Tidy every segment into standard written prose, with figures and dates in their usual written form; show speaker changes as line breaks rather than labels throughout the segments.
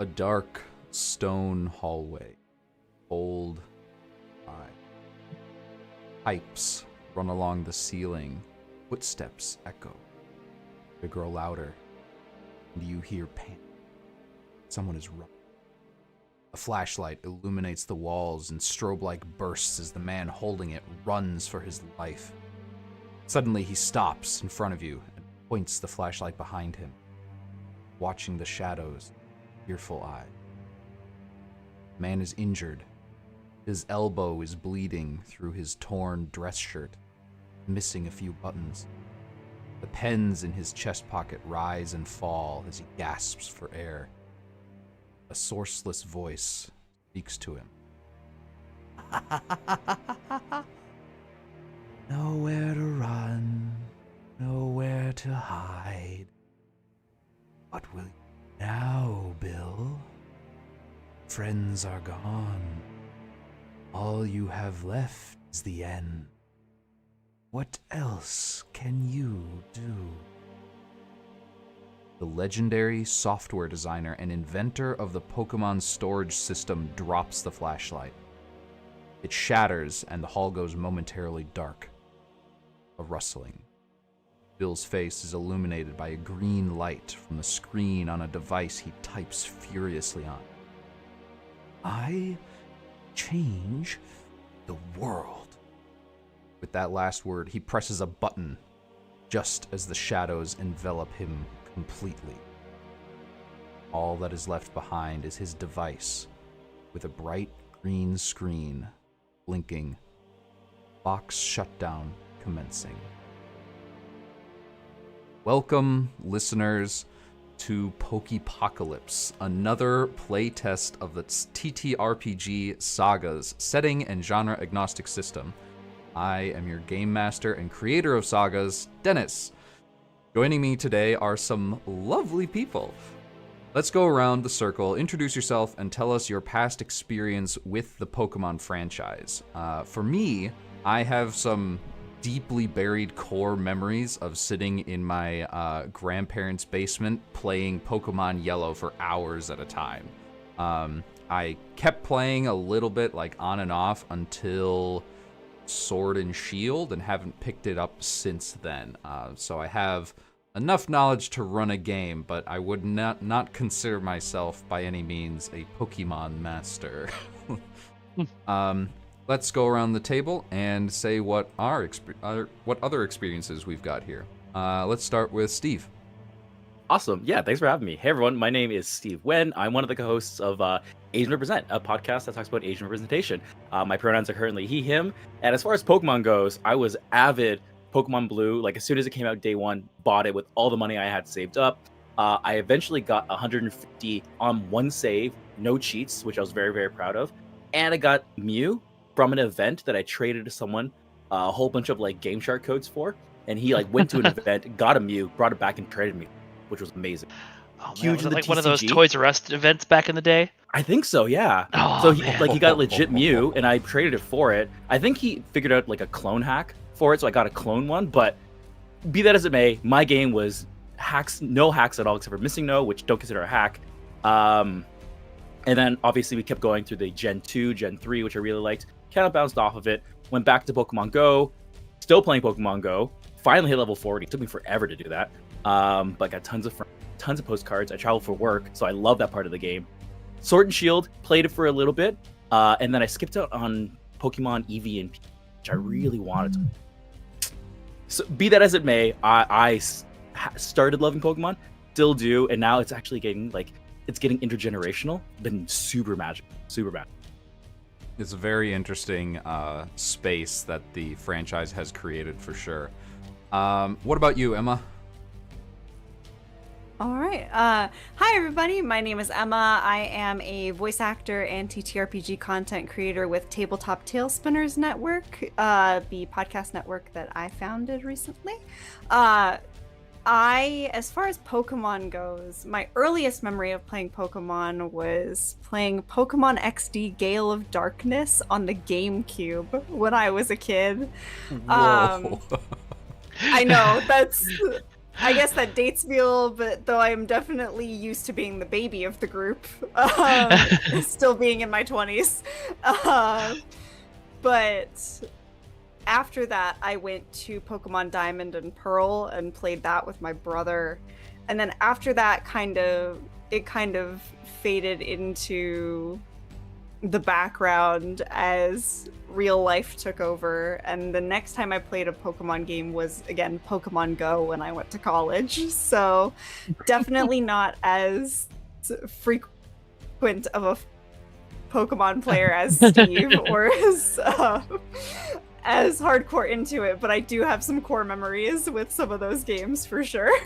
A dark stone hallway. Old pipes run along the ceiling. Footsteps echo. They grow louder, and you hear panic. Someone is running. A flashlight illuminates the walls, and strobe light bursts as the man holding it runs for his life. Suddenly, he stops in front of you and points the flashlight behind him, watching the shadows with fearful eye. The man is injured. His elbow is bleeding through his torn dress shirt, missing a few buttons. The pens in his chest pocket rise and fall as he gasps for air. A sourceless voice speaks to him. Nowhere to run, nowhere to hide. What will you now, Bill? Friends are gone. All you have left is the end. What else can you do? The legendary software designer and inventor of the Pokemon storage system drops the flashlight. It shatters and the hall goes momentarily dark. A rustling. Bill's face is illuminated by a green light from the screen on a device he types furiously on. I change the world. With that last word, he presses a button just as the shadows envelop him completely. All that is left behind is his device with a bright green screen blinking. Box shutdown commencing. Welcome, listeners, to Poképocalypse, another playtest of the TTRPG SAGAS setting and genre agnostic system. I am your game master and creator of SAGAS, Dennis. Joining me today are some lovely people. Let's go around the circle, introduce yourself, and tell us your past experience with the Pokemon franchise. For me, I have some deeply buried core memories of sitting in my grandparents' basement playing Pokemon Yellow for hours at a time. I kept playing a little bit, like on and off, until Sword and Shield, and haven't picked it up since then. So I have enough knowledge to run a game, but I would not consider myself by any means a Pokemon master. Let's go around the table and say what what other experiences we've got here. Let's start with Steve.
Awesome. Yeah, thanks for having me. Hey, everyone. My name is Steve Wen. I'm one of the co-hosts of Asian Represent, a podcast that talks about Asian representation. My pronouns are currently he, him. And as far as Pokemon goes, I was avid Pokemon Blue. Like, as soon as it came out day one, bought it with all the money I had saved up. I eventually got 150 on one save, no cheats, which I was very, very proud of. And I got Mew from an event that I traded to someone a whole bunch of like Game Shark codes for. And he like went to an event, got a Mew, brought it back and traded me, which was amazing.
Oh, man,
Huge
was
in
it
the
like one of those
TCG.
Toys R Us events back in the day?
I think so, yeah.
Oh,
so
man.
he got legit Mew, and I traded it for it. I think he figured out like a clone hack for it, so I got a clone one. But be that as it may, my game was no hacks at all, except for Missing No, which don't consider a hack. And then obviously we kept going through the Gen 2, Gen 3, which I really liked. Kind of bounced off of it. Went back to Pokemon Go. Still playing Pokemon Go. Finally hit level 40. It took me forever to do that. But got tons of postcards. I travel for work, so I love that part of the game. Sword and Shield, played it for a little bit, and then I skipped out on Pokemon Eevee and P, which I really wanted to. So be that as it may, I started loving Pokemon, still do, and now it's actually getting intergenerational. Been super magical, super magical.
It's a very interesting space that the franchise has created for sure. What about you, Emma?
All right. Hi, everybody. My name is Emma. I am a voice actor and TTRPG content creator with Tabletop Tailspinners Network, the podcast network that I founded recently. As far as Pokemon goes, my earliest memory of playing Pokemon was playing Pokemon XD Gale of Darkness on the GameCube when I was a kid.
Whoa.
I know, that's... I guess that dates me a little bit, though I am definitely used to being the baby of the group, still being in my 20s. But after that, I went to Pokemon Diamond and Pearl and played that with my brother. And then after that, it kind of faded into the background as real life took over. And the next time I played a Pokemon game was, again, Pokemon Go when I went to college. So definitely not as frequent of a Pokemon player as Steve or as hardcore into it, but I do have some core memories with some of those games for sure.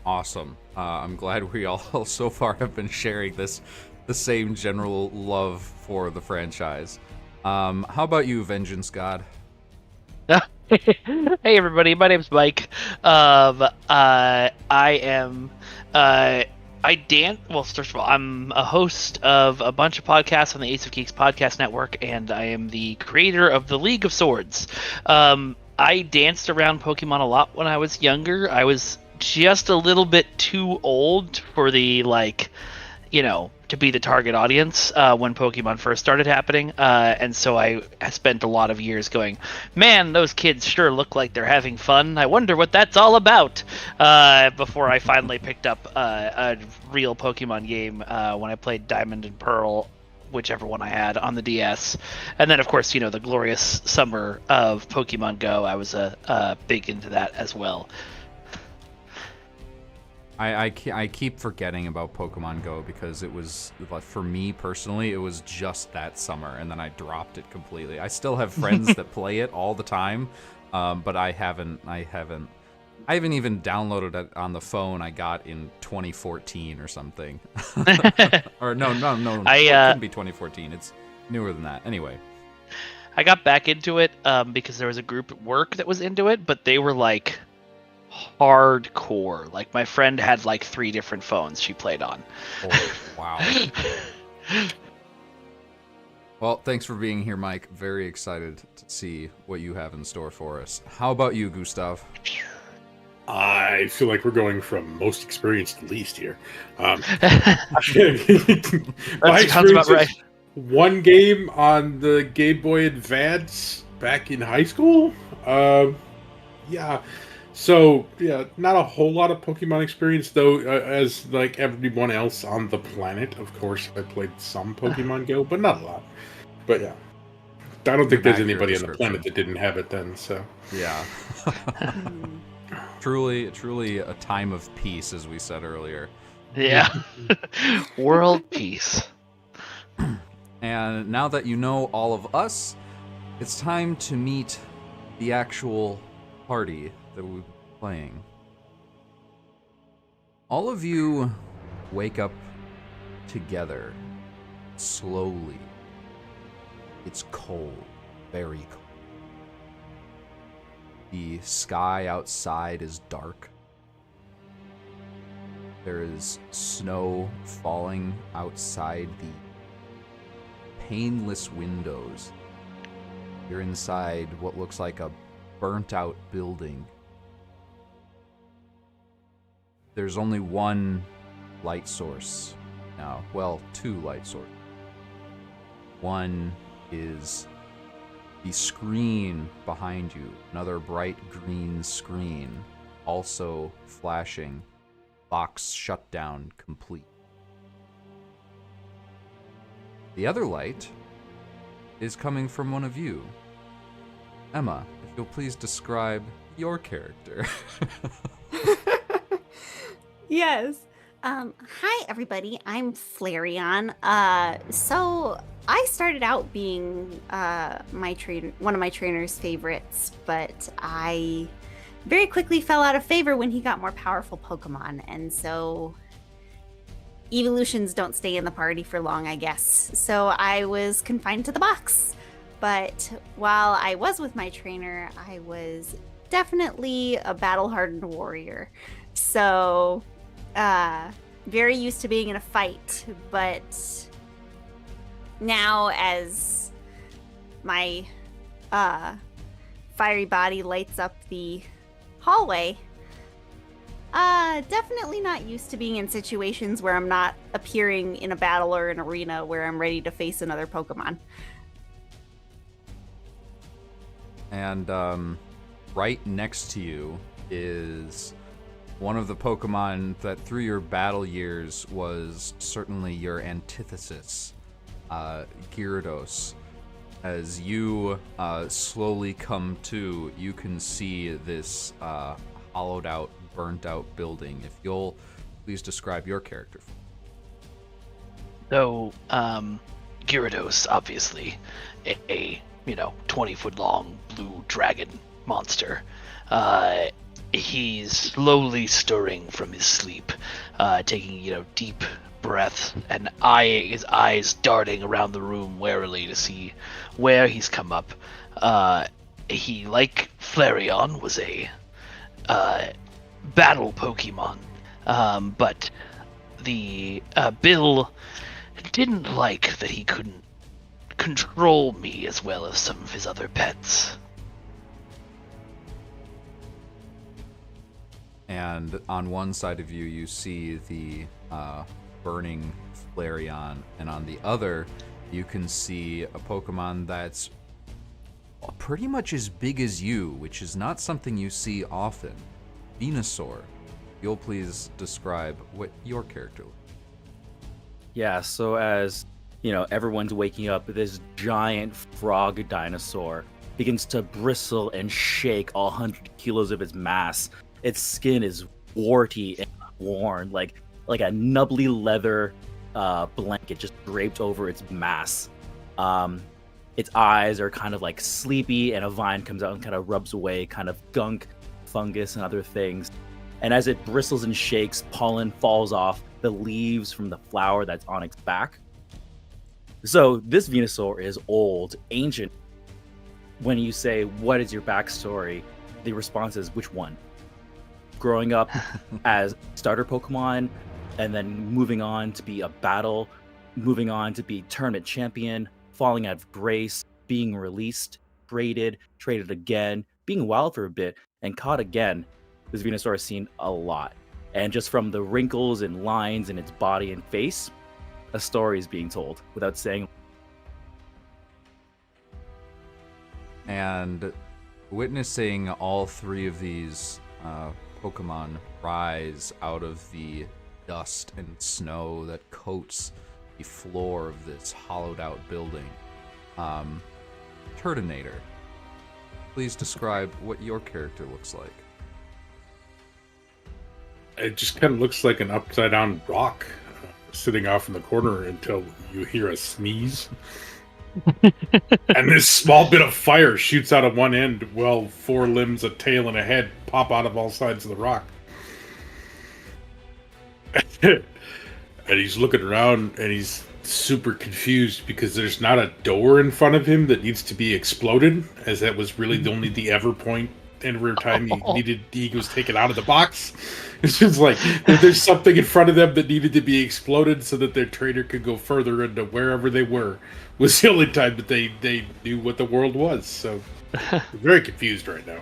Awesome. I'm glad we all so far have been sharing the same general love for the franchise. How about you, Vengeance God?
Hey everybody, my name's Mike. I am well, first of all, I'm a host of a bunch of podcasts on the Ace of Geeks podcast network, and I am the creator of the League of Swords. I danced around Pokemon a lot when I was younger. I was just a little bit too old for the, to be the target audience when Pokemon first started happening. And so I spent a lot of years going, man, those kids sure look like they're having fun. I wonder what that's all about. Before I finally picked up a real Pokemon game when I played Diamond and Pearl, whichever one I had on the DS. And then, of course, the glorious summer of Pokemon Go, I was big into that as well.
I keep forgetting about Pokemon Go because it was, for me personally, it was just that summer, and then I dropped it completely. I still have friends that play it all the time, but I haven't even downloaded it on the phone I got in 2014 or something. Or no, it couldn't be 2014. It's newer than that. Anyway.
I got back into it because there was a group at work that was into it, but they were like hardcore. Like my friend had 3 different phones she played on.
Oh, wow. Well, thanks for being here, Mike. Very excited to see what you have in store for us. How about you, Gustav?
I feel like we're going from most experienced to least here. My
sounds about right.
One game on the Game Boy Advance back in high school. Yeah. So, yeah, not a whole lot of Pokemon experience, though, as everyone else on the planet. Of course, I played some Pokemon Go, but not a lot. But, yeah. I don't think there's anybody on the planet that didn't have it then, so.
Yeah. Truly a time of peace, as we said earlier.
Yeah. World peace.
And now that you know all of us, it's time to meet the actual party that we'll be playing. All of you wake up together, slowly. It's cold, very cold. The sky outside is dark. There is snow falling outside the paneless windows. You're inside what looks like a burnt-out building. There's only one light source now. Well, 2 light sources. One is the screen behind you, another bright green screen, also flashing, box shutdown complete. The other light is coming from one of you. Emma, if you'll please describe your character.
Yes. Hi, everybody. I'm Flareon. So I started out being one of my trainer's favorites, but I very quickly fell out of favor when he got more powerful Pokemon, and so evolutions don't stay in the party for long, I guess. So I was confined to the box. But while I was with my trainer, I was definitely a battle-hardened warrior. So very used to being in a fight, but now as my fiery body lights up the hallway. Definitely not used to being in situations where I'm not appearing in a battle or an arena where I'm ready to face another Pokemon.
And right next to you is one of the Pokemon that through your battle years was certainly your antithesis, Gyarados. As you slowly come to, you can see this hollowed out, burnt out building. If you'll please describe your character.
So, Gyarados, obviously, a 20-foot long blue dragon monster. He's slowly stirring from his sleep, taking, deep breaths and his eyes darting around the room warily to see where he's come up. He, like Flareon, was a battle Pokemon, but the Bill didn't like that he couldn't control me as well as some of his other pets.
And on one side of you, you see the burning Flareon, and on the other, you can see a Pokemon that's pretty much as big as you, which is not something you see often. Venusaur. You'll please describe what your character looks like.
Yeah, so as everyone's waking up, this giant frog dinosaur begins to bristle and shake all 100 kilos of its mass. Its skin is warty and worn, like a nubbly leather blanket just draped over its mass. Its eyes are kind of like sleepy, and a vine comes out and kind of rubs away kind of gunk, fungus, and other things. And as it bristles and shakes, pollen falls off the leaves from the flower that's on its back. So this Venusaur is old, ancient. When you say, what is your backstory? The response is, which one? Growing up as starter Pokemon, and then moving on to be a battle, moving on to be tournament champion, falling out of grace, being released, traded again, being wild for a bit, and caught again. This Venusaur has seen a lot. And just from the wrinkles and lines in its body and face, a story is being told without saying.
And witnessing all three of these Pokemon rise out of the dust and snow that coats the floor of this hollowed out building, Turtonator, please describe what your character looks like.
It just kind of looks like an upside down rock sitting off in the corner until you hear a sneeze. And this small bit of fire shoots out of one end while four limbs, a tail, and a head pop out of all sides of the rock. And he's looking around and he's super confused because there's not a door in front of him that needs to be exploded, as that was really the ever point. And every time he was taken out of the box, it's just like there's something in front of them that needed to be exploded so that their trainer could go further into wherever they were. Was the only time that they knew what the world was. So they're very confused right now.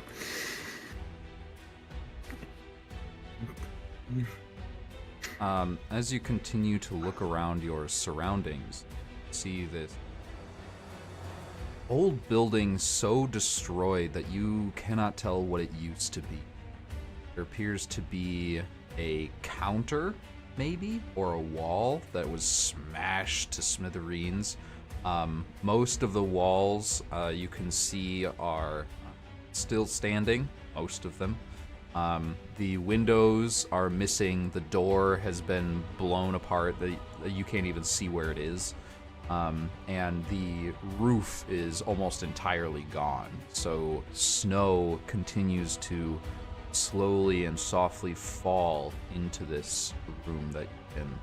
As you continue to look around your surroundings, see this old building so destroyed that you cannot tell what it used to be. There appears to be a counter, maybe, or a wall that was smashed to smithereens. Most of the walls you can see are still standing, most of them. The windows are missing. The door has been blown apart. You can't even see where it is. And the roof is almost entirely gone. So snow continues to slowly and softly fall into this room that you've been,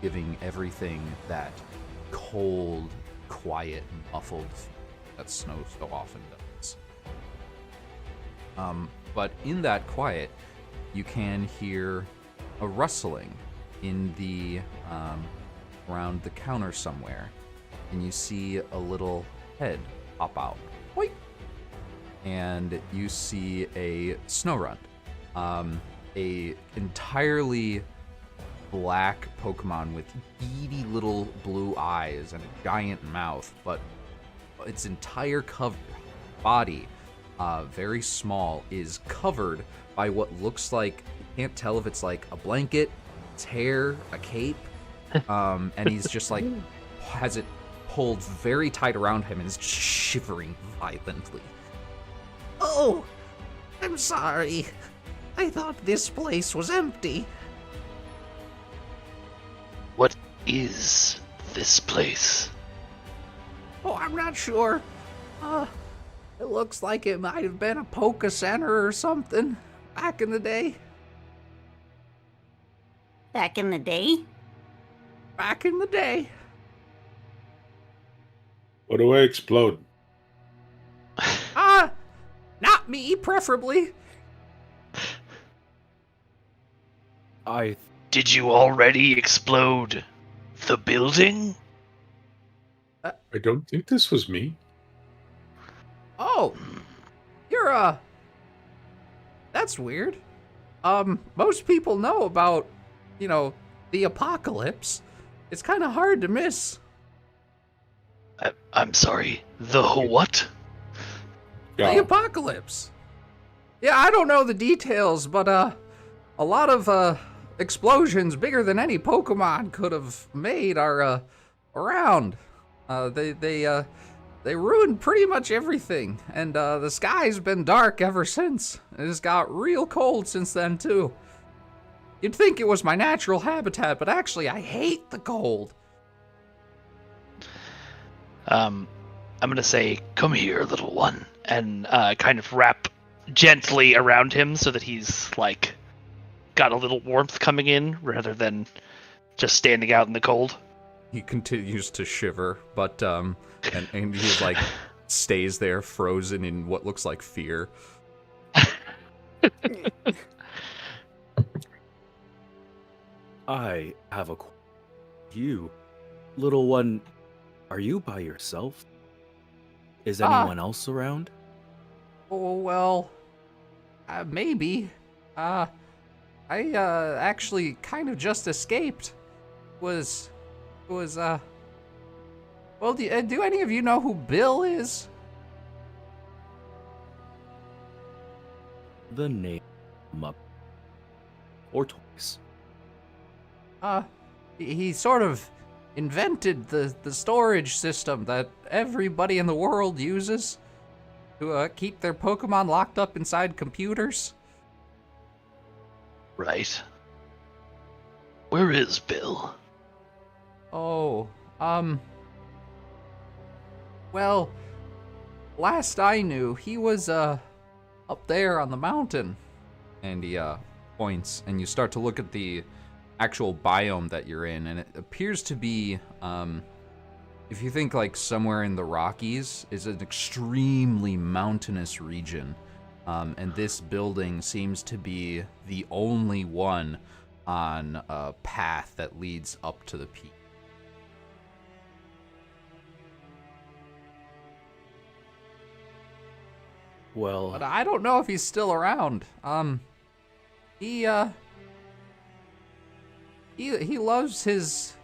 giving everything that cold, quiet, muffled that snow so often does. But in that quiet, you can hear a rustling in the around the counter somewhere, and you see a little head pop out. Wait. and you see a Snorunt, a entirely black Pokemon with beady little blue eyes and a giant mouth, but its entire body, very small, is covered by what looks like, you can't tell if it's like a blanket, its hair, a cape, and he's just like, has it pulled very tight around him and is shivering violently.
Oh, I'm sorry. I thought this place was empty.
What is this place?
Oh, I'm not sure. It looks like it might have been a Poke Center or something back in the day.
Back in the day?
Back in the day.
What do I explode?
Not me, preferably.
Did you already explode the building?
I don't think this was me.
Oh, you're, that's weird. Most people know about, the apocalypse. It's kind of hard to miss.
I'm sorry, the what?
The apocalypse. Yeah, I don't know the details, but, a lot of, explosions bigger than any Pokemon could have made are, around. They ruined pretty much everything, and the sky's been dark ever since. It's got real cold since then, too. You'd think it was my natural habitat, but actually I hate the cold.
I'm gonna say, come here, little one, and kind of wrap gently around him so that he's, like, got a little warmth coming in rather than just standing out in the cold.
He continues to shiver, but and he like stays there frozen in what looks like fear.
I have a question. You, little one, are you by yourself? Is anyone else around?
Oh, well, maybe. I actually kind of just escaped. Well, do any of you know who Bill is?
The name up or twice.
He sort of invented the storage system that everybody in the world uses to keep their Pokemon locked up inside computers.
Right. Where is Bill?
Oh, well, last I knew, he was, up there on the mountain.
And he points, and you start to look at the actual biome that you're in, and it appears to be, if you think like somewhere in the Rockies, is an extremely mountainous region. And this building seems to be the only one on a path that leads up to the peak.
Well,
But I don't know if he's still around. He loves his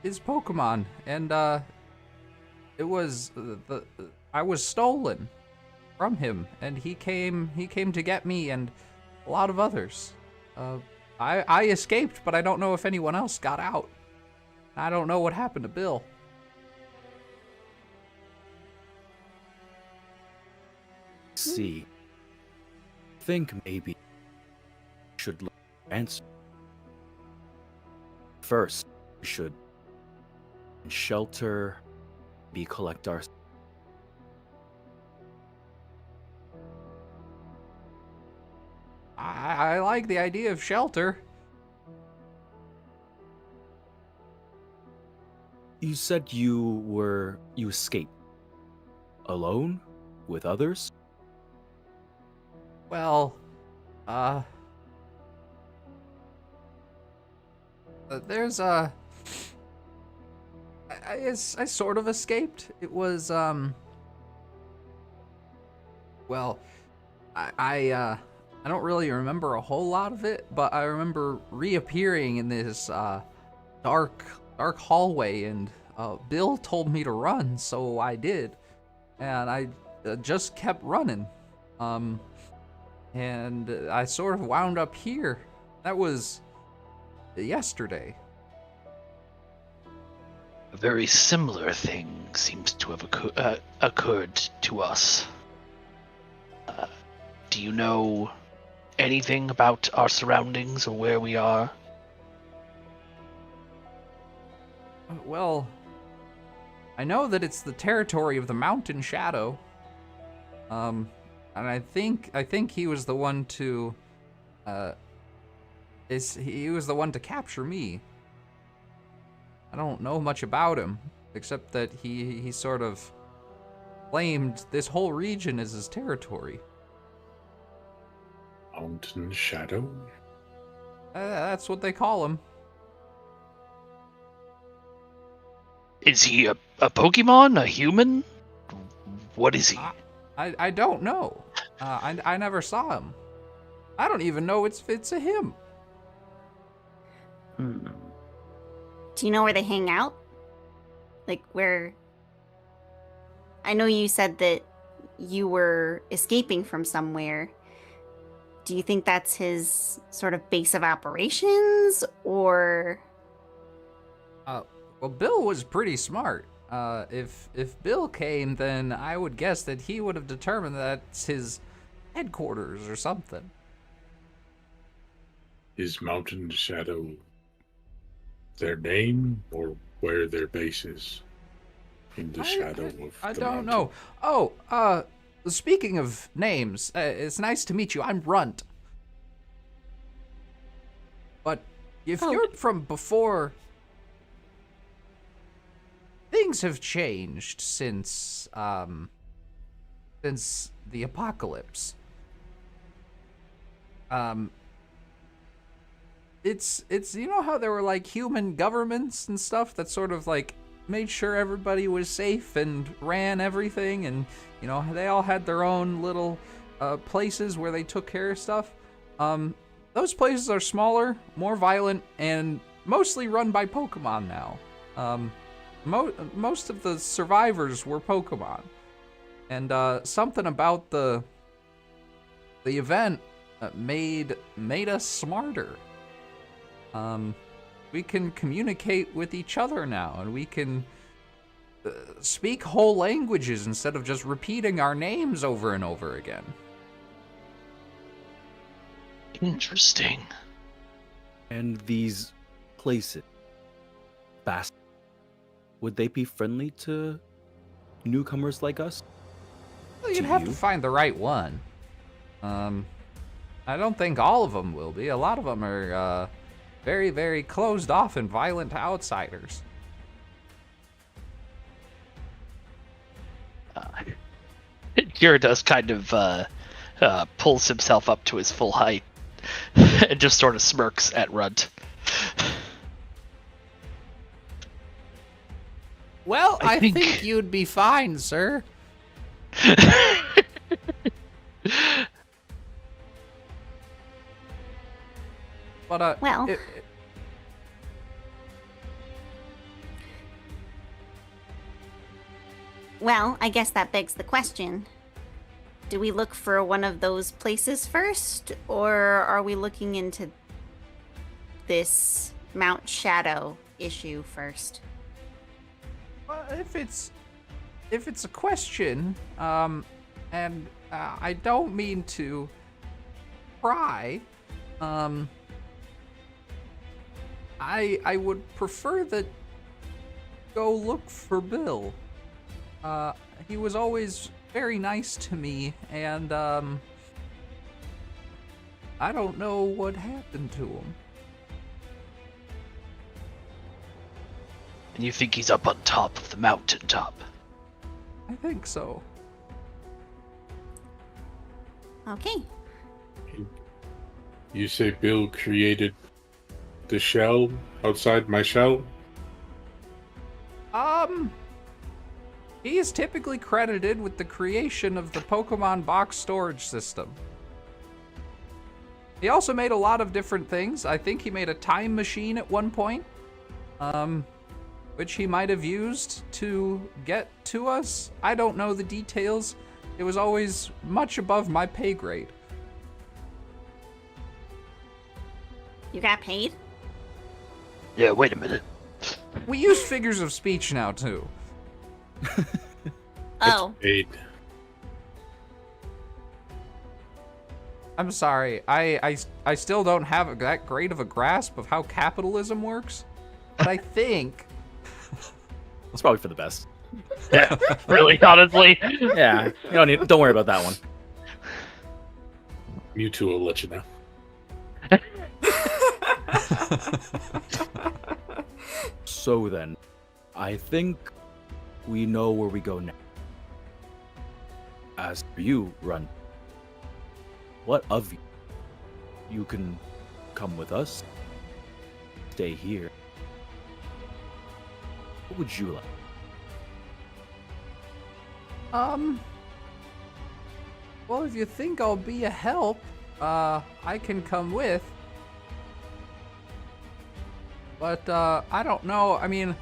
Pokemon, and it was I was stolen from him, and he came to get me and a lot of others. I escaped, but I don't know if anyone else got out. I don't know what happened to Bill.
see. Think maybe should look for answer. First, we should shelter, collect our.
I like the idea of shelter.
You said you escaped alone with others?
Well, there's I sort of escaped. It was Well, I don't really remember a whole lot of it, but I remember reappearing in this dark hallway, and Bill told me to run, so I did, and I just kept running, and I sort of wound up here. That was yesterday.
A very similar thing seems to have occurred to us. Do you know anything about our surroundings or where we are?
Well, I know that it's the territory of the Mountain Shadow. And I think he was the one to he was the one to capture me. I don't know much about him, except that he sort of claimed this whole region as his territory.
Mountain Shadow?
That's what they call him.
Is he a Pokemon? A human? What is he?
I don't know. I never saw him. I don't even know it's a him.
Do you know where they hang out? Like where? I know you said that you were escaping from somewhere. Do you think that's his sort of base of operations, or?
Well, Bill was pretty smart. If Bill came, then I would guess that he would have determined that's his headquarters or something.
Is Mountain Shadow their name, or where their base is? In the shadow of
I
the
don't
mountain?
know. Oh, speaking of names, it's nice to meet you. I'm Runt. But if you're from before, things have changed since the apocalypse. It's you know how there were like human governments and stuff that sort of like made sure everybody was safe and ran everything, and you know they all had their own little places where they took care of stuff. Those places are smaller, more violent, and mostly run by Pokemon now. Most of the survivors were Pokemon, and something about the event made us smarter. We can communicate with each other now, and we can speak whole languages instead of just repeating our names over and over again.
Interesting.
And these places, fast, would they be friendly to newcomers like us?
Well, you'd
To
have
you?
to find the right one. I don't think all of them will be. A lot of them are very, very closed off and violent to outsiders.
Gyarados kind of pulls himself up to his full height and just sort of smirks at Runt.
Well,
I
I
think-
think you'd be fine, sir. But
Well. Well, I guess that begs the question. Do we look for one of those places first, or are we looking into this Mount Shadow issue first?
if it's a question, and I don't mean to pry, I would prefer that go look for Bill. He was always very nice to me, and I don't know what happened to him.
And you think he's up on top of the mountaintop?
I think so.
Okay.
You say Bill created the shell outside my shell?
He is typically credited with the creation of the Pokemon box storage system. He also made a lot of different things. I think he made a time machine at one point, which he might have used to get to us. I don't know the details. It was always much above my pay grade.
You got paid?
Yeah, wait a minute.
We use figures of speech now, too.
Oh.
Paid.
I'm sorry. I still don't have that great of a grasp of how capitalism works. But I think...
It's probably for the best.
Yeah, really, honestly.
Yeah, don't worry about that one.
Mewtwo will let you know.
So then, I think we know where we go now. As for you, Run, what of you? You can come with us, stay here. What would you like?
Well, if you think I'll be a help, I can come with. But, I don't know. I mean,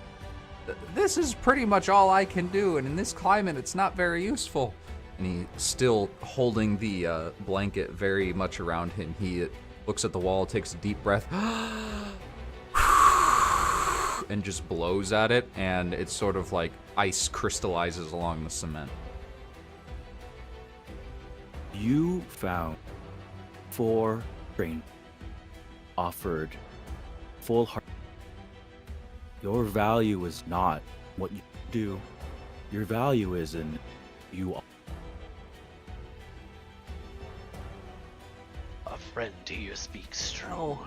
this is pretty much all I can do, and in this climate, it's not very useful. And he's still holding the blanket very much around him. He looks at the wall, takes a deep breath, and just blows at it, and it's sort of like ice crystallizes along the cement.
You found 4 strangers offered full heart. Your value is not what you do. Your value is in you are.
A friend here speaks true.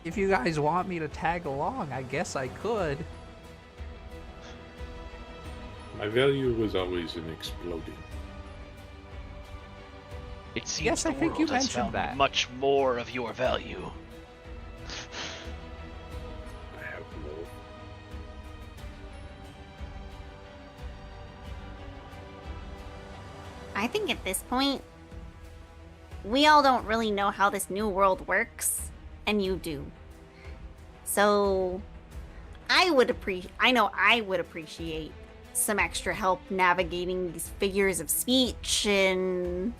If you guys want me to tag along, I guess I could.
My value was always in exploding.
It seems
Yes,
the
I think
world
you
has
mentioned
found
that.
much more of your value.
I have no.
I think at this point, we all don't really know how this new world works, and you do. So, I would appreciate some extra help navigating these figures of speech and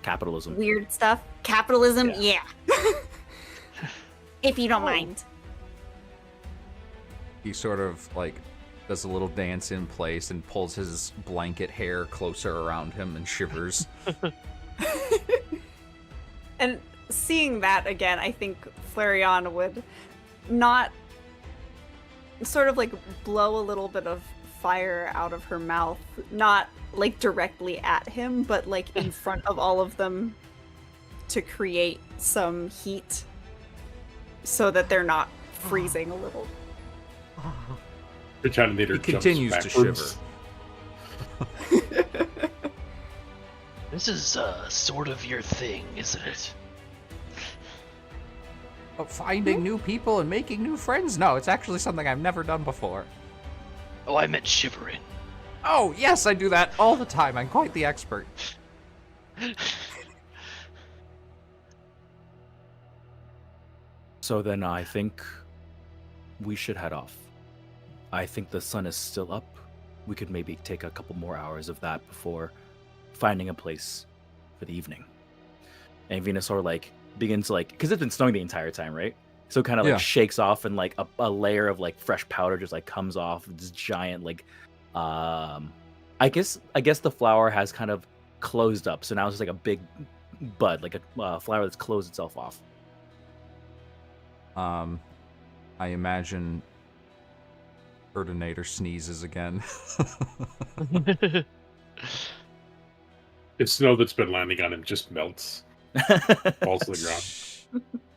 Capitalism.
weird stuff. Capitalism, yeah. If you don't
Oh.
mind.
He sort of like does a little dance in place and pulls his blanket hair closer around him and shivers.
And seeing that again, I think Flareon would not sort of like blow a little bit of fire out of her mouth, not like directly at him, but like in front of all of them to create some heat so that they're not freezing a little.
Pretendinator
He
jumps
continues to
backwards.
shiver.
This is sort of your thing, isn't it?
But finding new people and making new friends? No, it's actually something I've never done before.
Oh, I meant shivering.
Oh, yes, I do that all the time. I'm quite the expert.
So then I think we should head off. I think the sun is still up. We could maybe take a couple more hours of that before finding a place for the evening. And Venusaur like begins like, because it's been snowing the entire time, right? So kind of like
Yeah.
shakes off and like a layer of like fresh powder just like comes off this giant like I guess the flower has kind of closed up. So now it's just like a big bud, like a flower that's closed itself off.
I imagine Erdinator sneezes again.
The snow that's been landing on him just melts, falls to the ground.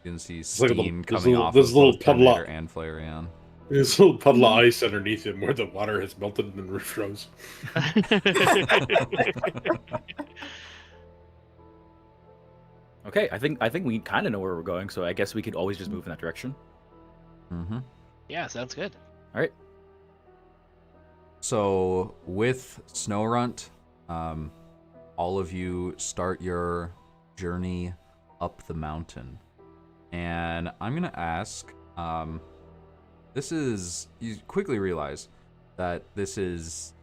You can see
like a
steam
little-
coming off
there's
of
a little
both
puddle
Erdinator
up.
and Flareon.
There's a little puddle of ice underneath him where the water has melted and then froze.
Okay, I think we kind of know where we're going, so I guess we could always just move in that direction.
Mm-hmm.
Yeah, sounds good.
All right.
So with Snowrunt, all of you start your journey up the mountain. And I'm going to ask, you quickly realize that this is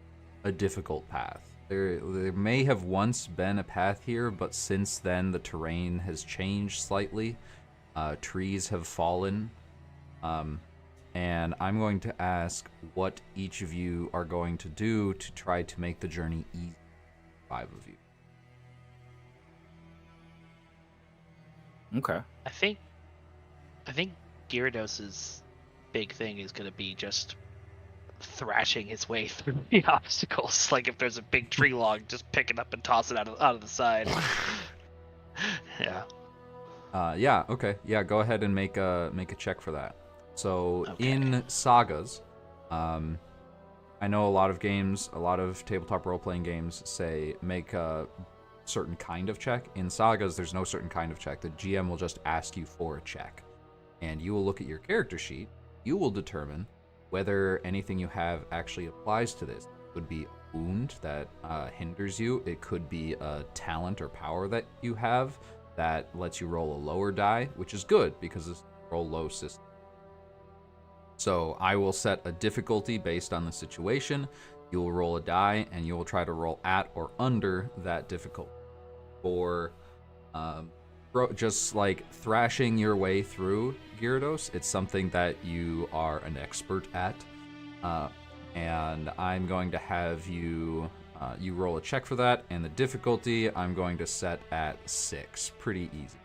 a difficult path. There may have once been a path here, but since then the terrain has changed slightly. Trees have fallen. And I'm going to ask what each of you are going to do to try to make the journey easy for 5 of you.
Okay.
I think Gyarados' big thing is going to be just thrashing his way through the obstacles. Like if there's a big tree log, just pick it up and toss it out of the side. Yeah.
Yeah. Okay. Yeah. Go ahead and make a check for that. So
Okay.
in Sagas, I know a lot of tabletop role-playing games say make a certain kind of check. In Sagas, there's no certain kind of check. The GM will just ask you for a check, and you will look at your character sheet. You will determine whether anything you have actually applies to this. It could be a wound that hinders you. It could be a talent or power that you have that lets you roll a lower die, which is good because it's a roll low system. So I will set a difficulty based on the situation. You will roll a die, and you will try to roll at or under that difficulty. For just like thrashing your way through Gyarados, it's something that you are an expert at. And I'm going to have you roll a check for that, and the difficulty I'm going to set at 6. Pretty easy.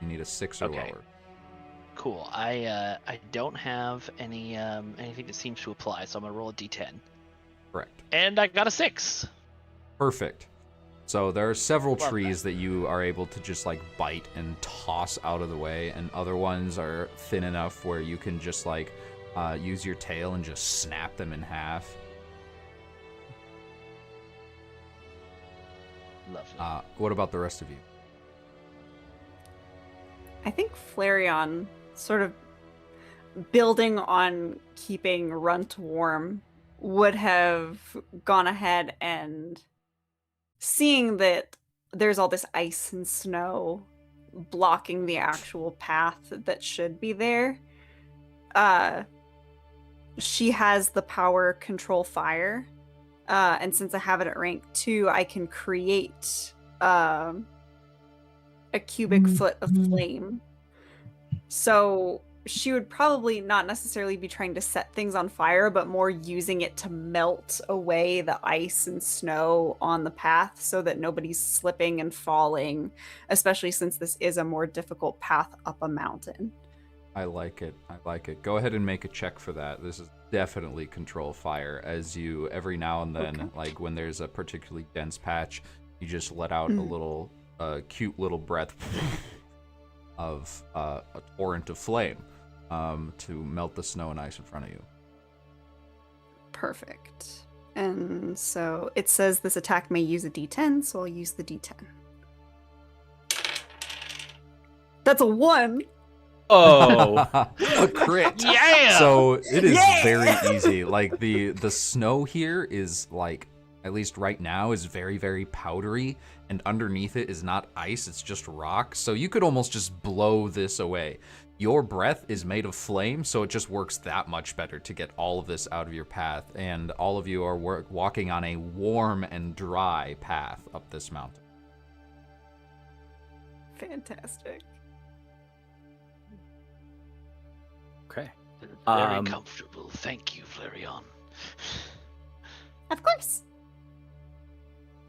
You need a 6 or lower.
Cool. I don't have anything that seems to apply, so I'm gonna roll a d10.
Correct.
And I got a 6.
Perfect. So there are several
Love
trees that you are able to just like bite and toss out of the way, and other ones are thin enough where you can just like use your tail and just snap them in half.
Lovely.
What about the rest of you?
I think Flareon, sort of building on keeping Runt warm, would have gone ahead and, seeing that there's all this ice and snow blocking the actual path that should be there, she has the power control fire, and since I have it at rank 2, I can create a cubic foot of flame. So she would probably not necessarily be trying to set things on fire, but more using it to melt away the ice and snow on the path so that nobody's slipping and falling, especially since this is a more difficult path up a mountain.
I like it. Go ahead and make a check for that. This is definitely control fire, as you every now and then, like when there's a particularly dense patch, you just let out a little cute little breath of a torrent of flame to melt the snow and ice in front of you.
Perfect. And so it says this attack may use a d10, so I'll use the d10. That's a 1!
Oh,
A crit.
Yeah!
So it is very easy. Like the snow here is like, at least right now, is very, very powdery, and underneath it is not ice, it's just rock. So you could almost just blow this away. Your breath is made of flame, so it just works that much better to get all of this out of your path. And all of you are walking on a warm and dry path up this mountain.
Fantastic.
okay.
Very comfortable. Thank you, Flareon.
Of course.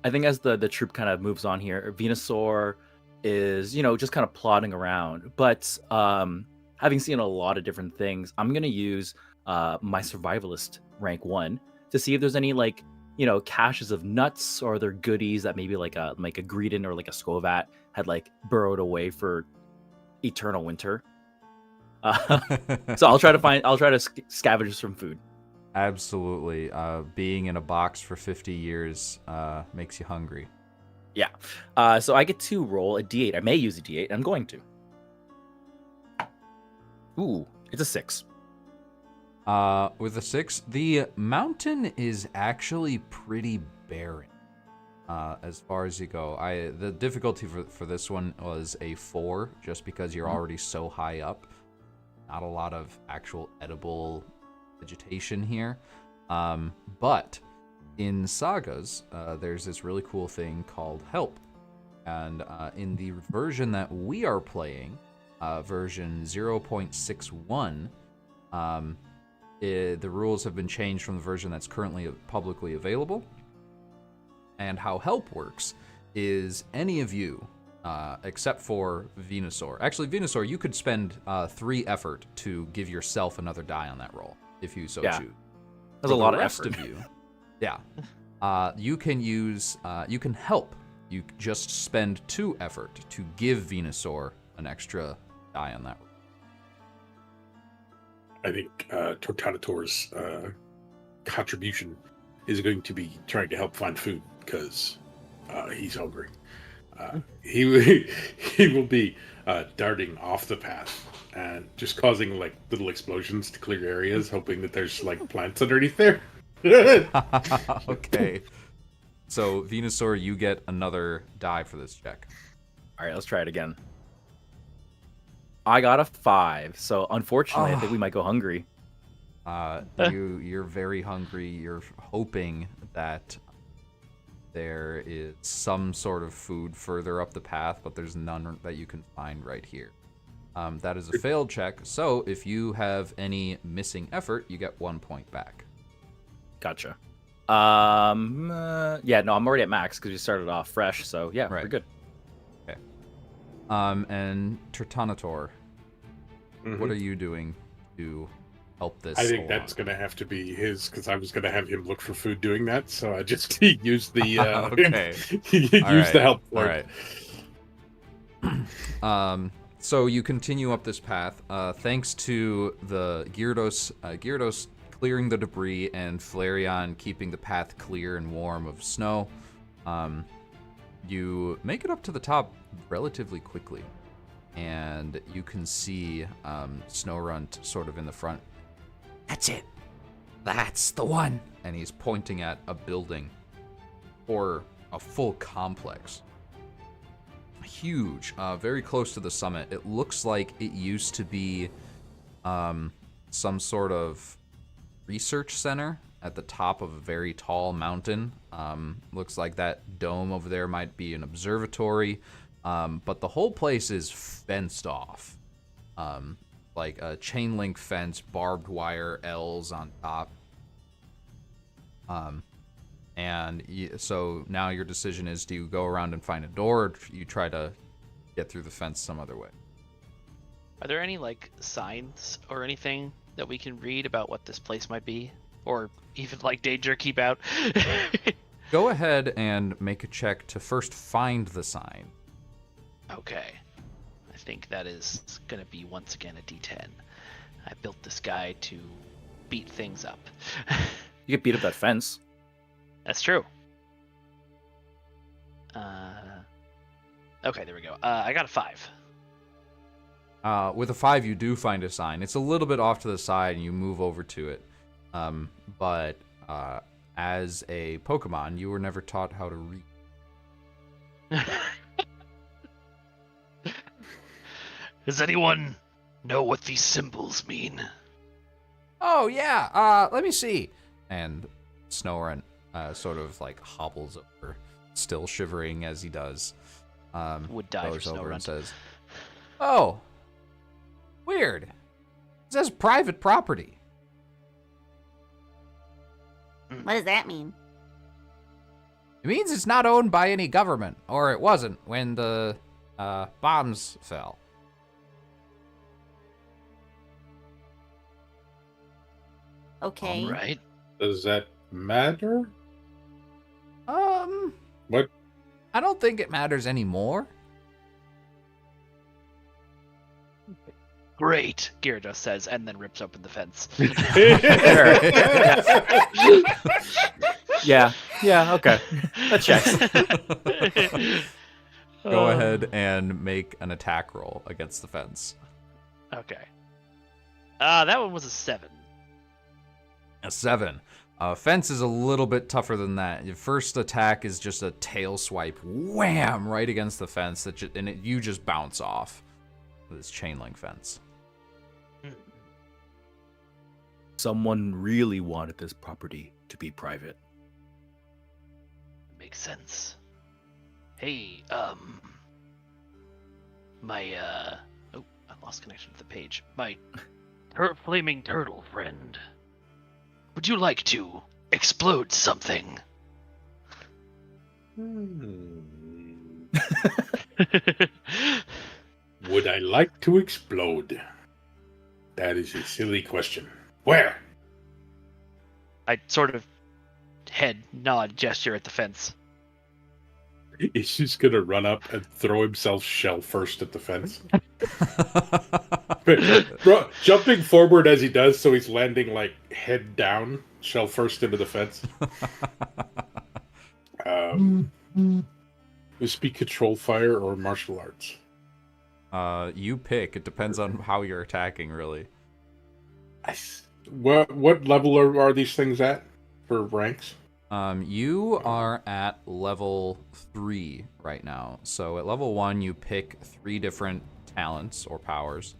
I think as the troop kind of moves on here, Venusaur is, just kind of plodding around. But having seen a lot of different things, I'm going to use my survivalist rank 1 to see if there's any caches of nuts or other goodies that maybe like a Greedent or like a Skovat had like burrowed away for eternal winter. So I'll try to scavenge some food.
Absolutely. Being in a box for 50 years makes you hungry.
Yeah. So I get to roll a d8. I may use a d8. I'm going to. Ooh, it's a 6.
With a 6, the mountain is actually pretty barren. As far as you go, the difficulty for this one was a 4, just because you're already so high up. Not a lot of actual edible vegetation here. But in Sagas, there's this really cool thing called Help. And in the version that we are playing, version 0.61, the rules have been changed from the version that's currently publicly available. And how Help works is any of you, except for Venusaur. Actually, Venusaur, you could spend 3 effort to give yourself another die on that roll, if you so choose.
That's a lot of
effort.
effort.
Of you, you can use, you can help. You just spend 2 effort to give Venusaur an extra die on that roll.
I think Tortanator's contribution is going to be trying to help find food because he's hungry. He will be darting off the path and just causing like little explosions to clear areas, hoping that there's like plants underneath there.
Okay. So Venusaur, you get another die for this check.
All right, let's try it again. I got a 5, so unfortunately, I think we might go hungry.
You're very hungry. You're hoping that there is some sort of food further up the path, but there's none that you can find right here. That is a failed check. So if you have any missing effort, you get 1 point back.
Gotcha. Yeah, no, I'm already at max because we started off fresh, so yeah,
Right.
we're good.
Okay. And Tertanator, what are you doing to help this?
I think that's going to have to be his, because I was going to have him look for food doing that, so I just used the
Okay.
the help
All
word.
right. So you continue up this path, thanks to the Gyarados clearing the debris and Flareon keeping the path clear and warm of snow. You make it up to the top relatively quickly, and you can see Snowrunt sort of in the front. That's it. That's the one. And he's pointing at a building or a full complex. Huge, very close to the summit. It looks like it used to be some sort of research center at the top of a very tall mountain. Looks like that dome over there might be an observatory, but the whole place is fenced off. Like a chain link fence, barbed wire L's on top. So now your decision is, do you go around and find a door, or do you try to get through the fence some other way?
Are there any like signs or anything that we can read about what this place might be, or even like danger, keep out?
Go ahead and make a check to first find the sign.
Okay, I think that is gonna be once again a D10. I built this guy to beat things up.
You could beat up that fence.
That's true. Okay, there we go. I got a 5.
With a 5, you do find a sign. It's a little bit off to the side, and you move over to it. But as a Pokemon, you were never taught how to read.
Does anyone know what these symbols mean?
Oh, yeah. Let me see. And Snowrunt sort of like hobbles over, still shivering as he does.
Would die for
Goes over and
Snowrunt.
says, "Oh, weird. It says private property."
What does that mean?
It means it's not owned by any government, or it wasn't when the bombs fell.
Okay.
All right.
Does that matter? What?
I don't think it matters anymore.
Great, Gyarados says, and then rips open the fence.
Yeah, okay. That checks.
Go ahead and make an attack roll against the fence.
Okay. That one was a 7.
A 7. Fence is a little bit tougher than that. Your first attack is just a tail swipe, wham, right against the fence, you just bounce off with this chain link fence.
Someone really wanted this property to be private.
Makes sense. Hey, my, oh, I lost connection to the page. My flaming turtle friend. Would you like to explode something?
Would I like to explode? That is a silly question. Where?
I sort of head nod gesture at the fence.
He's just gonna run up and throw himself shell first at the fence. Jumping forward as he does, so he's landing like head down, shell first into the fence. This be control fire or martial arts?
You pick. It depends on how you're attacking, really.
What level are these things at for ranks?
You are at level 3 right now. So at level 1, you pick 3 different talents or powers.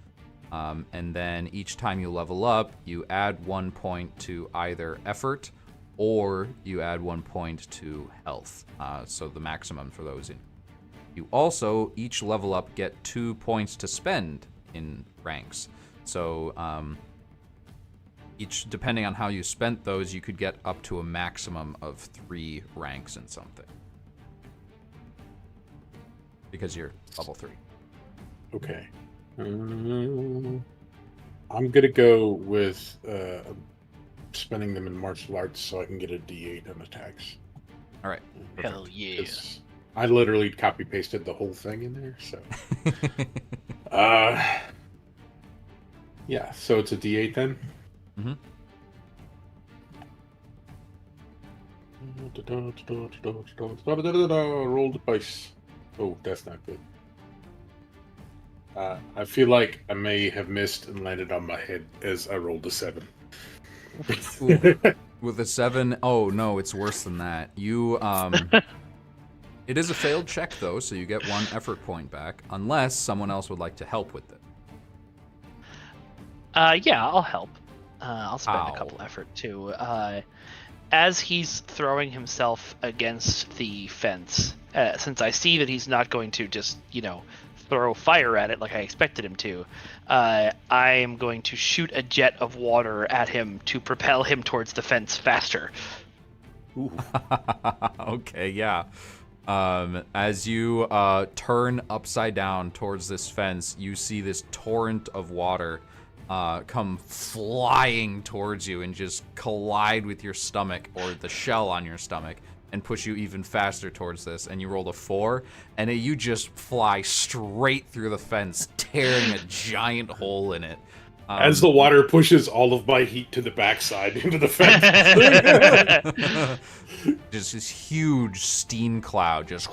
And then each time you level up, you add 1 point to either effort or you add 1 point to health. So the maximum for those. You also, each level up, get 2 points to spend in ranks. So each, depending on how you spent those, you could get up to a maximum of 3 ranks in something. Because you're level 3.
Okay. I'm gonna go with spending them in martial arts so I can get a D8 on attacks.
All right.
Hell yeah.
I literally copy pasted the whole thing in there, so. Yeah, so it's a D8 then?
Mm-hmm.
Roll the dice. Oh, that's not good. I feel like I may have missed and landed on my head as I rolled a 7.
With a 7, oh no, it's worse than that. You, it is a failed check though, so you get 1 effort point back, unless someone else would like to help with it.
Yeah, I'll help. I'll spend a couple effort too. As he's throwing himself against the fence, since I see that he's not going to just, throw fire at it like I expected him to, I am going to shoot a jet of water at him to propel him towards the fence faster.
Ooh.
Okay, yeah. As you turn upside down towards this fence, you see this torrent of water come flying towards you and just collide with your stomach or the shell on your stomach and push you even faster towards this. And you rolled a 4, and you just fly straight through the fence, tearing a giant hole in it.
As the water pushes all of my heat to the backside into the fence.
Just this huge steam cloud just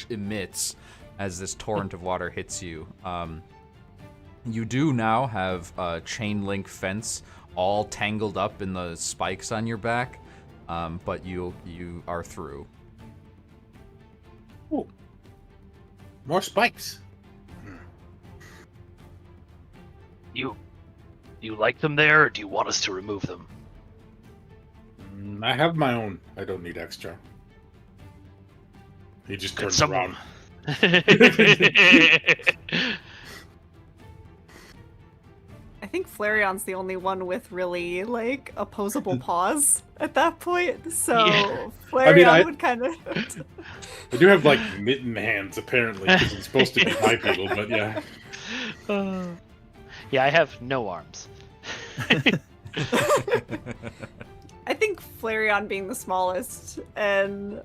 emits as this torrent of water hits you. You do now have a chain link fence all tangled up in the spikes on your back, but you are through.
Ooh. More spikes.
You like them there, or do you want us to remove them?
I have my own. I don't need extra. He just turns around.
I think Flareon's the only one with really, opposable paws at that point, so
Yeah.
Flareon would kind of...
I do have, mitten hands, apparently, because it's supposed to be my people, but yeah.
Yeah, I have no arms.
I think Flareon being the smallest and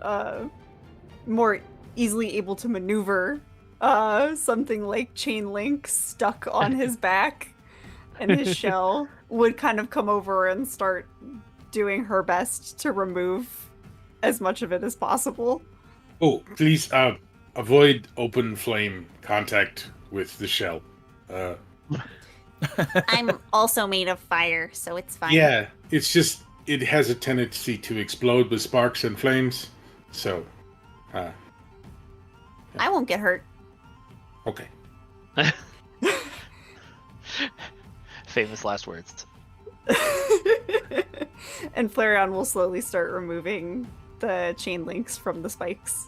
more easily able to maneuver something like chain link stuck on his back and his shell would kind of come over and start doing her best to remove as much of it as possible.
Oh, please avoid open flame contact with the shell.
I'm also made of fire, so it's fine.
Yeah, it's just it has a tendency to explode with sparks and flames. So,
I won't get hurt.
okay.
Famous last words.
And Flareon will slowly start removing the chain links from the spikes.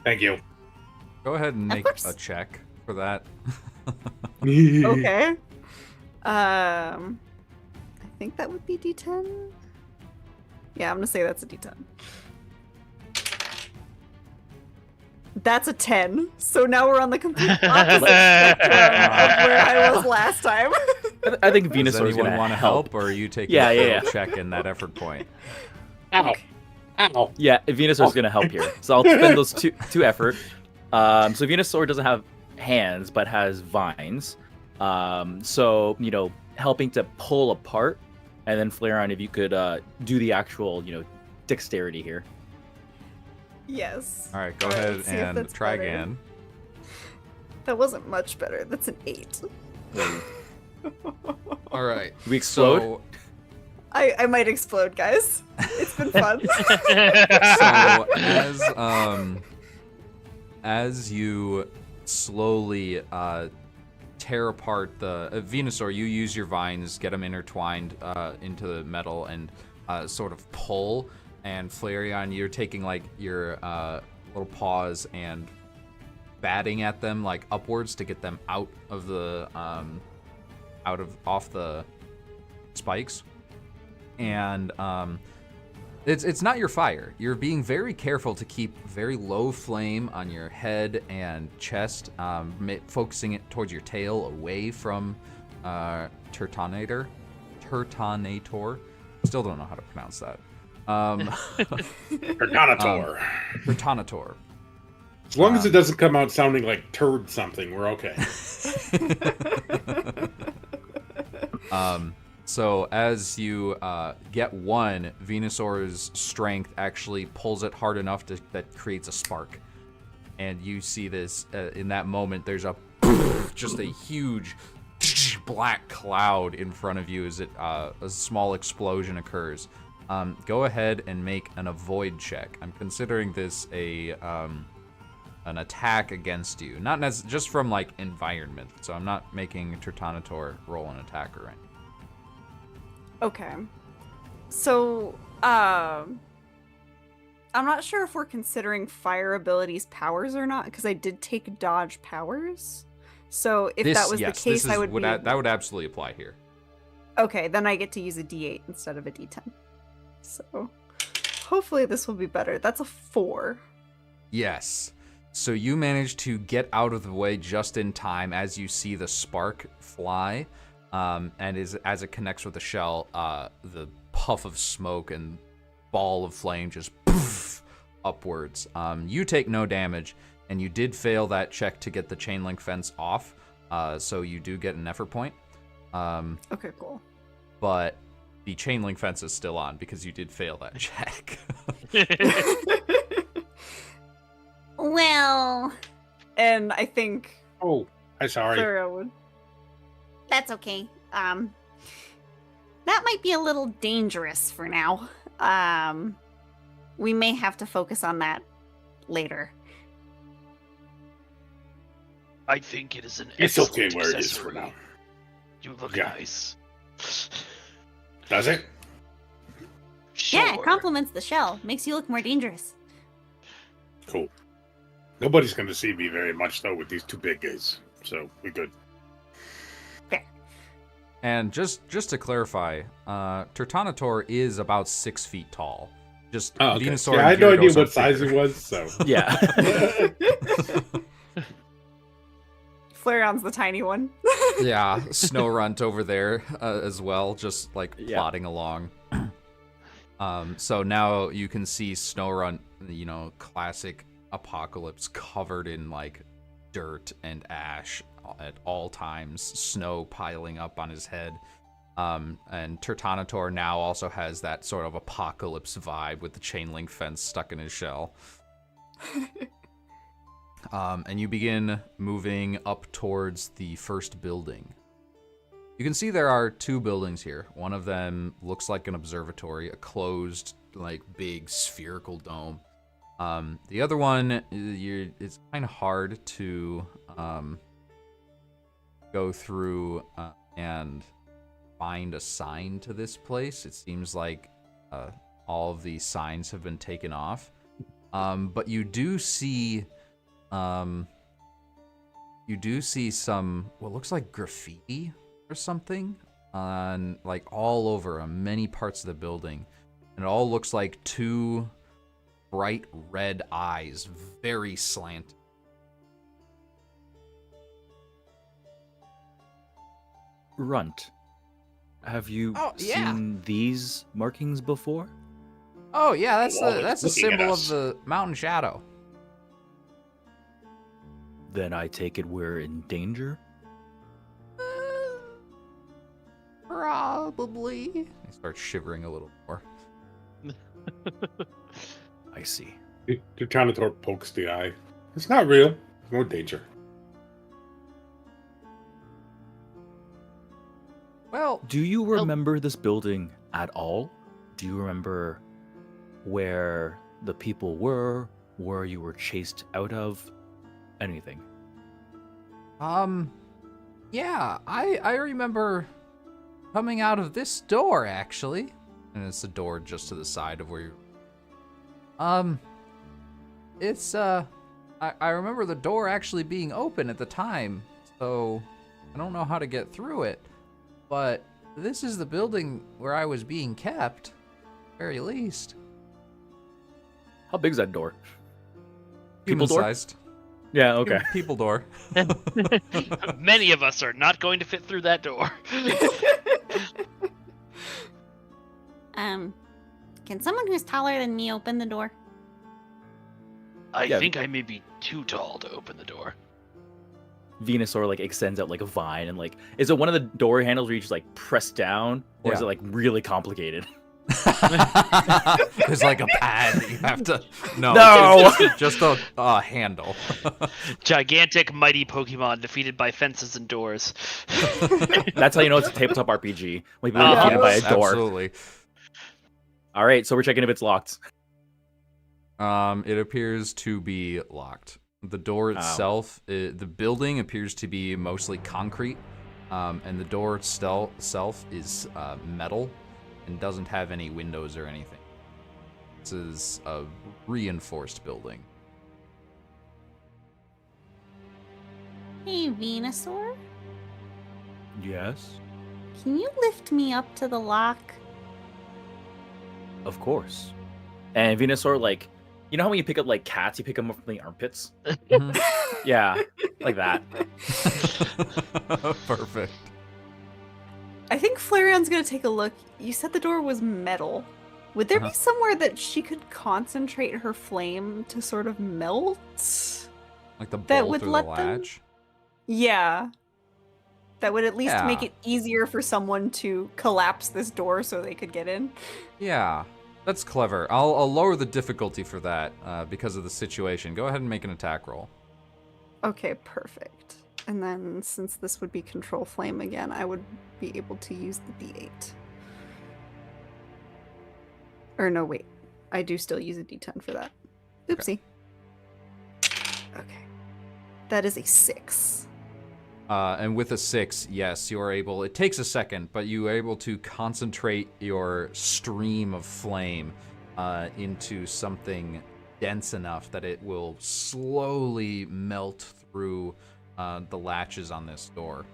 Thank you.
Go ahead and
Of
make
course.
a check for that.
Okay. I think that would be D10. Yeah, I'm gonna say that's a D10. That's a 10. So now we're on the complete opposite spectrum of where I was last time.
I think
Does
Venusaur is
anyone
gonna
want to help, or are you taking
Yeah,
a
yeah,
failed check in that effort point?
Ow. Ow.
Yeah, Venusaur is gonna help here. So I'll spend those two effort. So Venusaur doesn't have hands, but has vines. So helping to pull apart, and then Flareon, if you could do the actual dexterity here.
Yes.
All right, go
All right,
ahead
let's see if
and
that's
try
better.
again.
That wasn't much better. That's an 8.
All right.
We explode.
So,
I might explode, guys. It's been fun.
so as you slowly tear apart the Venusaur, you use your vines, get them intertwined into the metal, and sort of pull. And Flareon, you're taking like your little paws and batting at them like upwards to get them out of the off the spikes. And it's not your fire. You're being very careful to keep very low flame on your head and chest, focusing it towards your tail, away from Turtonator. Still don't know how to pronounce that.
Turtonator.
Turtonator.
As long as it doesn't come out sounding like turd something, we're okay.
So as you get one, Venusaur's strength actually pulls it hard enough that creates a spark. And you see this, in that moment, there's just a huge black cloud in front of you as a small explosion occurs. Go ahead and make an avoid check. I'm considering this an attack against you, not just from like environment. So I'm not making Turtonator roll an attack or anything.
Okay. So, I'm not sure if we're considering fire abilities powers or not, because I did take dodge powers. So if that was the case, I would
that would absolutely apply here.
Okay, then I get to use a D8 instead of a D10. So hopefully this will be better. That's a 4.
Yes. So you manage to get out of the way just in time as you see the spark fly. And as it connects with the shell, the puff of smoke and ball of flame just poof upwards. You take no damage, and you did fail that check to get the chain link fence off, so you do get an effort point.
Okay, cool.
But the chain link fence is still on because you did fail that check.
Well, and I think
Oh, I'm sorry.
Clara would. That's okay. That might be a little dangerous for now. We may have to focus on that later.
I think it is an
It's okay
excellent
where it is for
accessory.
now.
You look
Yeah.
nice.
Does it?
Sure.
Yeah, it complements the shell. Makes you look more dangerous.
Cool. Nobody's going to see me very much, though, with these two big guys. So, we're good.
Fair.
And just to clarify, Turtonator is about 6 feet tall. Just
Okay.
Venusaur.
Yeah, I had no idea
Gyarados
what
are
size
bigger.
it was, so.
Yeah.
Flareon's the tiny one.
Yeah, Snowrunt over there as well, just like
Yeah.
plodding along. So now you can see Snowrunt, classic Apocalypse, covered in like dirt and ash at all times, snow piling up on his head. And Turtonator now also has that sort of Apocalypse vibe with the chain link fence stuck in his shell. And you begin moving up towards the first building. You can see there are 2 buildings here. One of them looks like an observatory, a closed, like, big spherical dome. The other one, it's kind of hard to go through and find a sign to this place. It seems like all of the signs have been taken off. But you do see some what looks like graffiti or something on, like, all over many parts of the building, and it all looks like 2 bright red eyes, very slanted.
Runt, have you
yeah.
seen these markings before?
Oh yeah, that's
Whoa,
the
it's looking at
symbol of
us.
the mountain shadow.
Then I take it we're in danger?
Probably. He starts shivering a little more.
I see.
Your Tanator pokes the eye. It's not real. There's no danger.
Well,
Do you remember this building at all? Do you remember where the people were, where you were chased out of? Anything?
yeah, I remember coming out of this door, actually. And it's the door just to the side of where you're... It's, I remember the door actually being open at the time, so I don't know how to get through it. But this is the building where I was being kept, at the very least.
How big's that door? People door?
Human-sized.
Yeah, okay.
People door.
Many of us are not going to fit through that door.
Can someone who's taller than me open the door?
I
Yeah.
think I may be too tall to open the door.
Venusaur like extends out like a vine and like, is it one of the door handles where you just like press down, or is
Yeah.
it like really complicated?
There's like a pad that you have to... No,
No!
it's just a handle.
Gigantic, mighty Pokemon defeated by fences and doors.
That's how you know it's a tabletop RPG. When people get defeated by a door.
Absolutely.
All right, so we're checking if it's locked.
It appears to be locked. The door itself, the building appears to be mostly concrete, and the door itself is metal and doesn't have any windows or anything. This is a reinforced building.
Hey, Venusaur,
Yes,
can you lift me up to the lock?
of course. And Venusaur, like, you know how when you pick up like cats, you pick them up from the armpits?
Mhm.
Yeah, like that.
Perfect.
I think Flareon's gonna take a look. You said the door was metal. Would there be somewhere that she could concentrate her flame to sort of melt?
Like the
That
bolt
would
or the
let them-
latch.
Yeah. That would at least
Yeah.
make it easier for someone to collapse this door so they could get in.
Yeah, that's clever. I'll lower the difficulty for that because of the situation. Go ahead and make an attack roll.
Okay, perfect. And then since this would be control flame again, I would be able to use the D8. Or no, wait. I do still use a D10 for that. Oopsie. Okay. That is a 6.
And with a 6, yes, you are able... It takes a second, but you are able to concentrate your stream of flame into something dense enough that it will slowly melt through the latches on this door.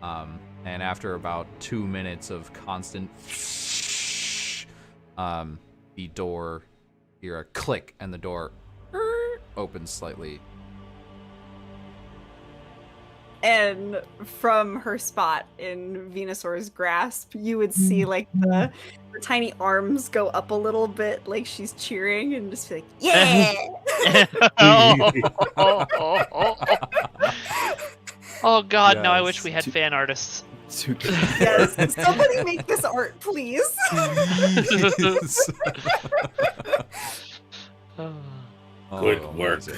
And after about 2 minutes of constant... the door... You hear a click, and the door opens slightly.
And from her spot in Venusaur's grasp, you would see like the tiny arms go up a little bit, like she's cheering, and just be like, "Yeah!"
Oh God! Now I
Yes.
wish we had fan artists.
Yes. Somebody make this art, please.
Oh,
Good work.
amazing.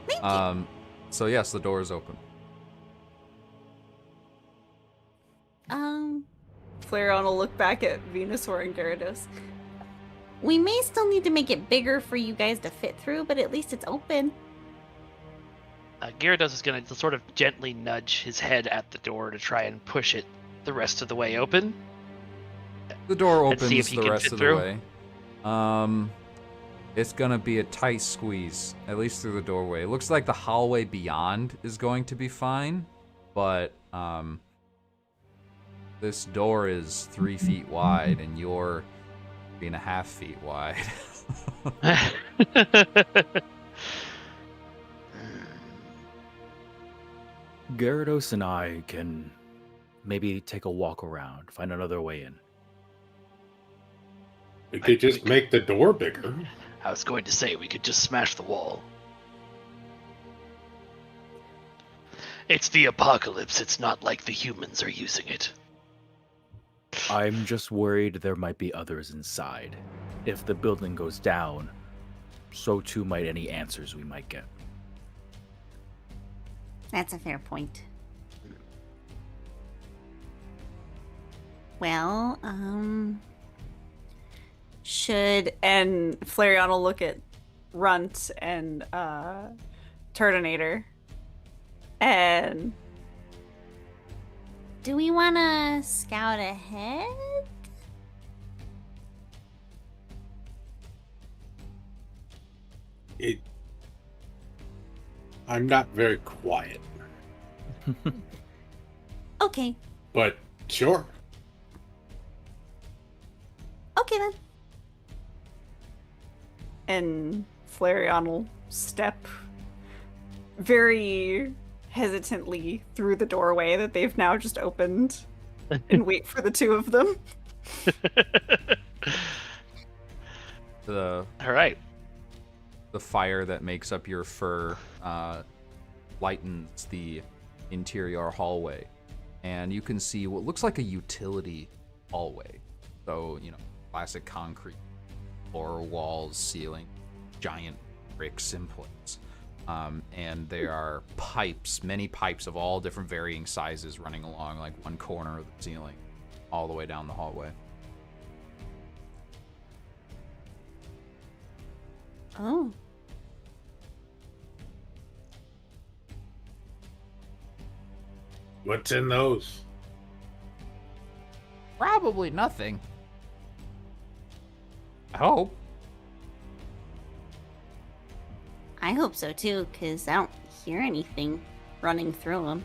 Thank you.
So yes, the door is open.
Flareon will look back at Venusaur and Gyarados. We may still need to make it bigger for you guys to fit through, but at least it's open.
Gyarados is going to sort of gently nudge his head at the door to try and push it the rest of the way open.
The door
Let's see if
opens
he
the
can
rest
fit
of
through.
the way. It's gonna be a tight squeeze, at least through the doorway. It looks like the hallway beyond is going to be fine, but this door is 3 feet wide, and you're 3.5 feet wide.
Gyarados and I can maybe take a walk around, find another way in.
We could just make the door bigger.
I was going to say we could just smash the wall. It's the apocalypse. It's not like the humans are using it.
I'm just worried there might be others inside. If the building goes down, so too might any answers we might get.
That's a fair point. Well, and Flareon will look at Runt and Turtonator. And do we want to scout ahead?
I'm not very quiet,
Okay.
but sure.
Okay then. And Flareon will step very hesitantly through the doorway that they've now just opened and wait for the two of them.
All
right.
The fire that makes up your fur lightens the interior hallway, and you can see what looks like a utility hallway. So, classic concrete floor, walls, ceiling, giant bricks and plates. And there are pipes, many pipes of all different varying sizes running along like one corner of the ceiling all the way down the hallway.
Oh.
What's in those?
Probably nothing. I hope.
I hope so too, because I don't hear anything running through them.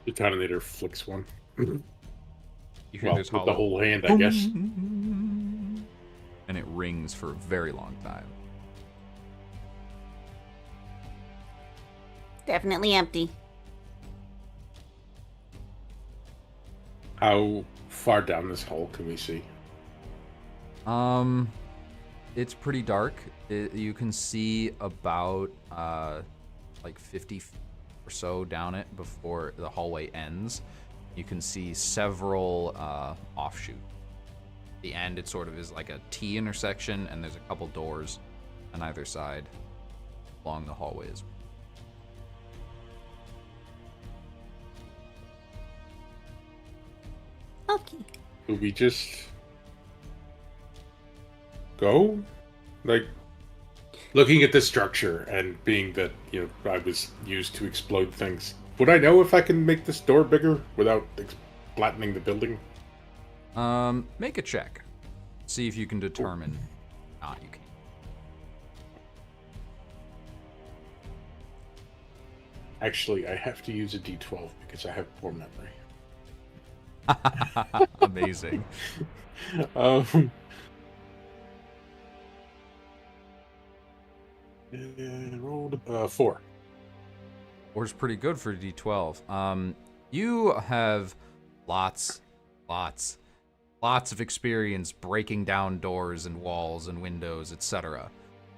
The Detonator flicks one.
You hear
Well,
this
with the
hollow,
whole hand, I guess.
and it rings for a very long time.
Definitely empty.
How far down this hole can we see?
It's pretty dark. You can see about like 50 feet or so down it before the hallway ends. You can see several offshoots. The end, it sort of is like a T intersection, and there's a couple doors on either side along the hallways.
Okay.
Would we just go? Like, looking at this structure and being that, I was used to explode things, would I know if I can make this door bigger without flattening the building?
Make a check. See if you can determine. Not you can.
Actually, I have to use a D12 because I have poor memory.
Amazing.
Rolled 4.
4's pretty good for D12. You have lots of experience breaking down doors and walls and windows, etc.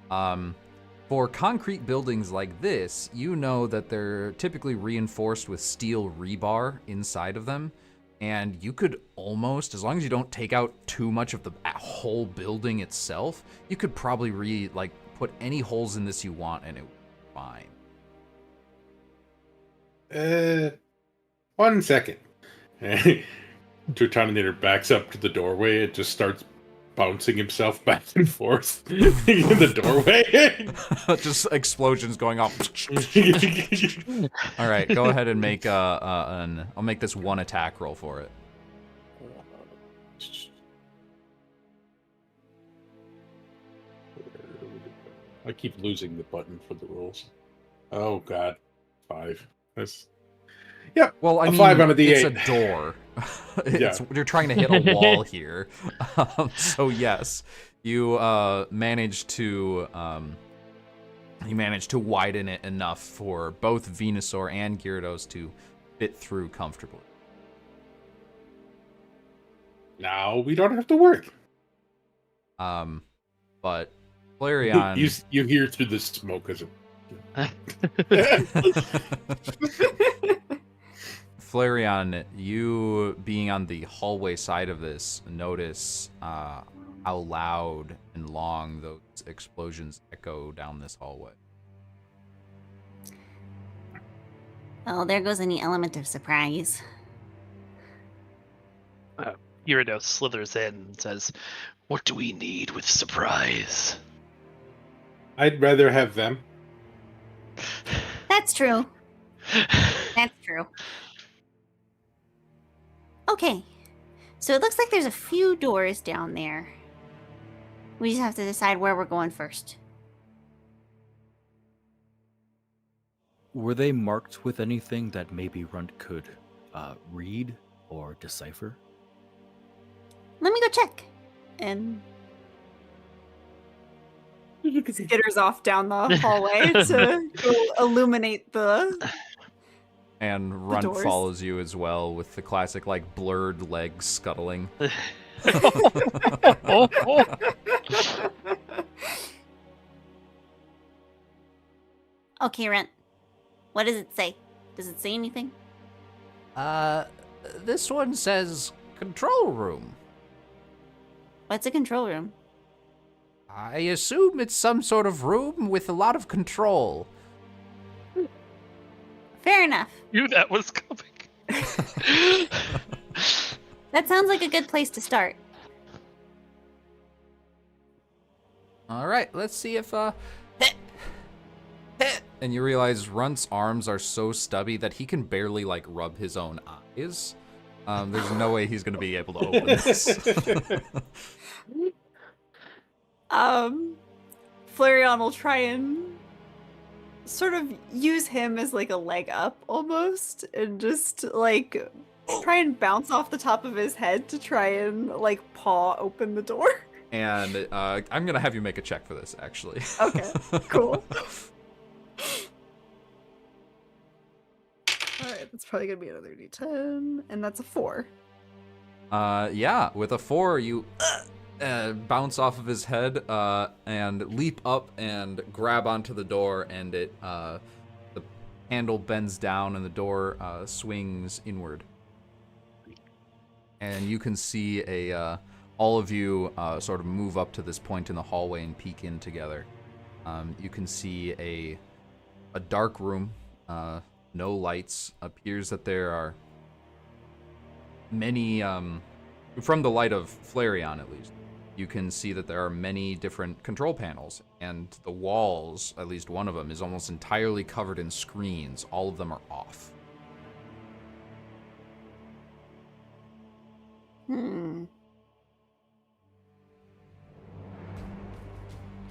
For concrete buildings like this, you know that they're typically reinforced with steel rebar inside of them, and you could almost, as long as you don't take out too much of the whole building itself, you could probably put any holes in this you want and it would be fine.
1 second. Tertonator backs up to the doorway and just starts bouncing himself back and forth in the doorway.
Just explosions going off. All right, go ahead and make I'll make this one attack roll for it.
I keep losing the button for the rolls. Oh God, 5. That's
Well, I mean,
5 on a D8.
it's a door. You're trying to hit a wall here. So yes, you manage to widen it enough for both Venusaur and Gyarados to fit through comfortably.
Now we don't have to work.
But Flareon,
you hear through the smoke as
Flareon, you being on the hallway side of this, notice how loud and long those explosions echo down this hallway.
Oh, there goes any element of surprise.
Gyarados slithers in and says, "What do we need with surprise?"
I'd rather have them.
That's true. That's true. Okay, so it looks like there's a few doors down there. We just have to decide where we're going first.
Were they marked with anything that maybe Runt could read or decipher?
Let me go check.
And skitters off down the hallway to go illuminate the.
And Runt
doors.
follows you as well with the classic, like, blurred legs scuttling.
Okay, Rent. What does it say? Does it say anything?
This one says control room.
What's a control room?
I assume it's some sort of room with a lot of control.
Fair enough.
Knew that was coming.
That sounds like a good place to start.
All right, let's see if and you realize Runt's arms are so stubby that he can barely like rub his own eyes. There's no way he's gonna be able to open this.
Flareon will try and sort of use him as like a leg up almost, and just like try and bounce off the top of his head to try and like paw open the door.
And I'm gonna have you make a check for this, actually.
Okay, cool. Alright, that's probably gonna be another D10, and that's a 4.
Yeah, with a 4, you bounce off of his head and leap up and grab onto the door, and the handle bends down and the door swings inward. And you can see all of you sort of move up to this point in the hallway and peek in together. You can see a dark room, no lights. Appears that there are many, from the light of Flareon at least, you can see that there are many different control panels, and the walls, at least one of them, is almost entirely covered in screens. All of them are off.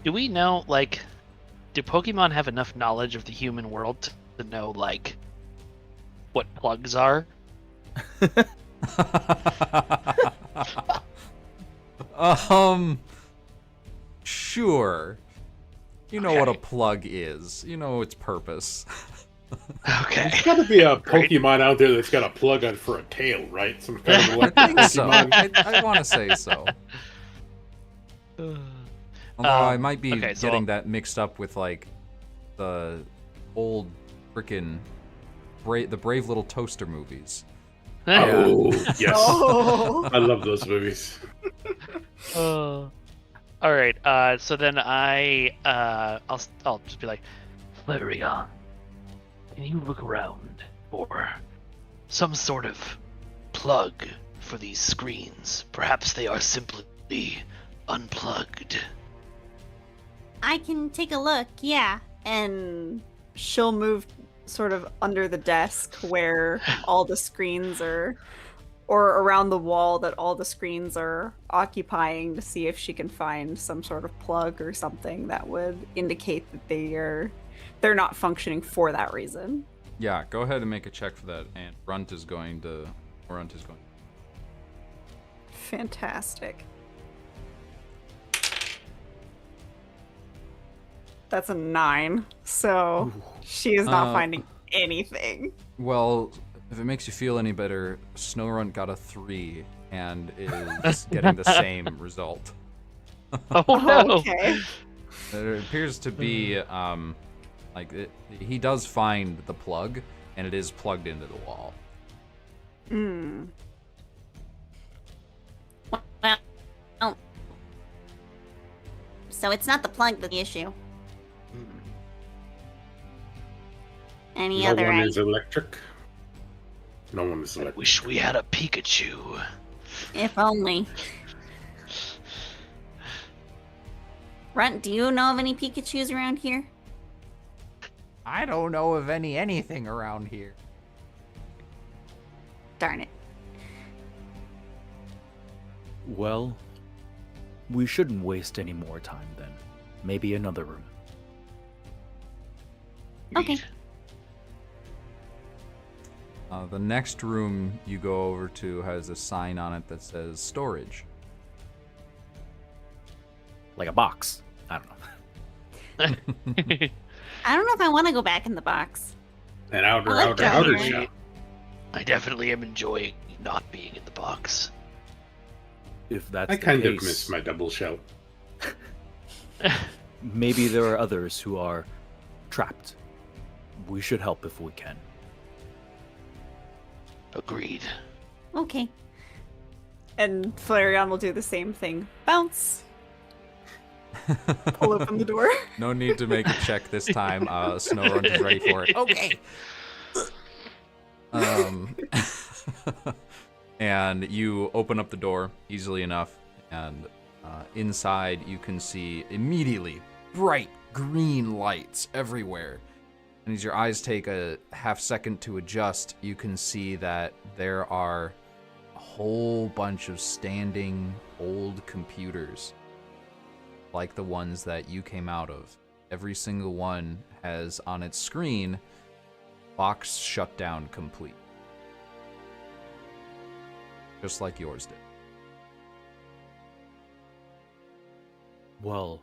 Do we know, like, do Pokemon have enough knowledge of the human world to know, like, what plugs are?
Sure. You know what a plug is. You know its purpose.
Okay.
There's got to be a
Great.
Pokemon out there that's got a plug on for a tail, right? Some kind of electric
I think so.
Pokemon.
I want to say so. Although I might be
okay, so
getting
I'll-
that mixed up with, like, the old frickin' the Brave Little Toaster movies.
Oh, yes.
Oh.
I love those movies.
All right. So then I'll just be like, Flareon, can you look around? or some sort of plug for these screens. Perhaps they are simply unplugged.
I can take a look, yeah.
And she'll move sort of under the desk where all the screens are, or around the wall that all the screens are occupying, to see if she can find some sort of plug or something that would indicate that they're not functioning for that reason.
Yeah, go ahead and make a check for that. And Runt is going.
Fantastic. That's a 9, so she is not finding anything.
Well, if it makes you feel any better, Snowrunt got a 3 and is getting the same result.
Oh no!
Okay.
There appears to be, he does find the plug, and it is plugged into the wall.
Well, so it's not the plug that's the issue. Any
No
other
one
ideas?
is electric. No one is
I
electric.
wish we had a Pikachu.
If only. Runt, do you know of any Pikachus around here?
I don't know of anything around here.
Darn it.
Well, we shouldn't waste any more time then. Maybe another room.
Okay.
Agreed.
The next room you go over to has a sign on it that says storage.
Like a box. I don't know.
I don't know if I want to go back in the box.
An outer,
I like
outer,
that
outer
one.
shell.
I definitely am enjoying not being in the box.
If that's
I
the
kind of
case,
miss my double shell.
maybe there are others who are trapped. We should help if we can.
Agreed.
Okay.
And Flareon will do the same thing. Bounce. Pull open the door.
No need to make a check this time. Snowrunt is ready for it.
Okay.
And you open up the door easily enough, and inside you can see immediately bright green lights everywhere. And as your eyes take a half second to adjust, you can see that there are a whole bunch of standing old computers like the ones that you came out of. Every single one has on its screen box shut down complete. Just like yours did.
Well,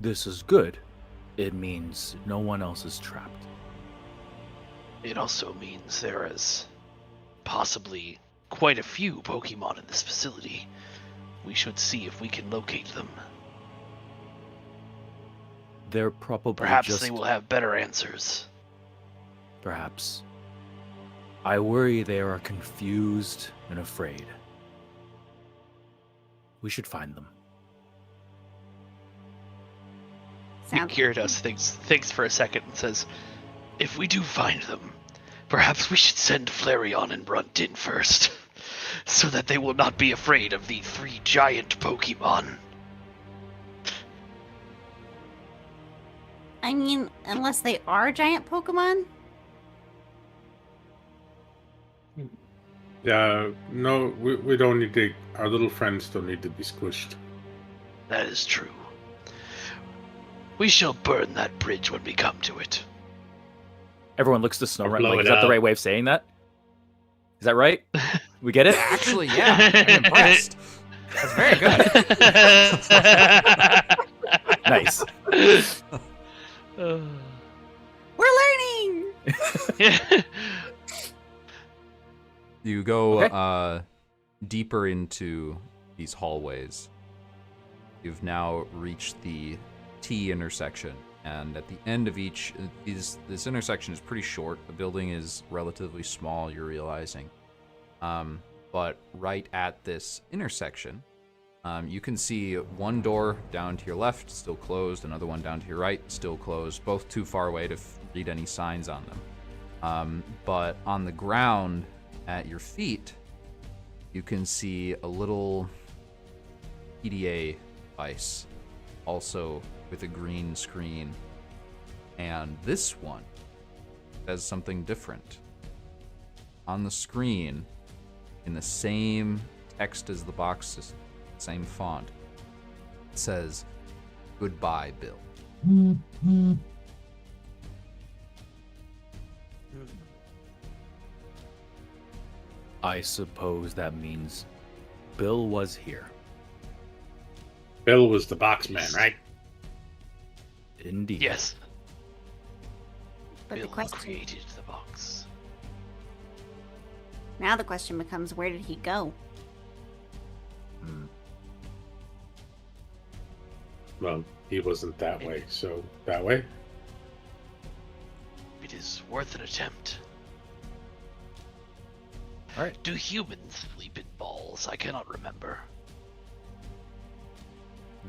this is good. It means no one else is trapped.
It also means there is possibly quite a few Pokemon in this facility. We should see if we can locate them.
They're probably
Perhaps
just...
they will have better answers.
Perhaps. I worry they are confused and afraid. We should find them.
Sounds
Gyarados thinks for a second and says, if we do find them, perhaps we should send Flareon and Runt in first, so that they will not be afraid of the 3 giant Pokemon.
I mean, unless they are giant Pokemon?
Yeah, no, we don't need to. Our little friends don't need to be squished.
That is true. We shall burn that bridge when we come to it.
Everyone looks to Snowrunt
blow
like,
it
is that the
up.
right way of saying that? Is that right? We get it?
Actually, yeah, I'm impressed. That's very good.
Nice.
We're learning!
You go
Okay.
deeper into these hallways. You've now reached the T intersection, and at the end of each, this intersection is pretty short. The building is relatively small, you're realizing. But right at this intersection, you can see one door down to your left, still closed, another one down to your right, still closed, both too far away to read any signs on them. But on the ground at your feet, you can see a little PDA device, also with a green screen. And this one says something different. On the screen, in the same text as the box system, same font, it says, "Goodbye, Bill."
I suppose that means Bill was here.
Bill was the box man, right?
Indeed.
Yes.
But
Bill
the question
created the box.
now the question becomes, where did he go?
Well, he wasn't that way, so that way.
It is worth an attempt.
All right.
Do humans sleep in balls? I cannot remember.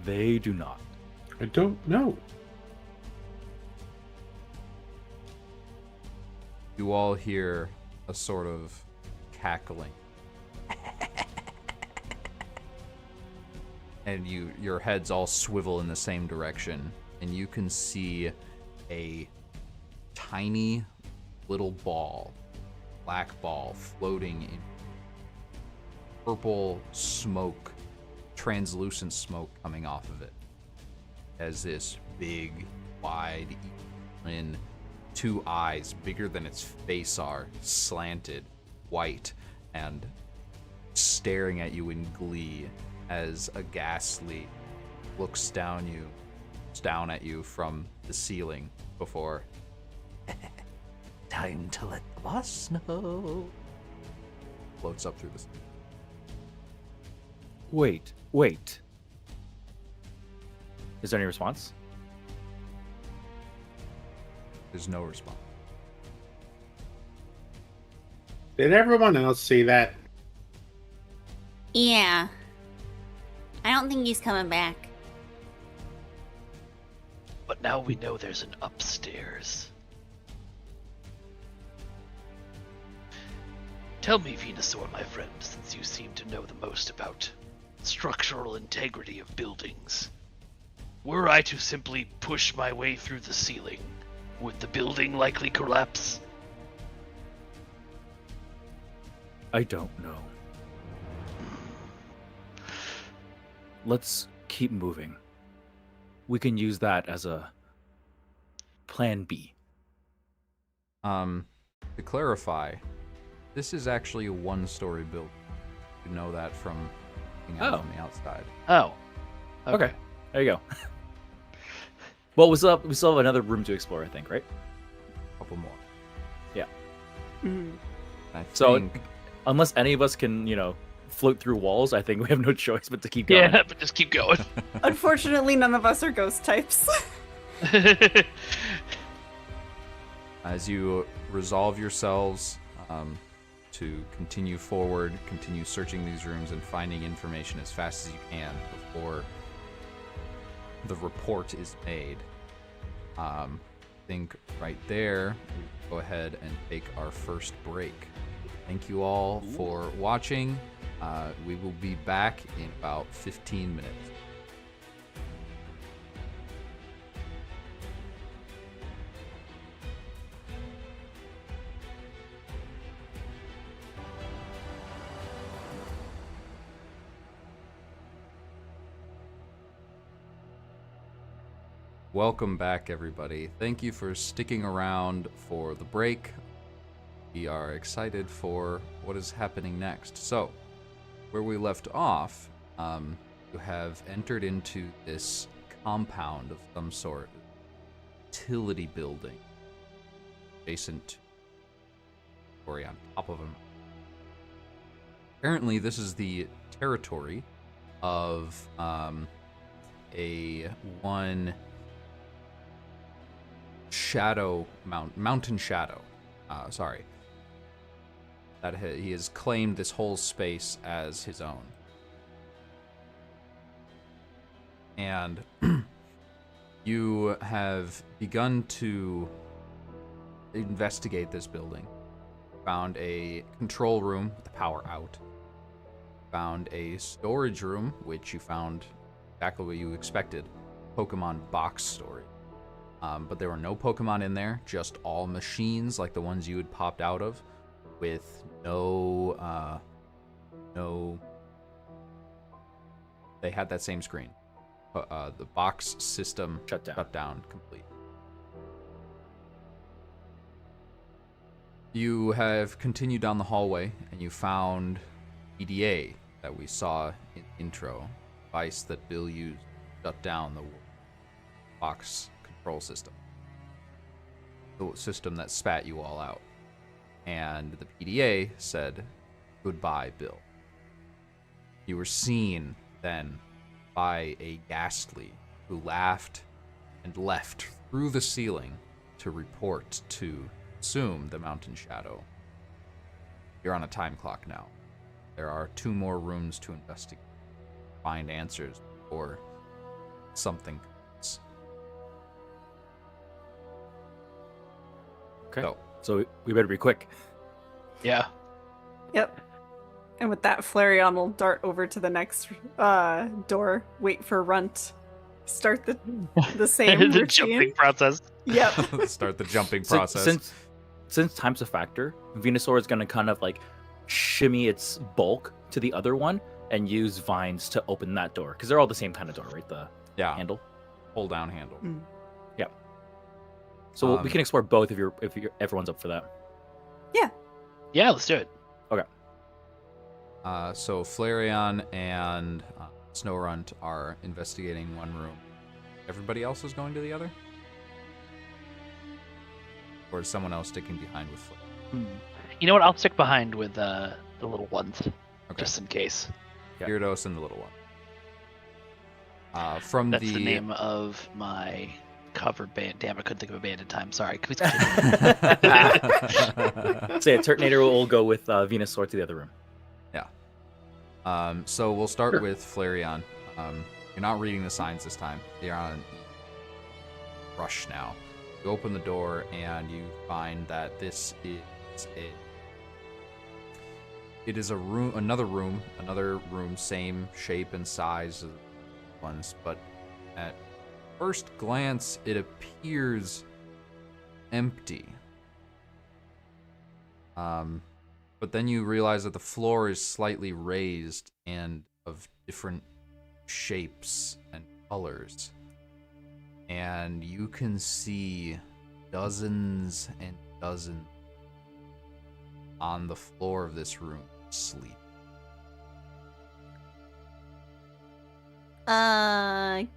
They do not.
I don't know.
You all hear a sort of cackling. And your heads all swivel in the same direction, and you can see a tiny little ball, black ball, floating in purple smoke, translucent smoke coming off of it. As this big, wide grin, 2 eyes bigger than its face are, slanted, white, and staring at you in glee as a ghastly looks down at you from the ceiling before time to let the boss know floats up through the sky.
Wait. Is there any response?
There's no response.
Did everyone else see that?
Yeah. I don't think he's coming back.
But now we know there's an upstairs. Tell me, Venusaur, my friend, since you seem to know the most about structural integrity of buildings. Were I to simply push my way through the ceiling, would the building likely collapse?
I don't know. Let's keep moving. We can use that as a plan B.
To clarify, this is actually a 1-story building. You know that from looking out on the outside.
Oh.
Okay. There you go. Well, we still have another room to explore, I think, right?
A couple more.
Yeah.
I
So,
think
unless any of us can, float through walls, I think we have no choice but to keep going.
Yeah, but just keep going.
Unfortunately, none of us are ghost types.
as you resolve yourselves to continue forward, continue searching these rooms and finding information as fast as you can before the report is made. I think right there, we go ahead and take our first break. Thank you all for watching. We will be back in about 15 minutes. Welcome back, everybody. Thank you for sticking around for the break. We are excited for what is happening next. So, where we left off, you have entered into this compound of some sort, utility building, adjacent to, or on top of them. Apparently, this is the territory of one shadow mountain shadow. That he has claimed this whole space as his own. And you have begun to investigate this building. Found a control room with the power out. Found a storage room, which you found exactly what you expected. Pokemon box storage. But there were no Pokemon in there, just all machines like the ones you had popped out of, with no... They had that same screen. The box system
Shut down.
Complete. You have continued down the hallway, and you found EDA that we saw in intro. Device that Bill used to shut down the box control system. The system that spat you all out. And the PDA said, "Goodbye, Bill." You were seen then by a Ghastly who laughed and left through the ceiling to report to assume the Mountain Shadow. You're on a time clock now. There are 2 more rooms to investigate. Find answers before something comes.
Okay. So we better be quick.
Yeah.
Yep. And with that, Flareon will dart over to the next door, wait for Runt, start the same
The
routine.
jumping process.
Yep.
Start the jumping process.
Since time's a factor, Venusaur is going to kind of like shimmy its bulk to the other one and use vines to open that door, because they're all the same kind of door, right? The handle,
pull down handle.
Mm.
Yep. So we can explore both if everyone's up for that.
Yeah, let's do it.
So Flareon and Snowrunt are investigating one room. Everybody else is going to the other? Or is someone else sticking behind with Flare?
You know what? I'll stick behind with the little ones,
Okay.
just in case.
Gyarados and the little one.
That's the name of my cover band. Damn, I couldn't think of a band in time. Sorry.
Say a Turtonator will go with Venusaur to the other room.
So we'll start with Flareon. You're not reading the signs this time. You're on rush now. You open the door and you find that this is it is a room, another room, same shape and size as ones, but at first glance it appears empty. But then you realize that the floor is slightly raised and of different shapes and colors. And you can see dozens and dozens on the floor of this room sleep.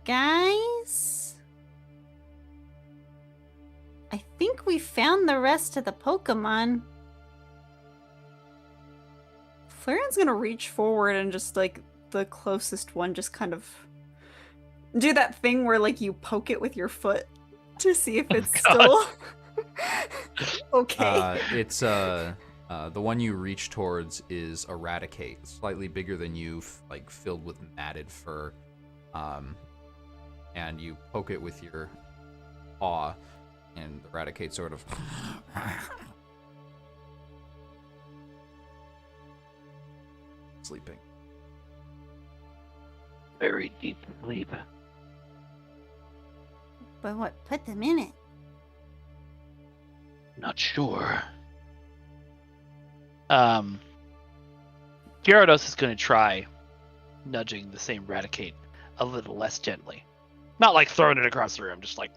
Guys? I think we found the rest of the Pokemon.
Flareon's gonna reach forward and just like the closest one, just kind of do that thing where like you poke it with your foot to see if it's still okay.
It's the one you reach towards is Eradicate, slightly bigger than you, like filled with matted fur. And you poke it with your paw, and Eradicate sort of sleeping.
Very deep sleep.
But what put them in it?
Not sure. Gyarados is going to try nudging the same Raticate a little less gently. Not like throwing it across the room, just like...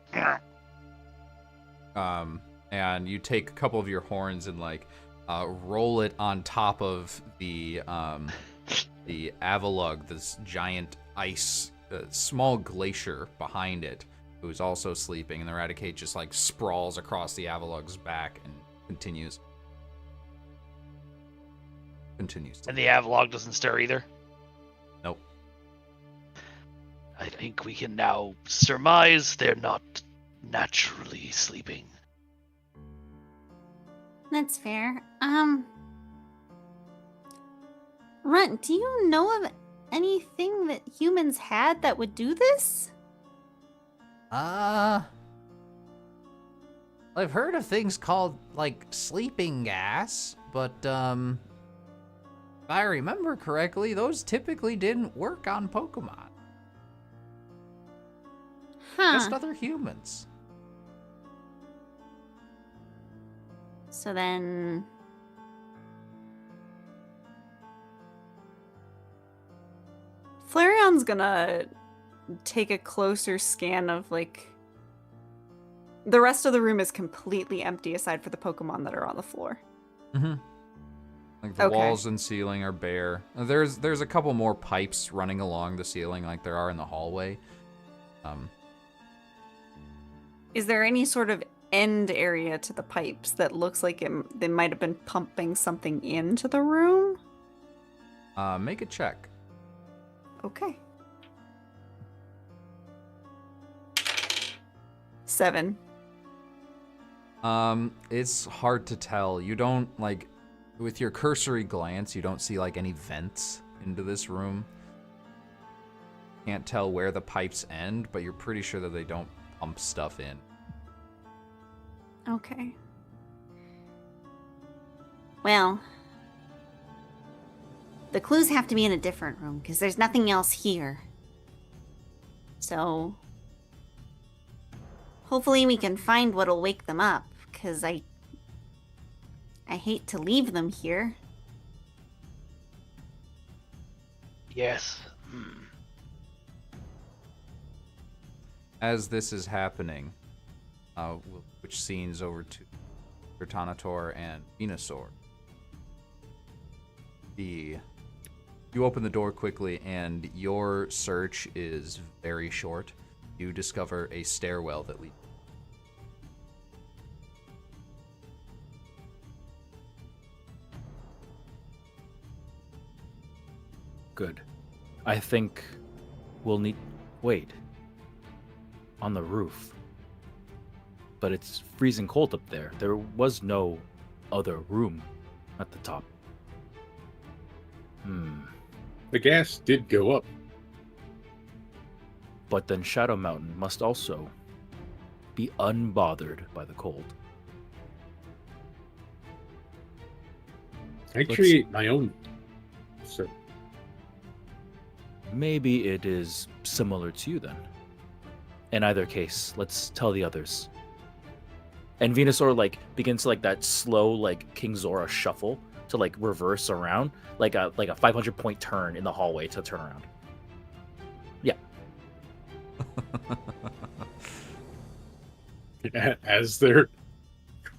And you take a couple of your horns and like roll it on top of the Avalugg, this giant ice, small glacier behind it, who's also sleeping, and the Raticate just like sprawls across the Avalugg's back and continues.
And the Avalugg doesn't stir either?
Nope.
I think we can now surmise they're not naturally sleeping.
That's fair. Runt, do you know of anything that humans had that would do this?
I've heard of things called, like, sleeping gas, but, if I remember correctly, those typically didn't work on Pokemon. Just
Huh.
other humans.
So then...
Flareon's gonna take a closer scan of, like... The rest of the room is completely empty aside for the Pokemon that are on the floor.
Mm-hmm. Like the
Okay.
walls and ceiling are bare. There's a couple more pipes running along the ceiling like there are in the hallway.
Is there any sort of end area to the pipes that looks like they might have been pumping something into the room?
Make a check.
Okay. 7.
It's hard to tell. You don't, like, with your cursory glance, you don't see, like, any vents into this room. Can't tell where the pipes end, but you're pretty sure that they don't pump stuff in.
Okay. Well, the clues have to be in a different room because there's nothing else here. So, hopefully we can find what'll wake them up because I hate to leave them here.
Yes.
As this is happening, which scenes over to Vertanator and Venusaur. You open the door quickly, and your search is very short. You discover a stairwell that leads.
Good. I think we'll need... Wait. On the roof. But it's freezing cold up there. There was no other room at the top.
The gas did go up.
But then Shadow Mountain must also be unbothered by the cold.
I create my own. So
Maybe it is similar to you then. In either case, let's tell the others. And Venusaur like begins to like that slow like King Zora shuffle to like reverse around, like a 500-point turn in the hallway to turn around. Yeah.
as they're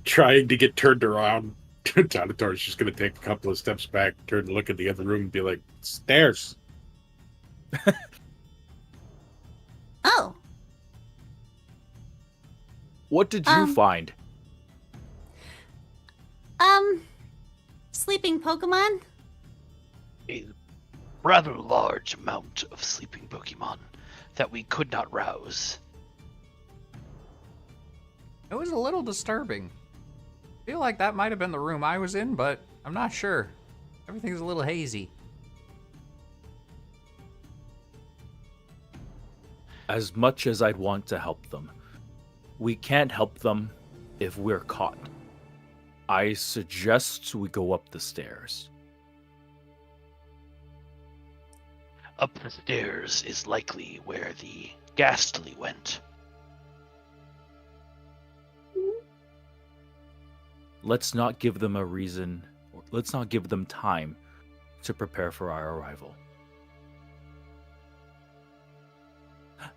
trying to get turned around, Tanator's just going to take a couple of steps back, turn to look at the other room, and be like, "Stairs."
Oh,
What did you find?
sleeping Pokemon?
A rather large amount of sleeping Pokemon that we could not rouse.
It was a little disturbing. I feel like that might have been the room I was in, but I'm not sure. Everything's a little hazy.
As much as I'd want to help them, we can't help them if we're caught. I suggest we go up the stairs.
Up the stairs is likely where the Ghastly went.
Let's not give them a reason, or let's not give them time to prepare for our arrival.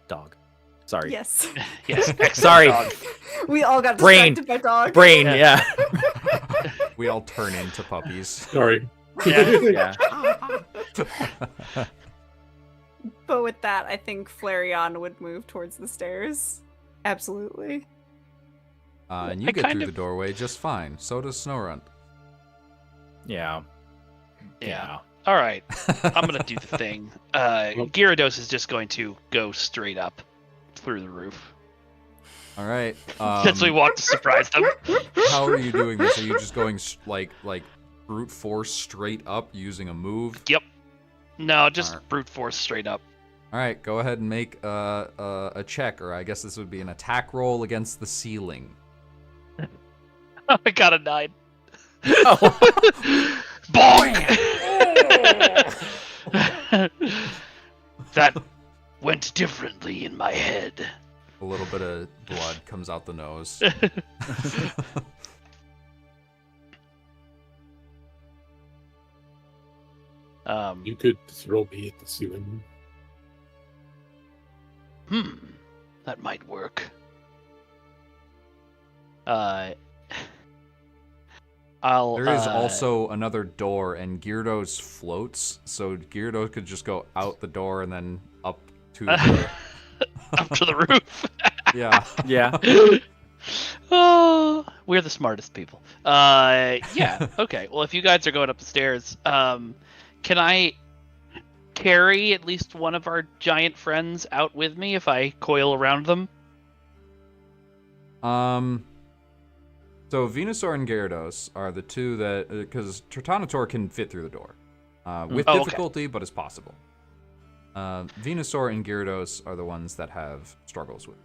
Dog. Sorry.
Yes.
Yes, excellent
Sorry.
dog.
We all got
Brain.
distracted by dog.
Brain, yeah.
We all turn into puppies.
Sorry.
Yeah.
But with that, I think Flareon would move towards the stairs. Absolutely.
And you
I
get
kind
through
of-
the doorway just fine. So does Snorunt.
Yeah.
Yeah. All right. I'm going to do the thing. Gyarados is just going to go straight up through the roof.
All right.
Since we want to surprise them.
How are you doing this? Are you just going like brute force straight up using a move?
Yep. No, just
Alright.
brute force straight up.
All right, go ahead and make a check, or I guess this would be an attack roll against the ceiling.
I got a 9.
Oh.
Bonk! That went differently in my head.
A little bit of blood comes out the nose.
You could throw me at the ceiling.
That might work.
There is also another door, and Gyarados floats, so Gyarados could just go out the door and then up to the...
up to the roof.
Yeah.
Yeah.
Oh, we're the smartest people. Yeah. Okay. Well, if you guys are going up the stairs, can I carry at least one of our giant friends out with me if I coil around them?
So Venusaur and Gyarados are the two that, because Tritonitor can fit through the door, with difficulty, but it's possible. Venusaur and Gyarados are the ones that have struggles with.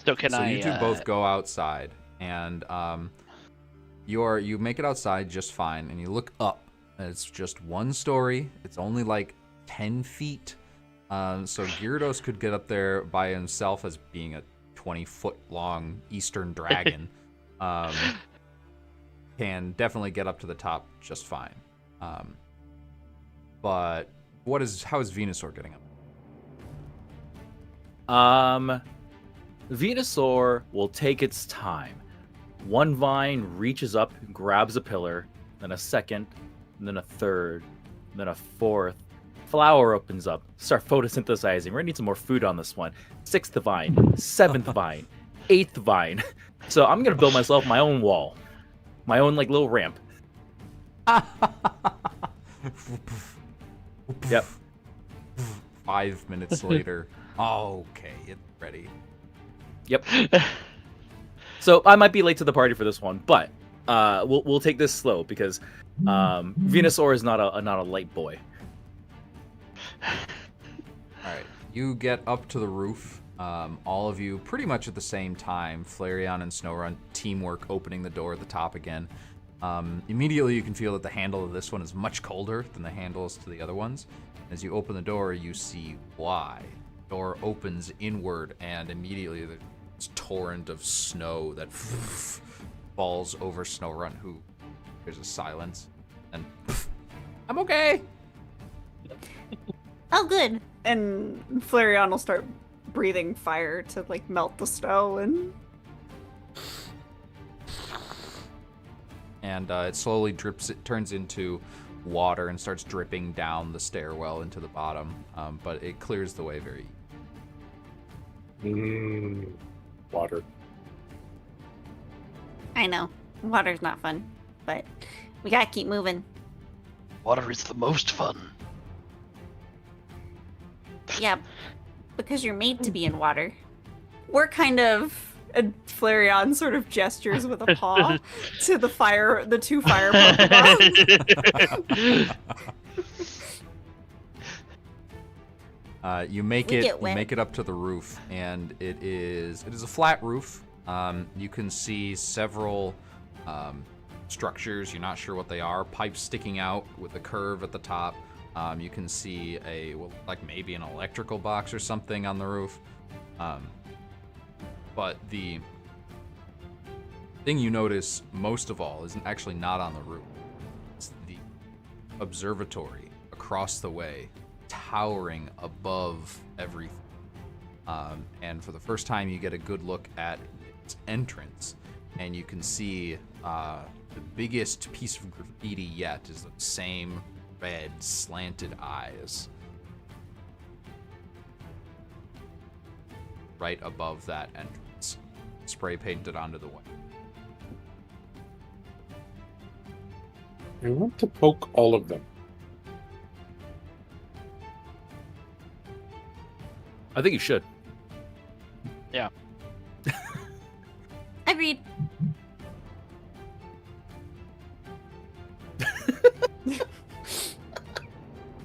So can I?
You two both go outside, and you make it outside just fine, and you look up, and it's just one story. It's only like 10 feet. So Gyarados could get up there by himself as being a 20-foot long Eastern dragon. Can definitely get up to the top just fine. But how is Venusaur getting up?
Venusaur will take its time. One vine reaches up, grabs a pillar, then a second, and then a third, and then a fourth. Flower opens up. Start photosynthesizing. We're gonna need some more food on this one. 6th vine, 7th vine, 8th vine. So I'm gonna build myself my own wall, my own like little ramp. Yep.
5 minutes later. Okay, it's ready.
Yep. So I might be late to the party for this one, but we'll take this slow because Venusaur is not a light boy.
All right, you get up to the roof. All of you pretty much at the same time. Flareon and Snorunt teamwork opening the door at the top again. Immediately you can feel that the handle of this one is much colder than the handles to the other ones. As you open the door, you see why. Door opens inward, and immediately there's a torrent of snow that falls over Snorunt, who there's a silence, and I'm okay.
Oh, good.
And Flareon will start breathing fire to like melt the snow
and it slowly drips. It turns into water and starts dripping down the stairwell into the bottom, but it clears the way very
Water.
I know. Water's not fun, but we gotta keep moving.
Water is the most fun.
Yeah, because you're made to be in water.
we're kind of and Flareon sort of gestures with a paw to the two fire Pokemon.
You make it up to the roof, and it is a flat roof. You can see several structures. You're not sure what they are. Pipes sticking out with a curve at the top. You can see like maybe an electrical box or something on the roof. But the thing you notice most of all is actually not on the roof. It's the observatory across the way, towering above everything. And for the first time, you get a good look at its entrance, and you can see the biggest piece of graffiti yet is the same red slanted eyes right above that entrance, spray painted onto the way.
I want to poke all of them.
I think you should.
Yeah.
Agreed.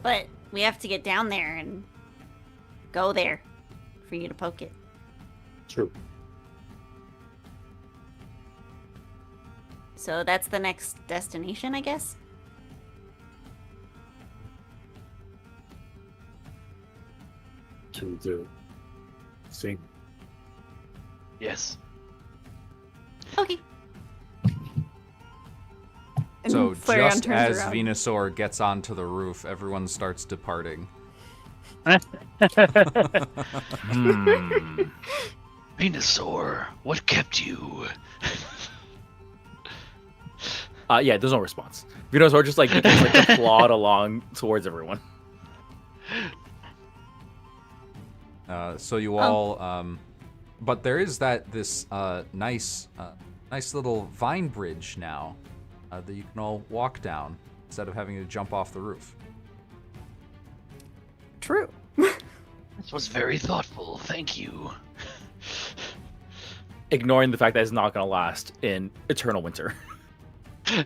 But we have to get down there and go there for you to poke it.
True.
So that's the next destination, I guess?
To the thing.
Yes.
Okay.
And
So
Flareon
just
turns
as
around.
Venusaur gets onto the roof, everyone starts departing.
Venusaur, what kept you?
Yeah, there's no response. Venusaur just like begins like to plod along towards everyone.
So you all, but there is this nice little vine bridge now that you can all walk down instead of having to jump off the roof.
True.
This was very thoughtful. Thank you.
Ignoring the fact that it's not going to last in eternal winter.
You can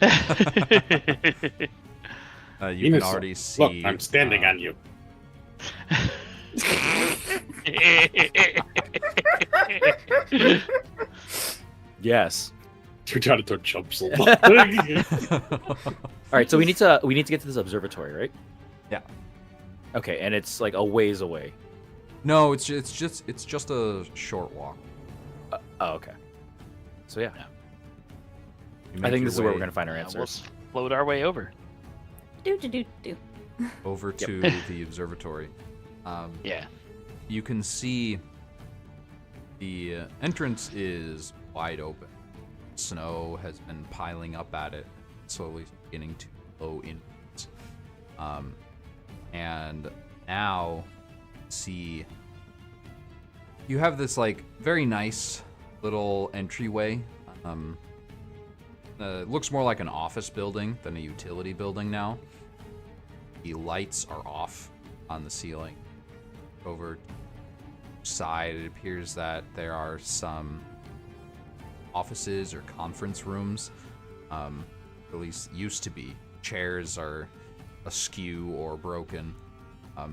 Venusaur,
already see.
Look, I'm standing on you.
Yes.
You're trying to jump so
All right, so we need to get to this observatory, right?
Yeah.
Okay, and it's like a ways away.
No, it's just a short walk.
Oh, okay. So yeah,
You
I
make
think
your
this is where we're
way
gonna find our
We'll
answers.
float our way over.
Do.
over to the observatory.
Yeah.
You can see the entrance is wide open. Snow has been piling up at it, slowly beginning to blow inwards. And now, see, you have this like very nice little entryway. It looks more like an office building than a utility building now. The lights are off on the ceiling. Over side, it appears that there are some offices or conference rooms. At least used to be. Chairs are askew or broken. The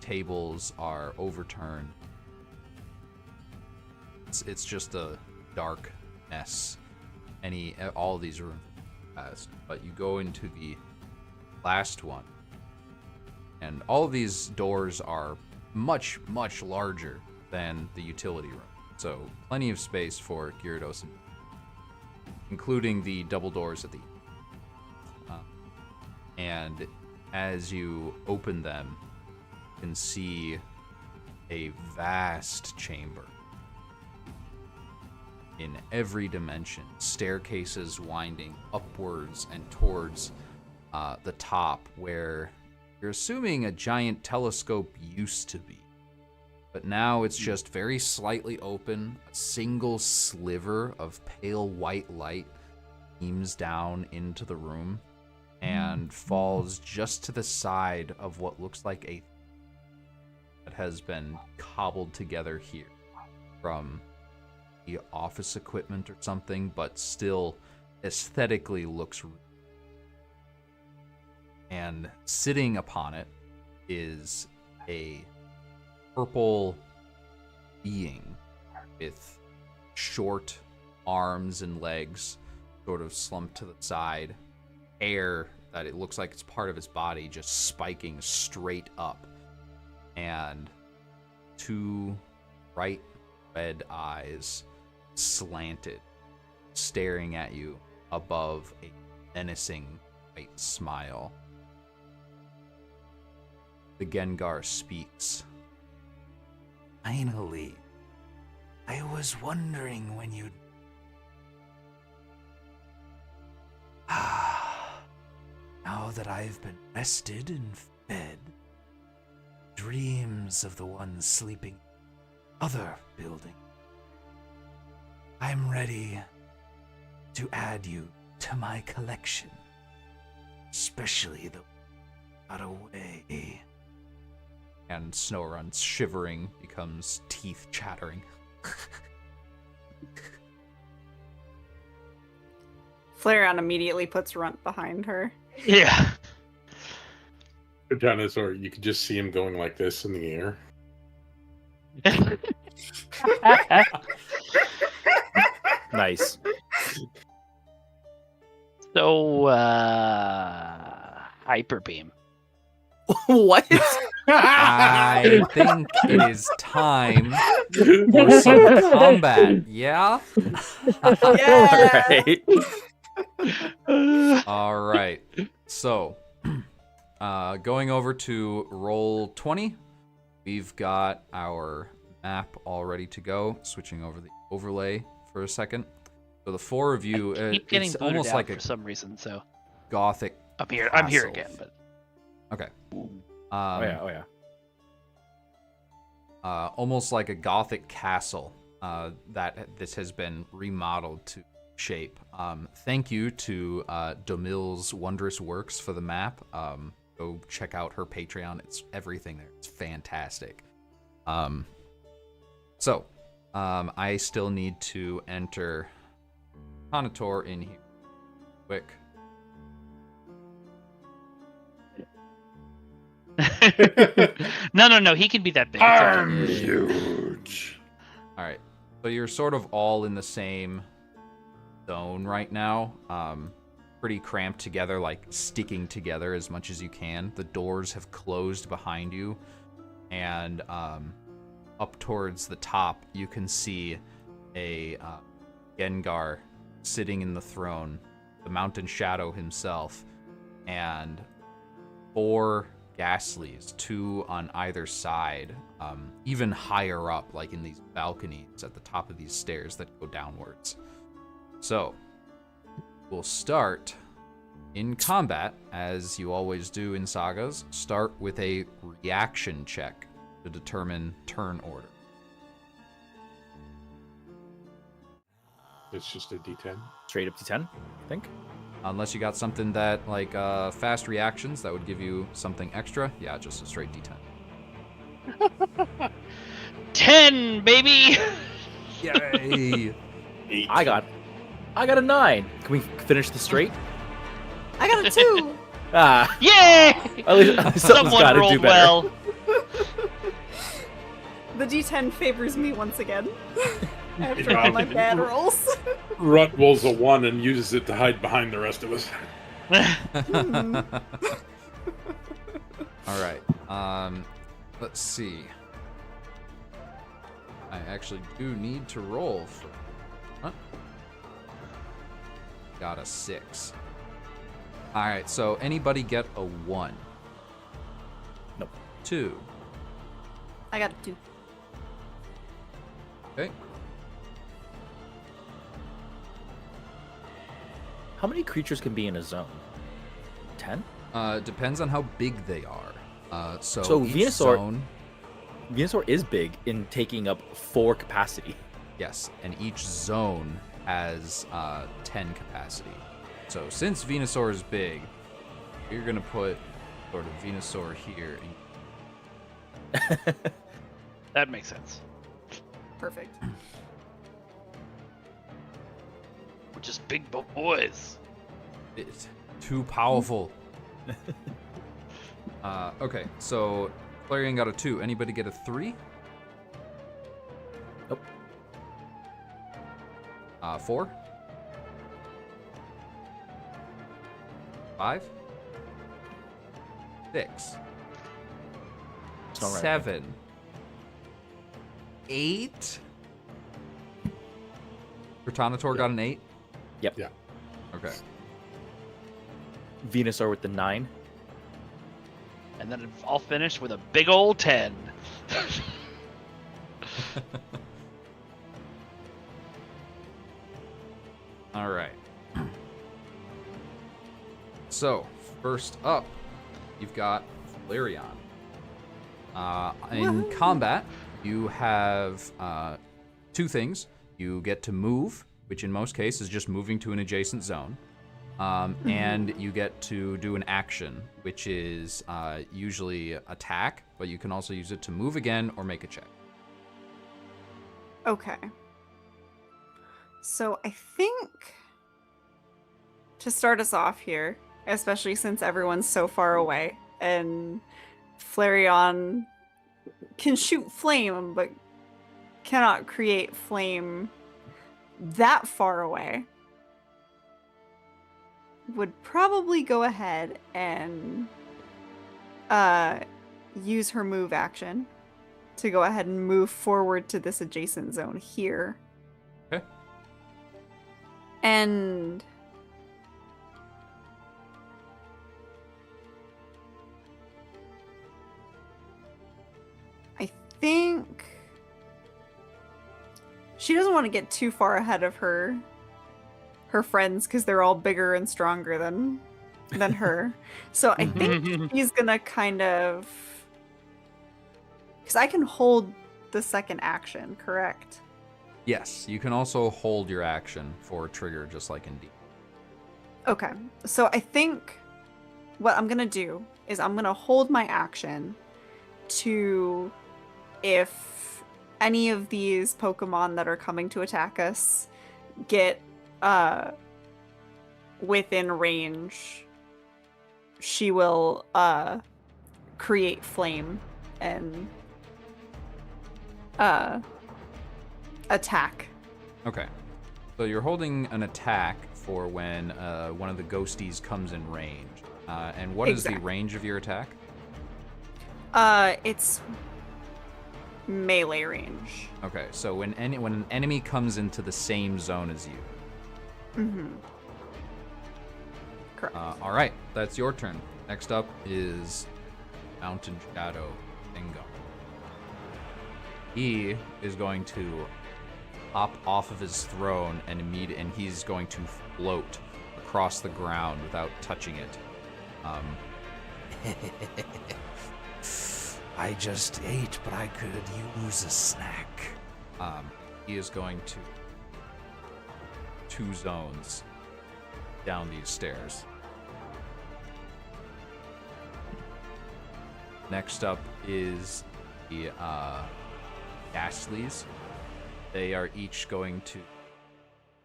tables are overturned. It's just a dark mess. All of these rooms are past, but you go into the last one, and all of these doors are much, much larger than the utility room. So plenty of space for Gyarados, including the double doors at the end. And as you open them, you can see a vast chamber in every dimension, staircases winding upwards and towards the top, where you're assuming a giant telescope used to be. But now it's just very slightly open. A single sliver of pale white light beams down into the room and falls just to the side of what looks like a that has been cobbled together here from the office equipment or something, but still aesthetically looks. And sitting upon it is a purple being with short arms and legs, sort of slumped to the side, hair that it looks like it's part of his body just spiking straight up, and two bright red eyes slanted, staring at you above a menacing white smile. The Gengar speaks. Finally, I was wondering when you'd... Now that I've been rested and fed, dreams of the one sleeping in the other building, I'm ready to add you to my collection, especially the got away. And Snorunt's shivering becomes teeth chattering.
Flareon immediately puts Runt behind her.
Yeah.
The dinosaur, you can just see him going like this in the air.
Nice.
So, hyper beam.
What?
I think it is time for some combat. Yeah?
Yeah.
All right. So, going over to roll 20, we've got our map all ready to go. Switching over the overlay for a second. So the four of you,
Keep getting
it's
booted
almost
out
like
for
a
some reason. So
gothic.
I'm here. I'm here
castle.
again. But
Okay.
Oh yeah.
Almost like a gothic castle that this has been remodeled to shape. Thank you to Domille's Wondrous Works for the map. Go check out her Patreon. It's everything there. It's fantastic. So, I still need to enter Conator in here quick.
no. He can be that big. It's
I'm
okay.
huge.
All right. So you're sort of all in the same zone right now. Pretty cramped together, like sticking together as much as you can. The doors have closed behind you, and up towards the top, you can see a Gengar sitting in the throne, the Mountain Shadow himself, and 4 Ghastlies, 2 on either side, even higher up, like in these balconies at the top of these stairs that go downwards. So, we'll start in combat, as you always do in sagas. Start with a reaction check to determine turn order.
It's just a D10.
Straight up to 10, I think.
Unless you got something that, like, fast reactions, that would give you something extra. Yeah, just a straight D10.
10, baby.
Yay!
I got a 9. Can we finish the straight?
I got a 2.
Ah,
Yay!
at least someone's
Someone
got to do
rolled
better.
well.
The D10 favors me once again. After all my bad rolls.
Rut rolls a 1 and uses it to hide behind the rest of us.
All right. Let's see. I actually do need to roll for. Huh? Got a 6. All right. So anybody get a 1?
Nope.
2.
I got a 2.
Okay.
How many creatures can be in a zone? 10?
Depends on how big they are. So each
Venusaur-
zone,
Venusaur is big in taking up 4 capacity.
yes, and each zone has 10 capacity. So since Venusaur is big, you're gonna put sort of Venusaur here.
That makes sense.
Perfect.
We're just big boys.
It's too powerful. Okay, so Flareon got a 2. Anybody get a 3?
Nope.
4? 5? 6?
It's not right.
7? 8? Protanator got an 8?
Yep.
Yeah.
Okay.
Venusaur with the 9.
And then I'll finish with a big old 10.
All right. So, first up, you've got Flareon. In combat, you have 2 things. You get to move, which in most cases is just moving to an adjacent zone. And you get to do an action, which is usually attack, but you can also use it to move again or make a check.
Okay. So I think to start us off here, especially since everyone's so far away and Flareon can shoot flame but cannot create flame that far away. would probably go ahead and use her move action to go ahead and move forward to this adjacent zone here.
Okay.
And I think she doesn't want to get too far ahead of her friends because they're all bigger and stronger than her. So I think he's gonna kind of, because I can hold the second action, correct?
Yes, you can also hold your action for a trigger, just like in D.
Okay, so I think what I'm gonna do is I'm gonna hold my action to, if any of these Pokemon that are coming to attack us get within range, she will create flame and attack.
Okay. So you're holding an attack for when one of the ghosties comes in range. And what is the range of your attack?
It's melee range.
Okay, so when an enemy comes into the same zone as you.
Mm-hmm. Correct.
All right, that's your turn. Next up is Mountain Shadow Bingo. He is going to hop off of his throne and he's going to float across the ground without touching it. I just ate, but I could use a snack. He is going to 2 zones down these stairs. Next up is the Gastlies. They are each going to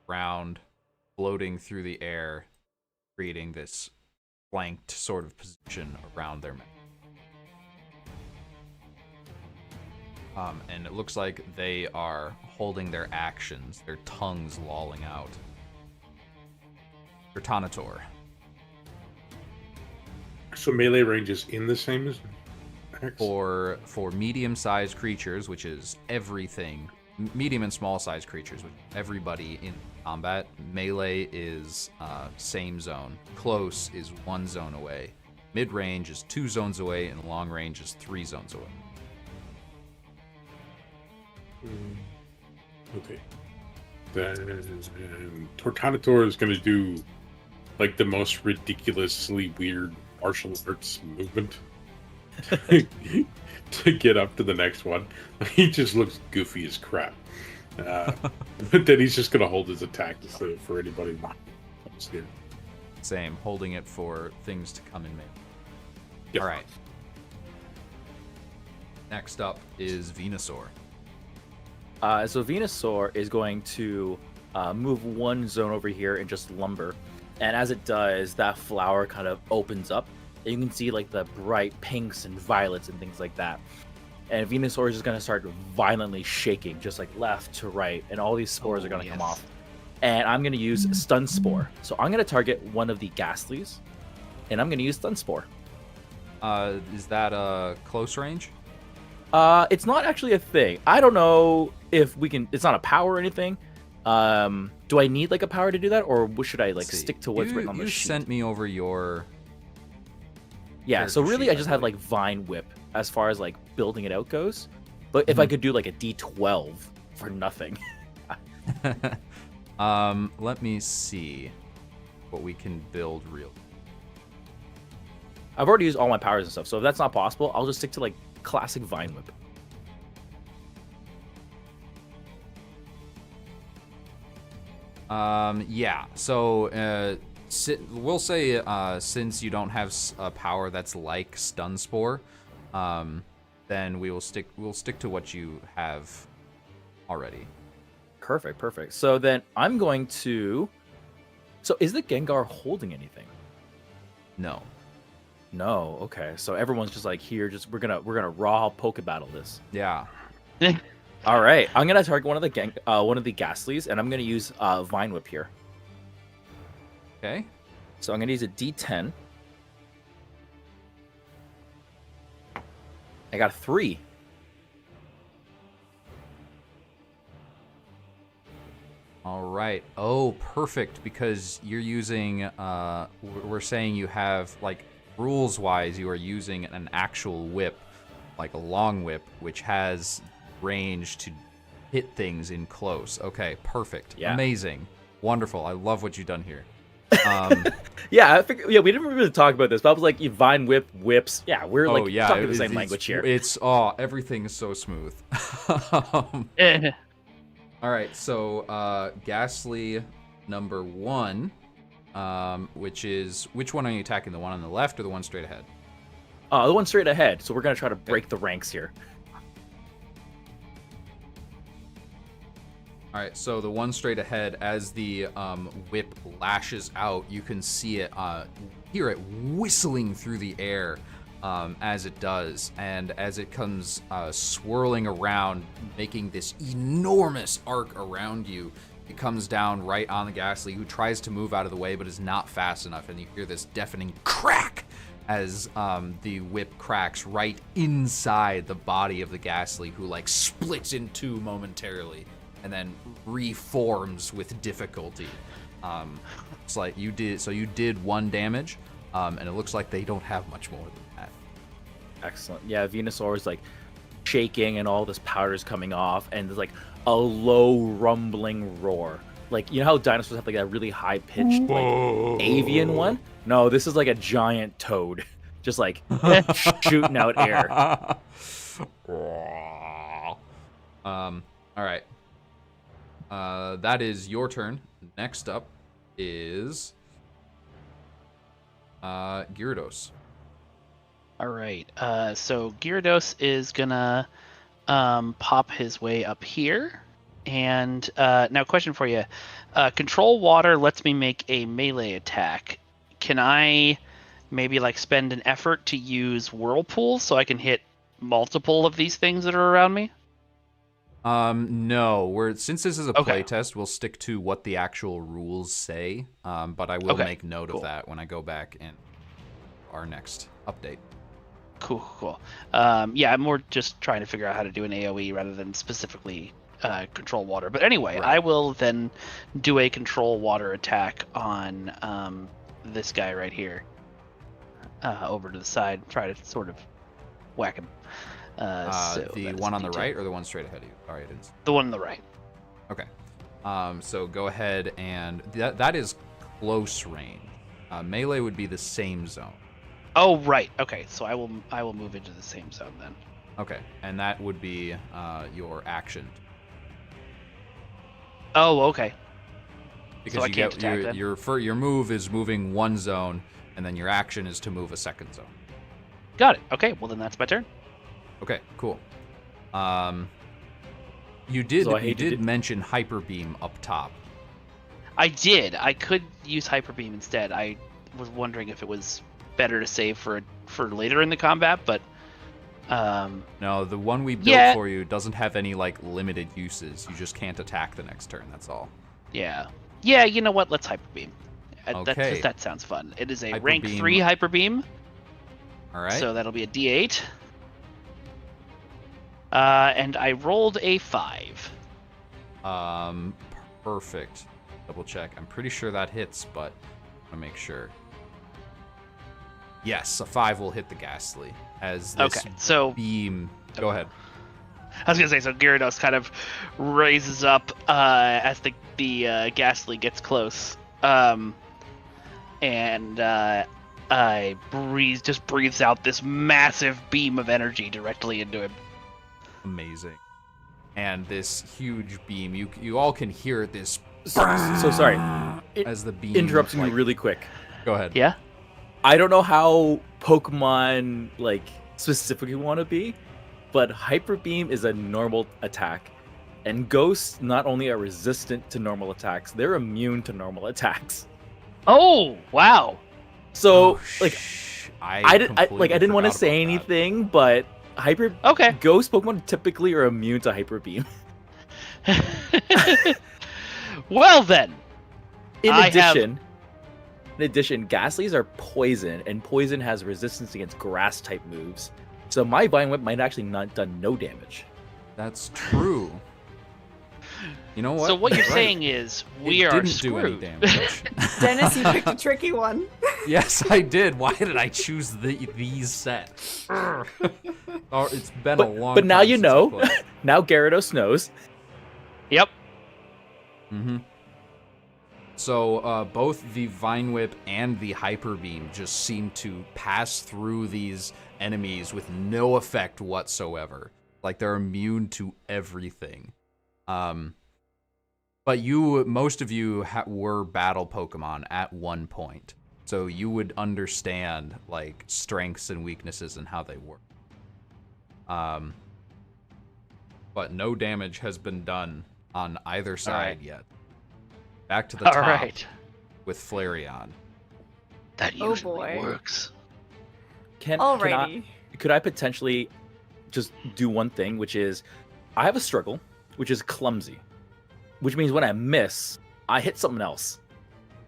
round, floating through the air, creating this flanked sort of position around their mouth. And it looks like they are holding their actions, their tongues lolling out. Tertanator.
So melee range is in the same as X?
For medium-sized creatures, which is everything, medium and small-sized creatures, which everybody in combat, melee is same zone. Close is 1 zone away. Mid-range is 2 zones away, and long range is 3 zones away.
Okay. Then Tortanator is going to do like the most ridiculously weird martial arts movement to get up to the next one. He just looks goofy as crap. But then he's just going to hold his attack for anybody else here.
Same, holding it for things to come in melee.
Yep.
All right. Next up is Venusaur.
So Venusaur is going to move 1 zone over here and just lumber. And as it does, that flower kind of opens up. And you can see like the bright pinks and violets and things like that. And Venusaur is just going to start violently shaking, just like left to right. And all these spores are going to come off. And I'm going to use Stun Spore. So I'm going to target one of the Gastlies. And I'm going to use Stun Spore.
Is that a close range?
It's not actually a thing. I don't know if we can. It's not a power or anything. Do I need like a power to do that, or should I like stick to what's written on the sheet?
You sent me over your.
Yeah. So really, I just have like Vine Whip as far as like building it out goes. But if I could do like a D12 for nothing.
Let me see what we can build real.
I've already used all my powers and stuff, so if that's not possible, I'll just stick to like classic Vine Whip.
Yeah. So we'll say since you don't have a power that's like Stun Spore, then we'll stick to what you have already.
Perfect. So then I'm going to. So is the Gengar holding anything?
No.
No. Okay. So everyone's just like here. Just we're gonna raw Poke Battle this.
Yeah.
All right. I'm gonna target one of the Gastlies, and I'm gonna use Vine Whip here.
Okay.
So I'm gonna use a D10. I got a 3.
All right. Oh, perfect, because you're using, we're saying you have, like, rules-wise, you are using an actual whip, like a long whip, which has range to hit things in close. Okay, perfect.
Yeah.
Amazing. Wonderful. I love what you've done here.
Yeah, I figured, we didn't really talk about this, but I was like, you vine whip, whips. Yeah, we're like talking the same language here.
Everything is so smooth. All right, so Ghastly number 1, which one are you attacking? The one on the left or the one straight ahead?
The one straight ahead. So we're gonna try to break the ranks here.
All right, so the one straight ahead, as the whip lashes out, you can see it, hear it whistling through the air as it does, and as it comes swirling around, making this enormous arc around you, it comes down right on the Ghastly, who tries to move out of the way but is not fast enough, and you hear this deafening crack as the whip cracks right inside the body of the Ghastly, who like splits in two momentarily and then reforms with difficulty. It's like you did 1 damage, and it looks like they don't have much more than that.
Excellent. Yeah, Venusaur is like shaking and all this powder is coming off, and there's like a low rumbling roar. Like, you know how dinosaurs have like that really high pitched like avian one? No, this is like a giant toad, just like shooting out air.
All right. That is your turn. Next up is Gyarados.
All right. So Gyarados is gonna pop his way up here, and now question for you: Control Water lets me make a melee attack. Can I maybe like spend an effort to use Whirlpool so I can hit multiple of these things that are around me?
No. Since this is a
Okay.
playtest, we'll stick to what the actual rules say. But I will
Okay,
make note
cool.
of that when I go back in our next update.
Cool. Yeah, I'm more just trying to figure out how to do an AoE rather than specifically control water. But anyway,
Right.
I will then do a control water attack on this guy right here. Over to the side, try to sort of whack him. So
The
that is
one on the
D10.
right or the one straight ahead of you? Sorry, I didn't.
The one on the right.
Okay. So go ahead, and that is close range. Melee would be the same zone.
Oh right. Okay, so I will move into the same zone then.
Okay, and that would be your action.
Oh okay.
Because
I
you
can't
get
attack then?
your move is moving one zone, and then your action is to move a second zone.
Got it. Okay, well then that's my turn.
Okay, cool. You did
So I hate to
mention Hyper Beam up top.
I did. I could use Hyper Beam instead. I was wondering if it was better to save for later in the combat, but
No, the one we built
Yeah.
for you doesn't have any like limited uses. You just can't attack the next turn. That's all.
yeah, you know what? Let's Hyper Beam.
Okay.
That sounds fun. It is a
Hyper
rank
Beam.
3 Hyper Beam,
All right.
so that'll be a D8. And I rolled a 5.
Perfect. Double check. I'm pretty sure that hits, but I want to make sure. Yes, a 5 will hit the Ghastly as this
Okay, so
beam. Go ahead.
I was gonna say, so Gyarados kind of raises up as the Ghastly gets close, and breathes out this massive beam of energy directly into him.
Amazing. And this huge beam, you all can hear this
So sorry.
as the beam
Interrupting you
like-
really quick.
Go ahead.
Yeah.
I don't know how Pokemon like specifically want to be, but Hyper Beam is a normal attack, and Ghosts not only are resistant to normal attacks, they're immune to normal attacks.
Oh wow.
So
Oh,
like
I
didn't want to
forgot
say
about that.
anything, but
Okay.
Ghost Pokemon typically are immune to Hyper Beam.
Well then.
In
I have-
addition, In addition, Ghastlies are poison, and poison has resistance against grass-type moves. So my Vine Whip might actually not done no damage.
That's true. You know what?
So what you're
Right.
saying is we
It
are
didn't do any
screwed.
damage.
Dennis, you picked a tricky one.
Yes, I did. Why did I choose these sets? Oh, it's been a long.
But now
time
you
since I
know.
played.
Now Gyarados knows.
Yep.
Mm-hmm. So both the Vine Whip and the Hyper Beam just seem to pass through these enemies with no effect whatsoever. Like they're immune to everything. But most of you were battle Pokemon at one point, so you would understand like strengths and weaknesses and how they work. But no damage has been done on either side yet. Back to the
All
top
right.
with Flareon.
That
Oh,
usually
boy.
works.
Alrighty.
Could I potentially just do one thing, which is I have a struggle, which is clumsy, which means when I miss, I hit something else.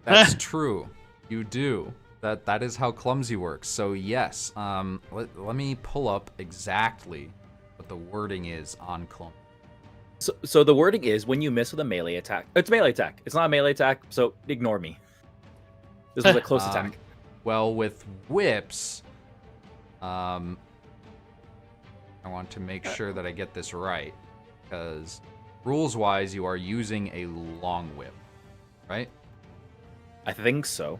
That's true. You do. That is how clumsy works. So yes, let me pull up exactly what the wording is on clumsy.
So the wording is when you miss with a melee attack. It's a melee attack. It's not a melee attack, so ignore me. This was a close attack.
Well, with whips, I want to make sure that I get this right, because rules-wise, you are using a long whip, right?
I think so.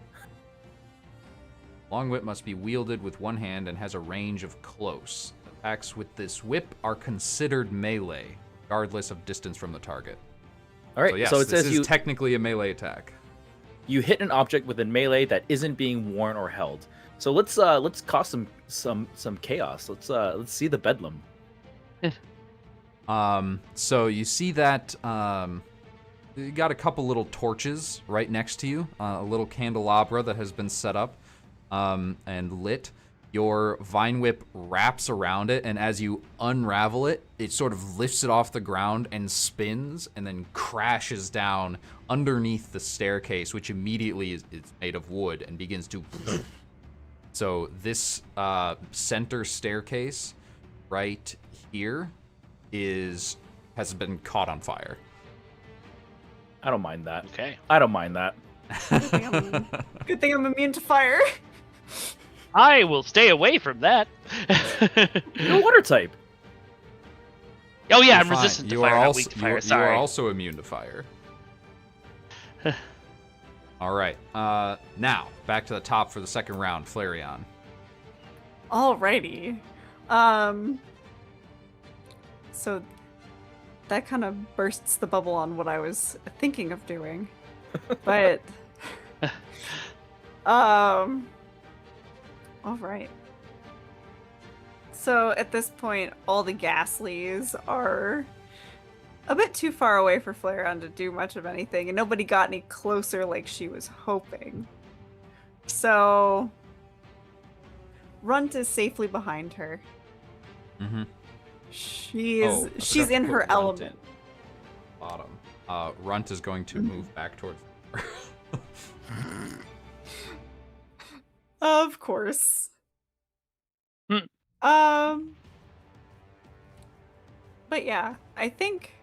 Long whip must be wielded with one hand and has a range of close. Attacks with this whip are considered melee, regardless of distance from the target.
All right.
So yes,
so it
this
says
is technically a melee attack.
you hit an object within melee that isn't being worn or held. So let's cause some chaos. Let's see the bedlam.
So you see that you got a couple little torches right next to you, a little candelabra that has been set up and lit. Your Vine Whip wraps around it, and as you unravel it, it sort of lifts it off the ground and spins, and then crashes down underneath the staircase, which immediately is made of wood and begins to. So this center staircase right here has been caught on fire.
I don't mind that.
Okay.
I don't mind that.
Good thing I'm immune to fire.
I will stay away from that.
You're a water type.
Oh yeah,
You're
I'm
fine.
resistant to
You
fire,
are
not
also,
weak to fire.
You are
Sorry.
also immune to fire. All right. Now back to the top for the second round, Flareon.
Alrighty. So that kind of bursts the bubble on what I was thinking of doing. But alright. So at this point, all the Ghastlies are a bit too far away for Flareon to do much of anything, and nobody got any closer like she was hoping. So Runt is safely behind her.
Mm-hmm.
She's in her element.
Bottom. Runt is going to move back towards her.
Of course.
Hmm.
But yeah, I think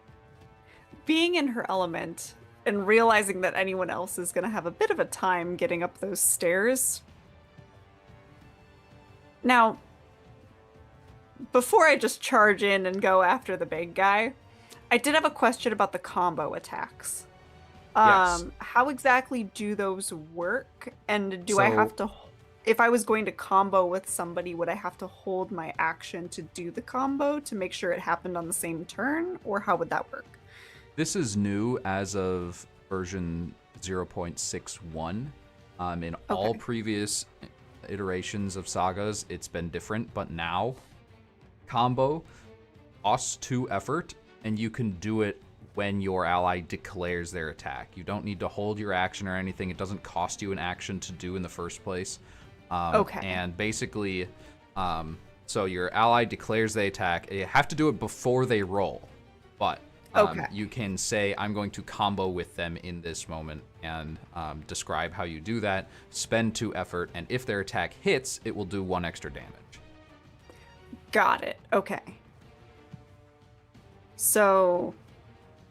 being in her element and realizing that anyone else is gonna have a bit of a time getting up those stairs. Now, before I just charge in and go after the big guy, I did have a question about the combo attacks.
Yes.
How exactly do those work? And do I
So-
have to, if I was going to combo with somebody, would I have to hold my action to do the combo to make sure it happened on the same turn? Or how would that work?
This is new as of version 0.61. In all
Okay.
previous iterations of Sagas, it's been different, but now combo costs 2 effort, and you can do it when your ally declares their attack. You don't need to hold your action or anything. It doesn't cost you an action to do in the first place.
Okay.
And basically, so your ally declares the attack. You have to do it before they roll, but
Okay.
You can say, I'm going to combo with them in this moment, and describe how you do that. Spend 2 effort, and if their attack hits, it will do 1 extra damage.
Got it. Okay. So,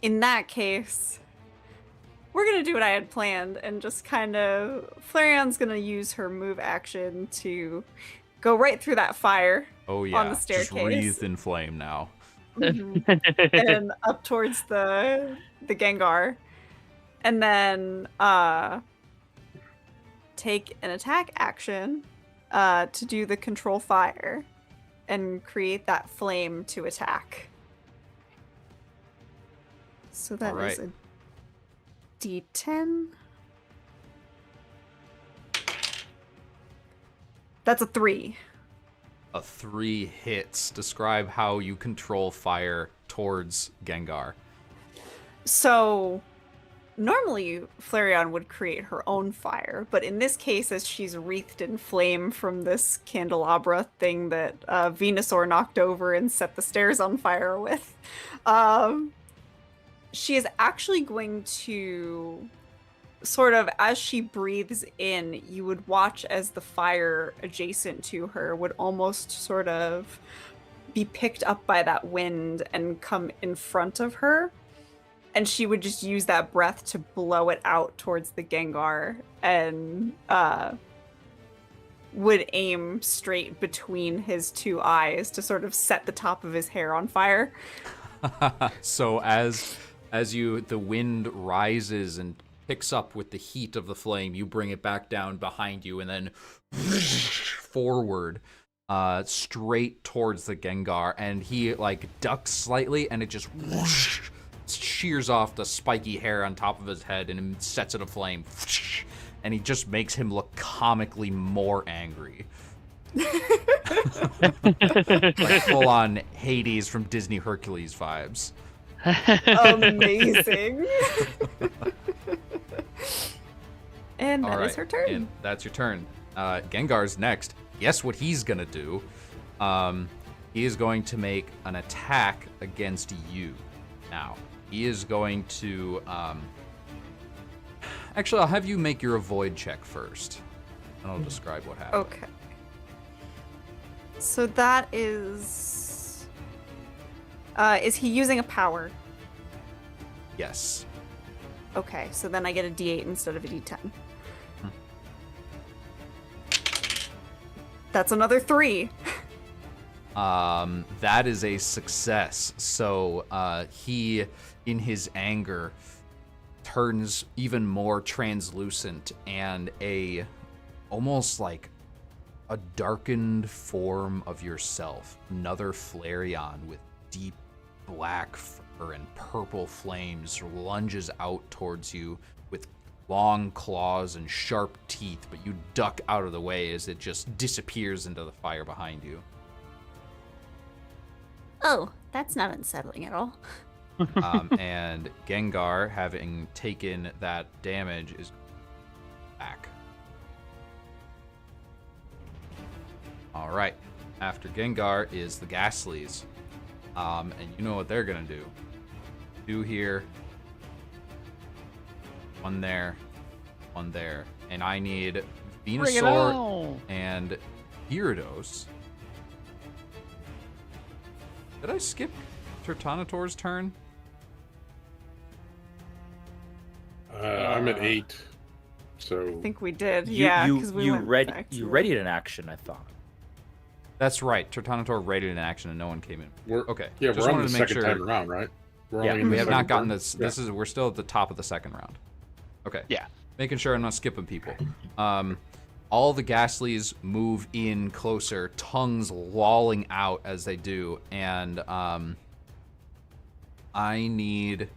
in that case, we're going to do what I had planned and just kind of... Flareon's going to use her move action to go right through that fire
Oh yeah,
on the staircase.
just wreathed in flame now.
And up towards the Gengar. And then take an attack action to do the control fire and create that flame to attack. So that is a D10. That's a 3.
A 3 hits. Describe how you control fire towards Gengar.
So, normally Flareon would create her own fire, but in this case, as she's wreathed in flame from this candelabra thing that Venusaur knocked over and set the stairs on fire with, she is actually going to sort of, as she breathes in, you would watch as the fire adjacent to her would almost sort of be picked up by that wind and come in front of her. And she would just use that breath to blow it out towards the Gengar and would aim straight between his 2 eyes to sort of set the top of his hair on fire.
So as the wind rises and picks up with the heat of the flame, you bring it back down behind you and then forward straight towards the Gengar, and he like ducks slightly and it just shears off the spiky hair on top of his head and sets it aflame, and he just makes him look comically more angry. Like full on Hades from Disney Hercules vibes.
Amazing. And that is her turn.
And that's your turn. Gengar's next. Guess what he's gonna do? He is going to make an attack against you. Now, he is going to... Actually, I'll have you make your avoid check first, and I'll describe what happened.
Okay. So that is he using a power?
Yes.
Okay, so then I get a D8 instead of a D10. That's another 3.
That is a success. So he, in his anger, turns even more translucent, and almost like a darkened form of yourself, another Flareon with deep black fur and purple flames, lunges out towards you with long claws and sharp teeth, but you duck out of the way as it just disappears into the fire behind you.
Oh, that's not unsettling at all.
And Gengar, having taken that damage, is back. All right. After Gengar is the Ghastlies. And you know what they're going to do. 2 here. 1 there. 1 there. And I need Venusaur and Gyarados. Did I skip Turtonator's turn?
I'm at 8. So
I think we did.
You
because we
you
went
read
back to
you
it.
readied an action, I thought.
That's right. Turtonator raided in action and no one came in.
we're
Okay. Just
we're on
wanted
the
to make
second
sure.
time around, right? We're
Yeah,
only in
We
the
have not
second
gotten
turn?
this.
Yeah.
We're still at the top of the second round. Okay.
Yeah.
Making sure I'm not skipping people. All the Ghastlies move in closer, tongues lolling out as they do, and I need.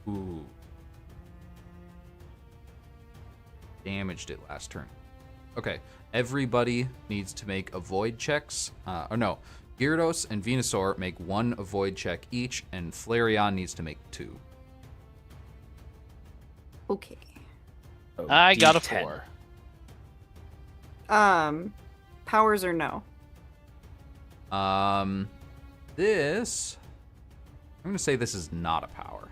Ooh. Damaged it last turn. Okay. Everybody needs to make avoid checks. Or no. Gyarados and Venusaur make 1 avoid check each, and Flareon needs to make 2.
Okay.
So
I got a
D10.
4.
Powers or no?
This. I'm going to say this is not a power.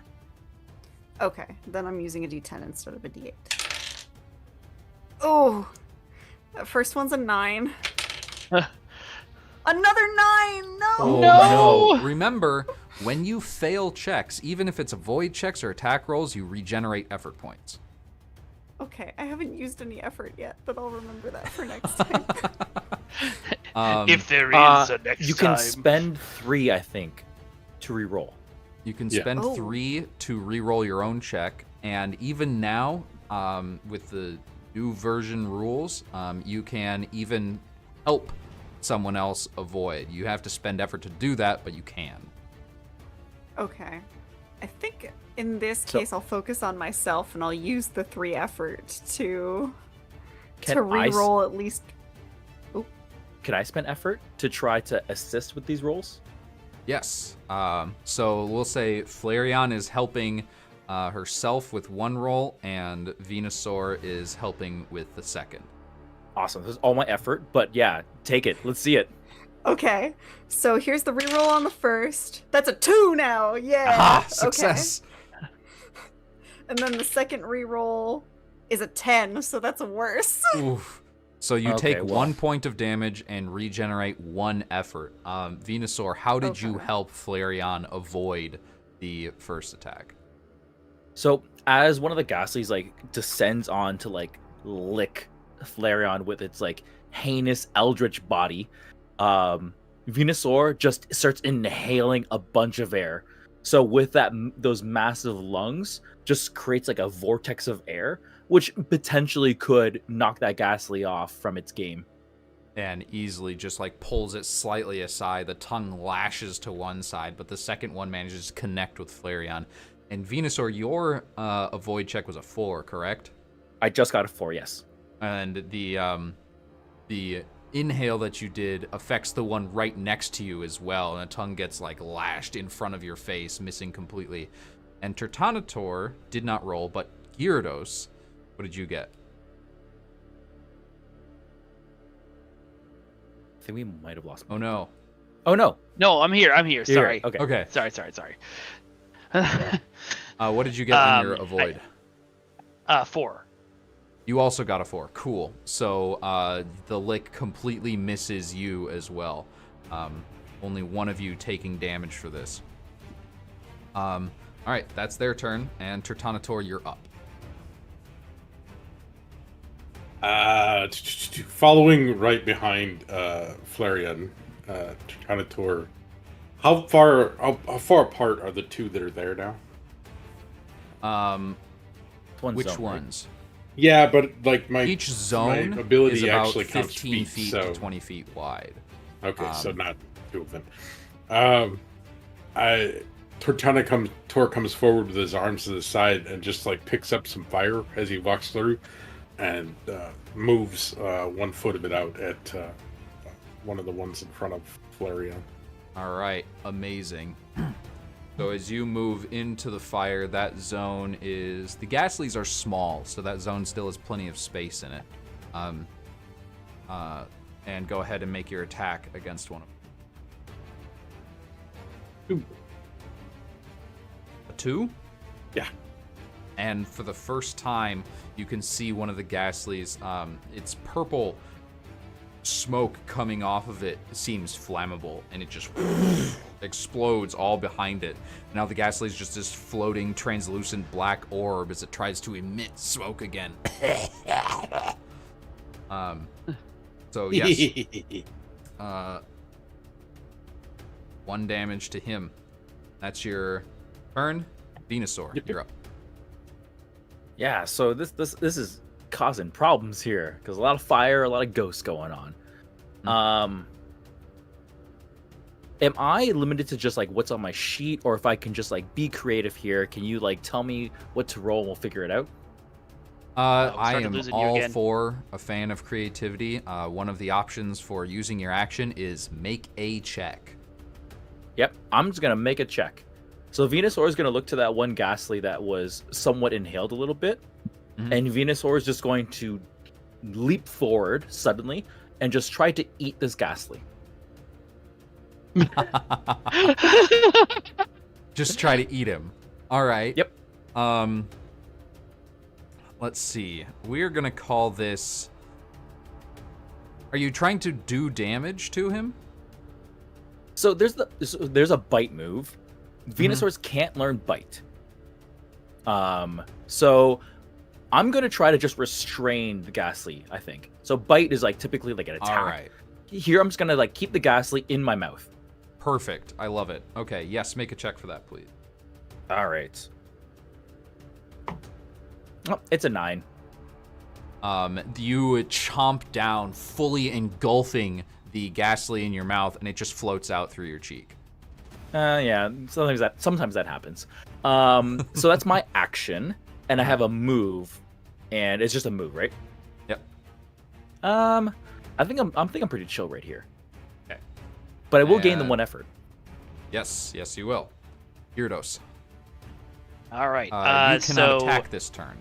Okay, then I'm using a D10 instead of a D8. Oh, that first one's a 9. Another 9! No!
Oh,
No!
Remember, when you fail checks, even if it's avoid checks or attack rolls, you regenerate effort points.
Okay, I haven't used any effort yet, but I'll remember that for next time.
If there is a next
you can
time.
spend 3, I think, to reroll.
You can
Yeah.
spend
Oh.
3 to re-roll your own check, and even now, with the new version rules, you can even help someone else avoid. You have to spend effort to do that, but you can.
Okay. I think in this
So-
case I'll focus on myself and I'll use the 3 effort to
Can
to
I s-
reroll at least.
Can I spend effort to try to assist with these rolls?
Yes. So we'll say Flareon is helping herself with one roll, and Venusaur is helping with the second.
Awesome. This is all my effort, but yeah, take it. Let's see it.
Okay. So here's the reroll on the first. That's a 2 now. Yeah.
Aha! Success!
Okay. And then the second reroll is a 10, so that's a worse.
Oof. So you
Okay,
take
well-
1 point of damage and regenerate 1 effort. Venusaur, how did you
Okay.
help Flareon avoid the first attack?
So as one of the Ghastlies like descends on to like lick Flareon with its like heinous eldritch body, Venusaur just starts inhaling a bunch of air. So with that, those massive lungs just creates like a vortex of air, which potentially could knock that Ghastly off from its game.
And easily just like pulls it slightly aside. The tongue lashes to one side, but the second one manages to connect with Flareon. And Venusaur, your avoid check was a 4, correct?
I just got a 4, yes.
And the inhale that you did affects the one right next to you as well, and the tongue gets like lashed in front of your face, missing completely. And Tertanator did not roll, but Gyarados, what did you get?
I think we might have lost.
Oh no.
Oh no.
No, I'm here.
You're
Sorry.
here. Okay.
Okay.
Sorry.
What did you get on your
Um,
avoid?
4.
You also got a 4. Cool. So the lick completely misses you as well. Only one of you taking damage for this. All right, that's their turn. And Tertanator, you're up.
Following right behind Flareon, Tertanator. How far apart are the two that are there now?
One
Which
zone, right?
ones?
Yeah, but like
Each zone
my ability
is about
actually counts
15
feet,
feet
so
to 20 feet wide.
okay, so
um,
not two of them. Tor comes forward with his arms to the side and just like picks up some fire as he walks through, and moves 1 foot of it out at one of the ones in front of Flareon.
All right, amazing. So as you move into the fire, that zone is... The Ghastlies are small, so that zone still has plenty of space in it. And go ahead and make your attack against one of them.
2.
A 2?
Yeah.
And for the first time, you can see one of the Ghastlies. Its purple smoke coming off of it seems flammable, and it just explodes all behind it. Now the Ghastly is just this floating, translucent black orb as it tries to emit smoke again. So yes, 1 damage to him. That's your turn. Venusaur,
Yep.
you're up.
Yeah, so this is causing problems here because a lot of fire, a lot of ghosts going on. Am I limited to just like what's on my sheet, or if I can just like be creative here? Can you like tell me what to roll and we'll figure it out?
I
started
am
losing you
all
again.
for a fan of creativity. One of the options for using your action is make a check.
Yep, I'm just gonna make a check. So Venusaur is gonna look to that one Ghastly that was somewhat inhaled a little bit,
Mhm.
and Venusaur is just going to leap forward suddenly and just try to eat this Ghastly.
Just try to eat him. All right.
Yep.
Let's see. We're gonna call this. Are you trying to do damage to him?
So there's a bite move. Venusaurs can't learn bite. So I'm gonna try to just restrain the Ghastly, I think. So bite is like typically like an attack.
All right.
Here I'm just gonna like keep the Ghastly in my mouth.
Perfect. I love it. Okay. Yes. Make a check for that, please.
All right. Oh, it's a 9.
You chomp down, fully engulfing the Ghastly in your mouth, and it just floats out through your cheek.
Yeah, sometimes that happens. So that's my action, and I have a move, and it's just a move, right?
Yep.
I think I'm pretty chill right here.
Okay.
But I will gain the 1 effort.
Yes, you will. Gyarados.
All right.
You cannot attack this turn.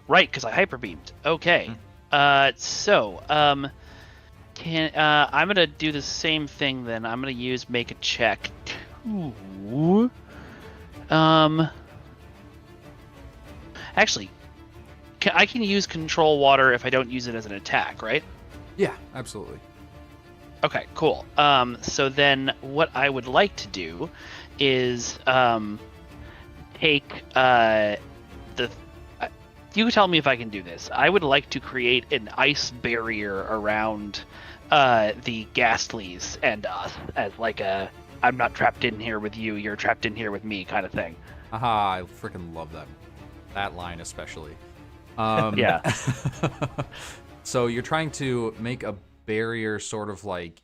Right, because I hyper beamed. Okay. I'm gonna do the same thing then. I'm gonna use make a check. Actually, I can use control water if I don't use it as an attack, right?
Yeah, absolutely.
Okay, cool. So then what I would like to do is take you tell me if I can do this. I would like to create an ice barrier around the Ghastlies and us as like a I'm not trapped in here with you, you're trapped in here with me kind of thing.
Aha, I freaking love that line especially.
Yeah.
So you're trying to make a barrier sort of like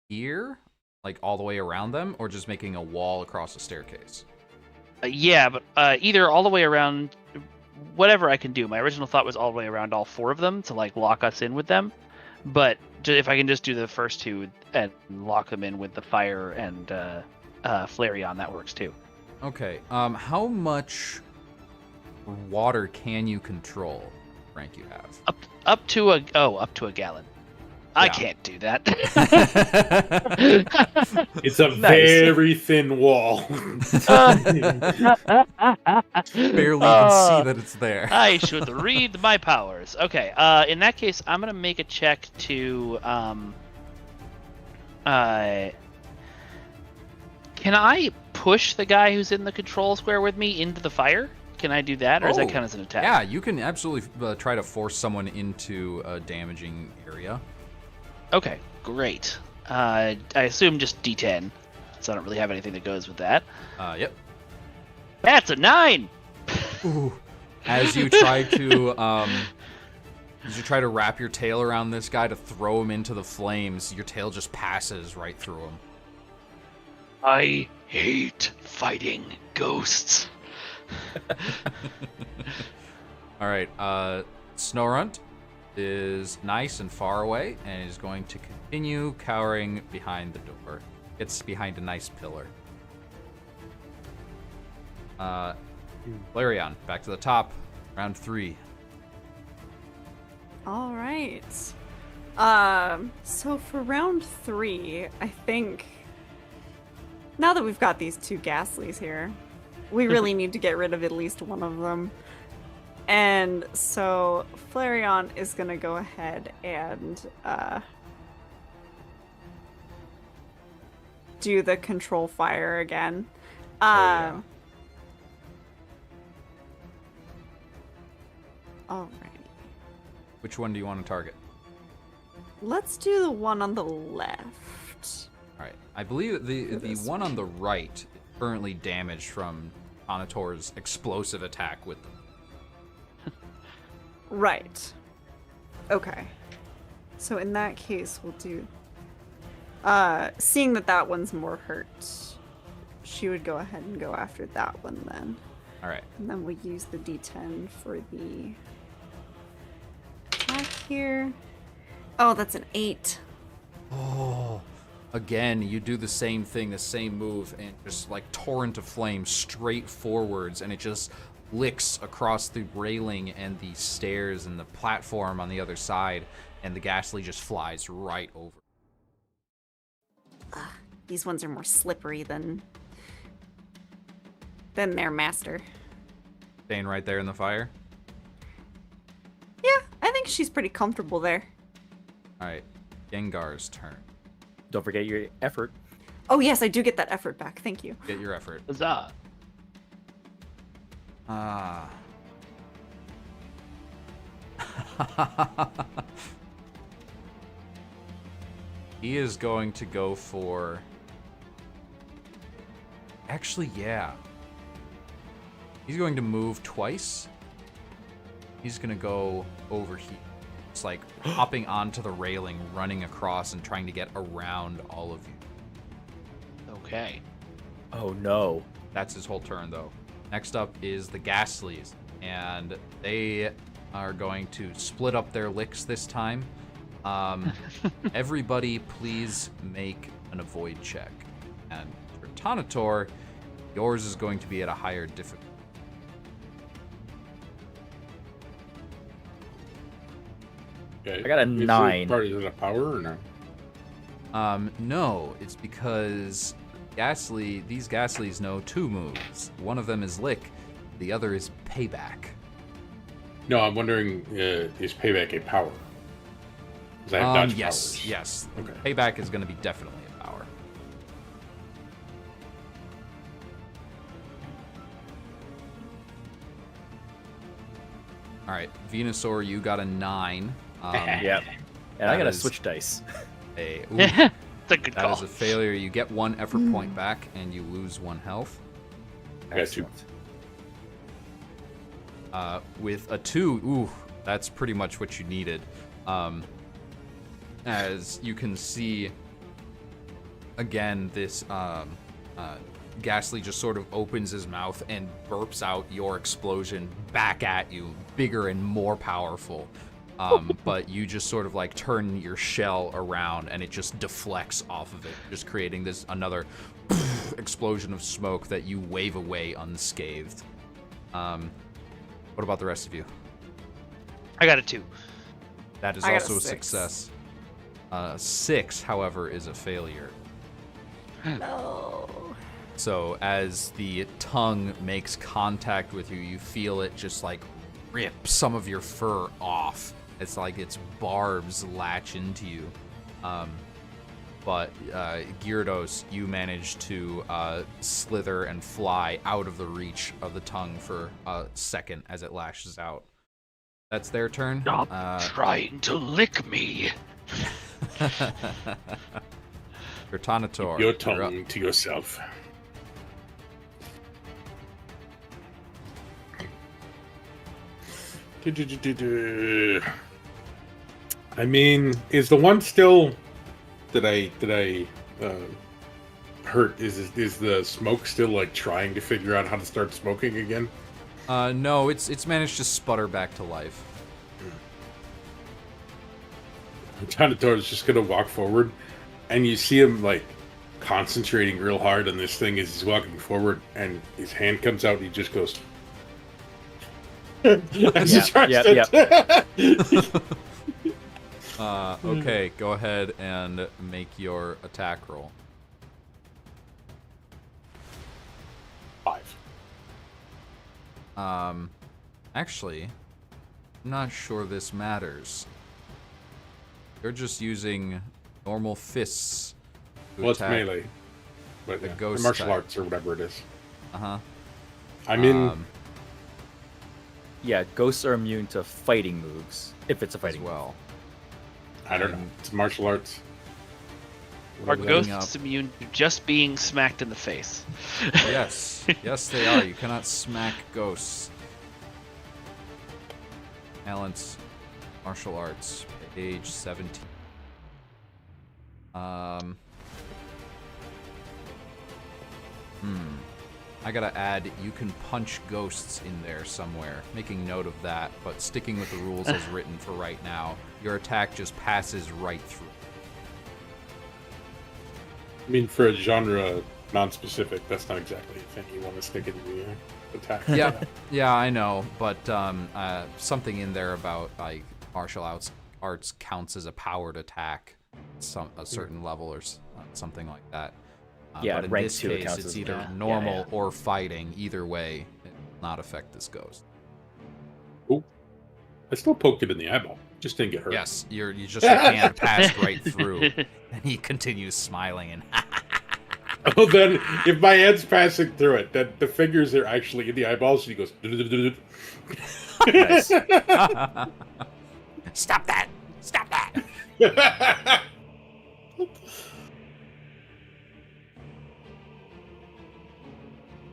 here, like all the way around them, or just making a wall across a staircase?
Yeah, but either all the way around, whatever I can do. My original thought was all the way around all 4 of them to like lock us in with them, but if I can just do the first 2 and lock them in with the fire and Flareon, that works too.
Okay. How much water can you control? Rank you have
up to a gallon. I
Yeah.
can't do that.
It's a very thin wall.
Barely can see that it's there.
I should read my powers. Okay. In that case, I'm gonna make a check to Can I push the guy who's in the control square with me into the fire? Can I do that, or does that count as an attack?
Yeah, you can absolutely try to force someone into a damaging area.
Okay, great. I assume just D10, so I don't really have anything that goes with that.
Yep.
That's a 9.
Ooh. As you try to wrap your tail around this guy to throw him into the flames, your tail just passes right through him.
I hate fighting ghosts.
All right. Snorunt is nice and far away and is going to continue cowering behind the door. It's behind a nice pillar. Flareon, back to the top. Round 3.
All right. So for round 3, I think now that we've got these 2 Ghastlies here, we really need to get rid of at least one of them. And so Flareon is gonna go ahead and do the control fire again.
Yeah.
Alrighty.
Which one do you want to target?
Let's do the one on the left.
All right. I believe the
This
one on the right is currently damaged from Conator's explosive attack with them.
Right. Okay. So in that case, we'll do... seeing that that one's more hurt, she would go ahead and go after that one then.
All right.
And then we'll use the D10 for the attack here. Oh, that's an 8.
Oh. Again, you do the same thing, the same move, and just like torrent of flame straight forwards, and it just licks across the railing and the stairs and the platform on the other side, and the Ghastly just flies right over.
These ones are more slippery than
than their master.
Staying right there in the fire.
Yeah, I think she's pretty comfortable there.
All right, Gengar's turn.
Don't forget your effort.
Oh yes, I do get that effort back. Thank you.
Get your effort.
Huzzah.
Ah. He is going to go for... Actually, yeah. He's going to move twice. He's going to go over here. It's like hopping onto the railing, running across, and trying to get around all of you.
Okay.
Oh no.
That's his whole turn, though. Next up is the Ghastlies, and they are going to split up their licks this time. Everybody, please make an avoid check. And for Tanator, yours is going to be at a higher difficulty.
Okay.
I got a 9.
Is it a power or no?
No, it's because these Ghastlies know 2 moves. One of them is Lick, the other is Payback.
No, I'm wondering, is payback a power? 'Cause I have dodge powers.
Yes.
Okay.
Payback is going to be definitely a power. All right, Venusaur, you got a 9.
Yep. And I
that
got to
is
switch dice.
Ooh,
It's a good
that
call.
is a failure. You get 1 effort point back, and you lose 1 health.
I got 2.
With a 2, ooh, that's pretty much what you needed. As you can see, again, this Ghastly just sort of opens his mouth and burps out your explosion back at you, bigger and more powerful. But you just sort of like turn your shell around and it just deflects off of it, just creating this another explosion of smoke that you wave away unscathed. What about the rest of you?
I got a 2.
That is
I got a
also a
6.
success. 6, however, is a failure.
No.
So as the tongue makes contact with you, you feel it just like rip some of your fur off. It's like its barbs latch into you. But Gyarados, you manage to slither and fly out of the reach of the tongue for a second as it lashes out. That's their turn.
Stop trying to lick me.
Tanator,
Your
you're up.
tongue to yourself. I mean, is the one still that I hurt? Is the smoke still like trying to figure out how to start smoking again?
No, it's managed to sputter back to life.
Tanator is just gonna walk forward, and you see him like concentrating real hard on this thing as he's walking forward, and his hand comes out, and he just goes. As he tries to-
Okay, go ahead and make your attack roll.
5.
Actually, I'm not sure this matters. You're just using normal fists to
Well, it's
attack.
melee, but
the
yeah,
ghost
martial
type.
arts or whatever it is.
Uh-huh.
I'm in.
Yeah, ghosts are immune to fighting moves, if it's a
As
fighting
well.
I don't know. It's martial arts.
Are
Leveling
ghosts
up.
immune to just being smacked in the face?
Yes. Yes, they are. You cannot smack ghosts. Talents, martial arts, page 17. I gotta add, you can punch ghosts in there somewhere. Making note of that, but sticking with the rules as written for right now. Your attack just passes right through.
I mean, for a genre non-specific, that's not exactly a thing you want to stick in the attack.
Yeah, I know, but something in there about like martial arts counts as a powered attack, a certain level or something like that.
Yeah,
but in
rank
this
2
case,
counts
it's
as-
either
yeah.
normal
Yeah,
or fighting. Either way, it will not affect this ghost.
I still poked him in the eyeball. Just didn't get hurt.
Yes, your hand passed right through, and he continues smiling and.
Oh, then if my hand's passing through it, then the fingers are actually in the eyeballs. And he goes.
Nice.
Stop that! Stop that!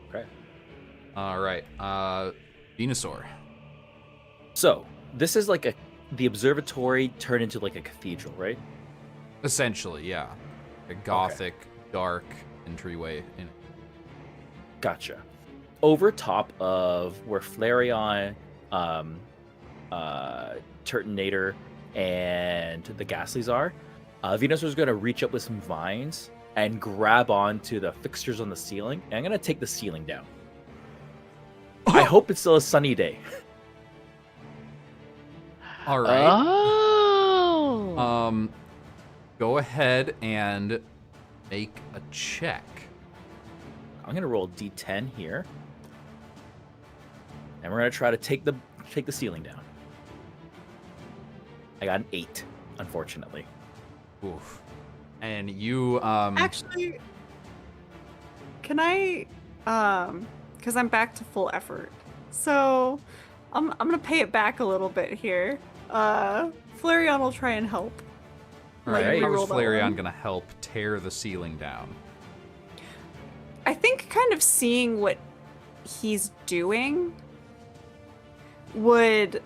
Okay.
All right, Venusaur.
So this is like the observatory turned into like a cathedral, right?
Essentially, yeah, a gothic, dark entryway.
Gotcha. Over top of where Flareon, Turtonator, and the Ghastlies are, Venusaur's going to reach up with some vines and grab onto the fixtures on the ceiling. And I'm going to take the ceiling down. I hope it's still a sunny day.
All right.
Oh.
Go ahead and make a check.
I'm going to roll a d10 here. And we're going to try to take the ceiling down. I got an 8, unfortunately.
Oof. And you
Actually, can I? Because I'm back to full effort, so I'm gonna pay it back a little bit here. Flareon will try and help.
All right. How is
reroll that
Flareon
one.
gonna help tear the ceiling down?
I think kind of seeing what he's doing would.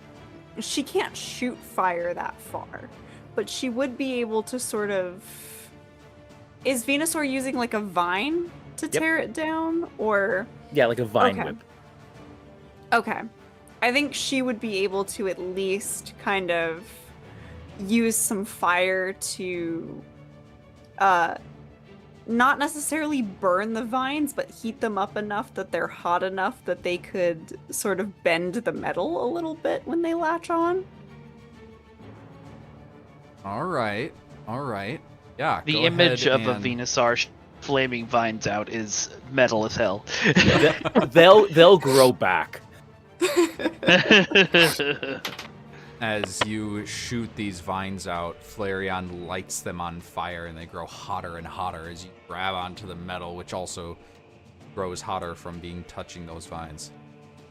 She can't shoot fire that far, but she would be able to sort of. Is Venusaur using like a vine to tear it down, or?
Yeah, like a vine
Okay.
whip.
Okay. I think she would be able to at least kind of use some fire to not necessarily burn the vines, but heat them up enough that they're hot enough that they could sort of bend the metal a little bit when they latch on.
All right. Yeah.
The
go
image
ahead
of a
and-
Venusaur flaming vines out is metal as hell.
They'll grow back.
As you shoot these vines out, Flareon lights them on fire and they grow hotter and hotter as you grab onto the metal, which also grows hotter from being touching those vines.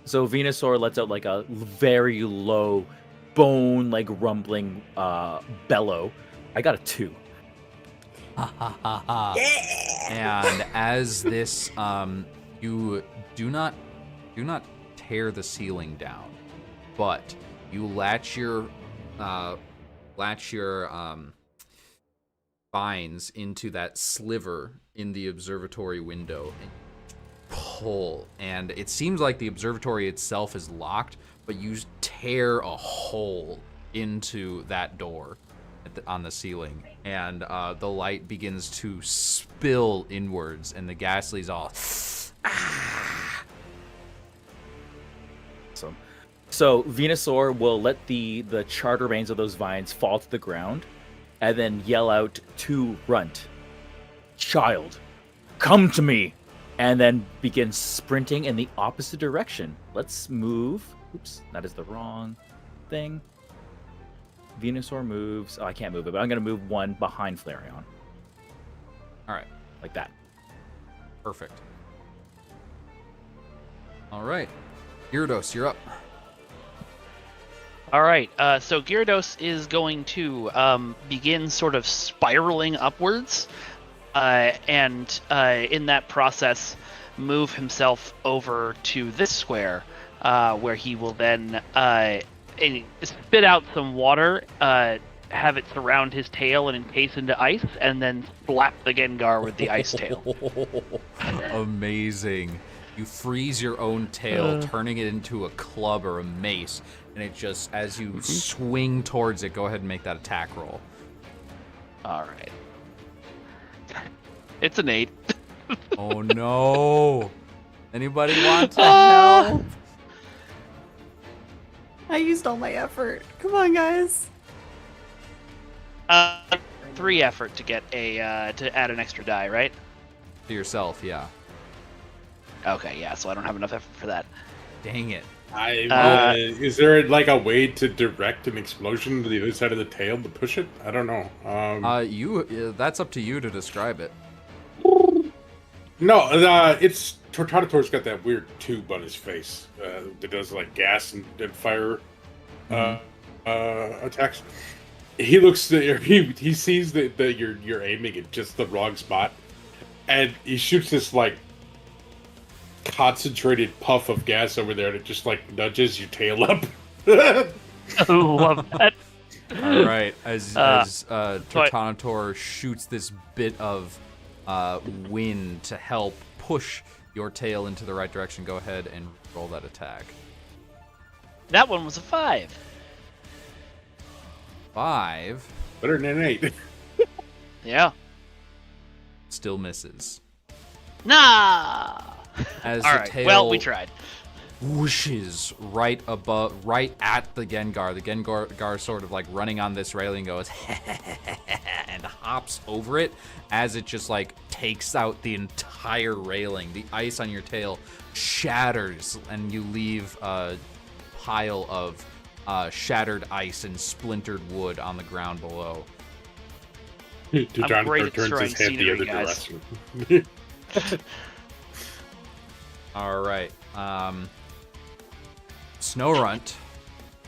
So Venusaur lets out like a very low bone like rumbling bellow. I got a 2.
And as this, you do not tear the ceiling down, but you latch your vines into that sliver in the observatory window and pull. And it seems like the observatory itself is locked, but you tear a hole into that door on the ceiling, and the light begins to spill inwards, and the Ghastlies all.
Awesome. So Venusaur will let the charred remains of those vines fall to the ground, and then yell out to Runt, "Child, come to me!" And then begin sprinting in the opposite direction. Let's move. Oops, that is the wrong thing. Venusaur moves. Oh, I can't move it, but I'm going to move one behind Flareon.
All right,
Like that.
perfect. All right, Gyarados, you're up.
All right, so Gyarados is going to begin sort of spiraling upwards, and in that process, move himself over to this square, where he will then spit out some water, have it surround his tail and encase into ice, and then slap the Gengar with the ice tail.
Amazing. You freeze your own tail, turning it into a club or a mace, and it just, as you swing towards it, go ahead and make that attack roll.
All right. It's an 8.
Oh no! Anybody want to help?
I used all my effort. Come on, guys.
3 effort to get to add an extra die, right?
To yourself, yeah.
Okay, yeah, so I don't have enough effort for that.
Dang it.
Is there like a way to direct an explosion to the other side of the tail to push it? I don't know.
That's up to you to describe it.
No, it's Tortanator's got that weird tube on his face that does like gas and fire attacks. He looks he sees that you're aiming at just the wrong spot, and he shoots this like concentrated puff of gas over there that just like nudges your tail up.
I love that.
All right, as Tortanator shoots this bit of wind to help push your tail into the right direction, go ahead and roll that attack.
That one was a 5.
5.
Better than an 8.
Yeah.
Still misses.
Nah.
As
All
the
right.
tail
Well, we tried.
whooshes right at the Gengar. The Gengar sort of like running on this railing goes and hops over it as it just like takes out the entire railing. The ice on your tail shatters and you leave a pile of shattered ice and splintered wood on the ground below.
I'm great at
turns
destroying
his head the
scenery,
other
guys.
direction.
All right. Snowrunt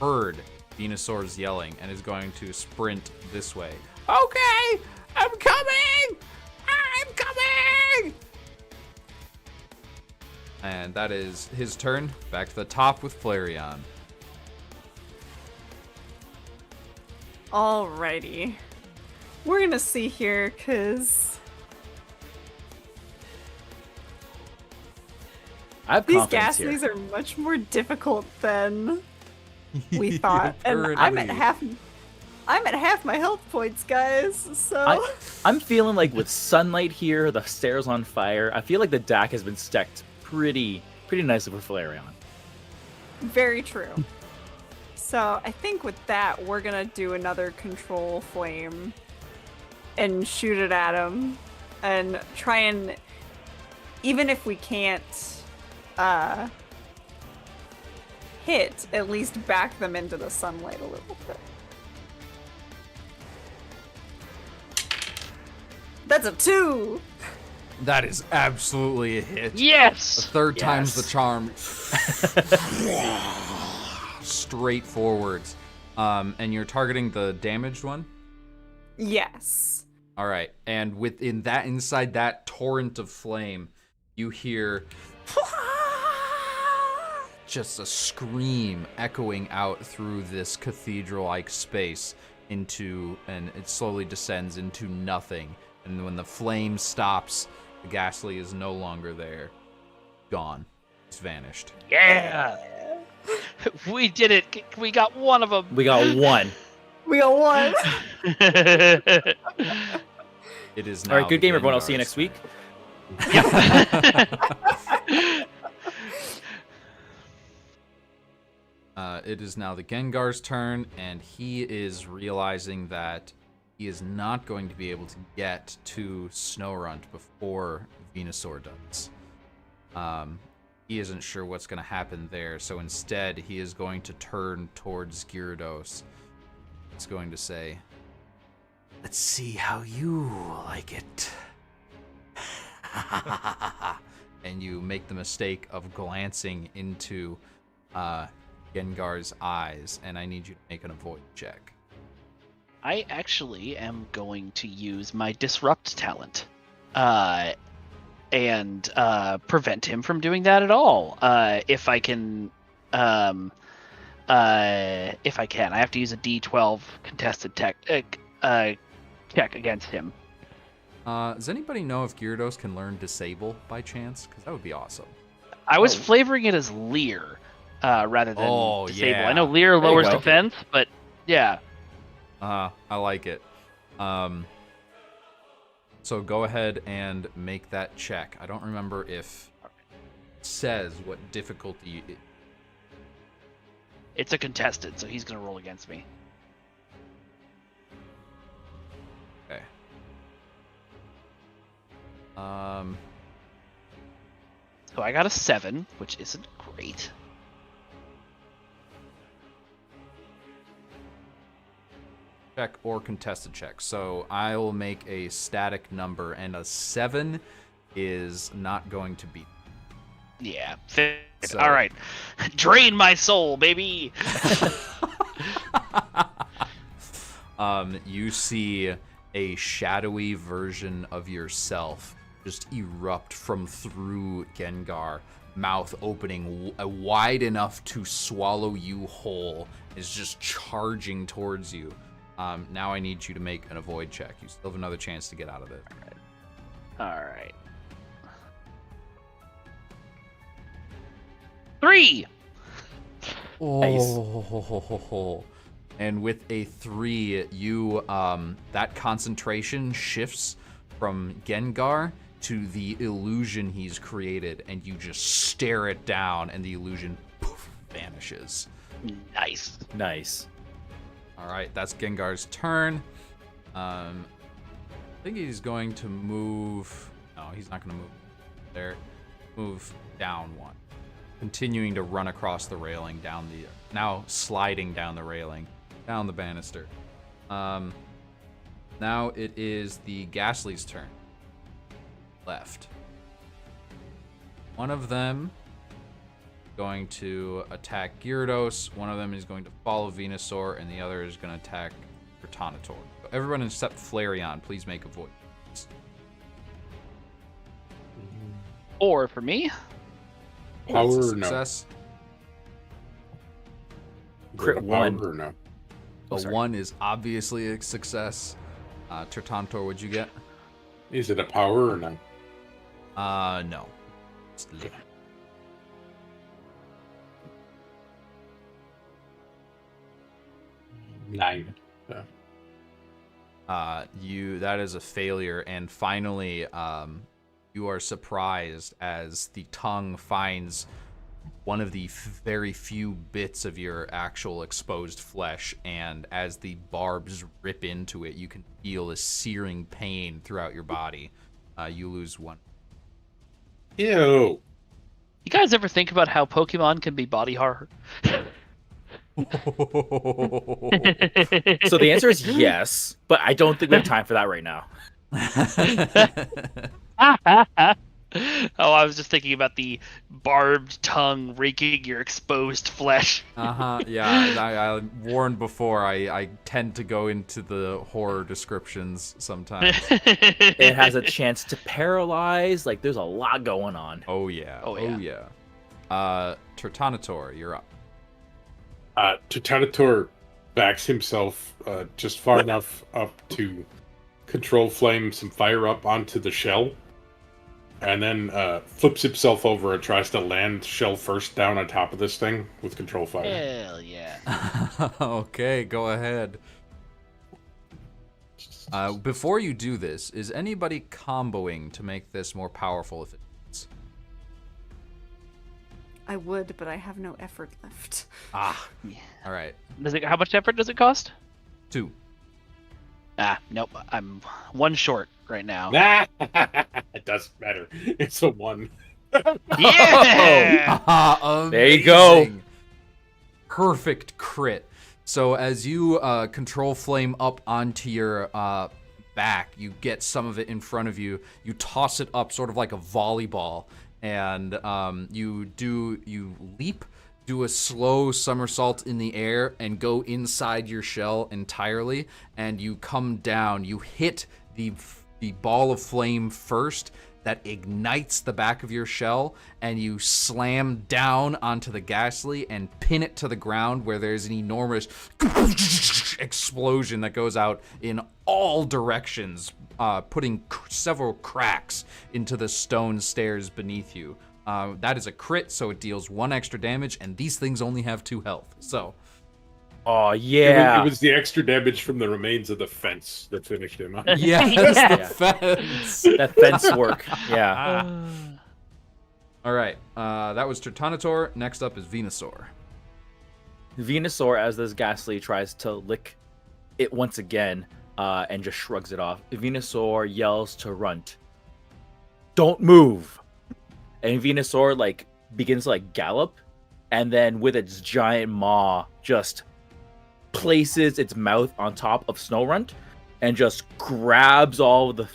heard Venusaur's yelling and is going to sprint this way. Okay, I'm coming! I'm coming! And that is his turn. Back to the top with Flareon.
Alrighty. We're gonna see here, because
I have
these
confidence here.
Ghastlies are much more difficult than we thought. And I'm at half my health points, guys, so...
I'm feeling like with sunlight here, the stairs on fire, I feel like the deck has been stacked pretty nicely for Flareon.
Very true. So I think with that, we're gonna do another control flame and shoot it at him and try and, even if we can't hit, at least back them into the sunlight a little bit. That's a 2!
That is absolutely a hit.
Yes!
The third time's the
Yes.
charm. Straight forwards. And you're targeting the damaged one?
Yes.
All right. And within that, inside that torrent of flame, you hear just a scream echoing out through this cathedral-like space and it slowly descends into nothing. And when the flame stops, the Ghastly is no longer there. Gone. It's vanished.
Yeah! We did it! We got one of them!
We got one.
We got one!
It is now.
All right, good
the
game, everyone. I'll
Gengar's
see you next
turn.
week.
It is now the Gengar's turn, and he is realizing that he is not going to be able to get to Snowrunt before Venusaur does. He isn't sure what's going to happen there, so instead he is going to turn towards Gyarados. He's going to say, "Let's see how you like it." And you make the mistake of glancing into Gengar's eyes, and I need you to make an avoid check.
I actually am going to use my Disrupt talent and prevent him from doing that at all. If I can. If I can. I have to use a D12 contested check against him.
Does anybody know if Gyarados can learn Disable by chance? Because that would be awesome.
I was flavoring it as Leer rather than Disable.
yeah.
I know Leer lowers
go.
defense, but yeah.
I like it. So go ahead and make that check. I don't remember if it says what difficulty
It's a contested, so he's going to roll against me.
Okay.
So I got a 7, which isn't great.
Check or contested check. So I will make a static number, and a 7 is not going to be.
Yeah.
So-
All right. Drain my soul, baby.
You see a shadowy version of yourself just erupt from through Gengar, mouth opening wide enough to swallow you whole, is just charging towards you. Now I need you to make an avoid check. You still have another chance to get out of it.
All right. 3.
Oh. And with a 3, you that concentration shifts from Gengar to the illusion he's created, and you just stare it down, and the illusion poof, vanishes.
Nice.
Nice.
All right, that's Gengar's turn. I think he's going to move. No, he's not going to move there. Move down 1. Continuing to run across the railing, now sliding down the railing, down the banister. Now it is the Ghastly's turn. Left. One of them going to attack Gyarados, one of them is going to follow Venusaur, and the other is going to attack Protonitor. So everyone except Flareon, please make a voice.
4 for me.
Power
It's a
or no?
success.
Crit
Power
1.
or no?
Oh,
A
sorry.
1 is obviously a success. Tertantor, what'd you get?
Is it a power or no?
No. It's lit.
Nine.
That is a failure, and finally, you are surprised as the tongue finds one of the very few bits of your actual exposed flesh, and as the barbs rip into it, you can feel a searing pain throughout your body. You lose 1.
Ew.
You guys ever think about how Pokemon can be body horror?
So the answer is yes, but I don't think we have time for that right now.
Oh, I was just thinking about the barbed tongue raking your exposed flesh.
Yeah, I warned before, I tend to go into the horror descriptions sometimes.
It has a chance to paralyze. Like, there's a lot going on.
Oh yeah.
Oh, yeah.
Tertanator, you're up.
Totalitor backs himself just far enough up to control flame some fire up onto the shell, and then flips himself over and tries to land shell first down on top of this thing with control fire.
Hell yeah.
Okay, go ahead. Before you do this, is anybody comboing to make this more powerful if it is?
I would, but I have no effort left.
All right.
How much effort does it cost?
2.
Nope. I'm 1 short right now.
It doesn't matter. It's a 1.
Yeah!
There you go.
Amazing. Perfect crit. So as you control flame up onto your back, you get some of it in front of you. You toss it up sort of like a volleyball, and you leap, do a slow somersault in the air, and go inside your shell entirely, and you come down. You hit the ball of flame first that ignites the back of your shell, and you slam down onto the Ghastly and pin it to the ground, where there's an enormous explosion that goes out in all directions, putting several cracks into the stone stairs beneath you. That is a crit, so it deals 1 extra damage, and these things only have 2 health. So,
Oh, yeah.
It was the extra damage from the remains of the fence that finished him.
yes,
Yeah.
the fence.
That fence work. Yeah.
All right, that was Tertanator. Next up is Venusaur.
Venusaur, as this Ghastly tries to lick it once again, and just shrugs it off. Venusaur yells to Runt, don't move. And Venusaur like begins to like gallop, and then with its giant maw just places its mouth on top of Snowrunt and just grabs all of the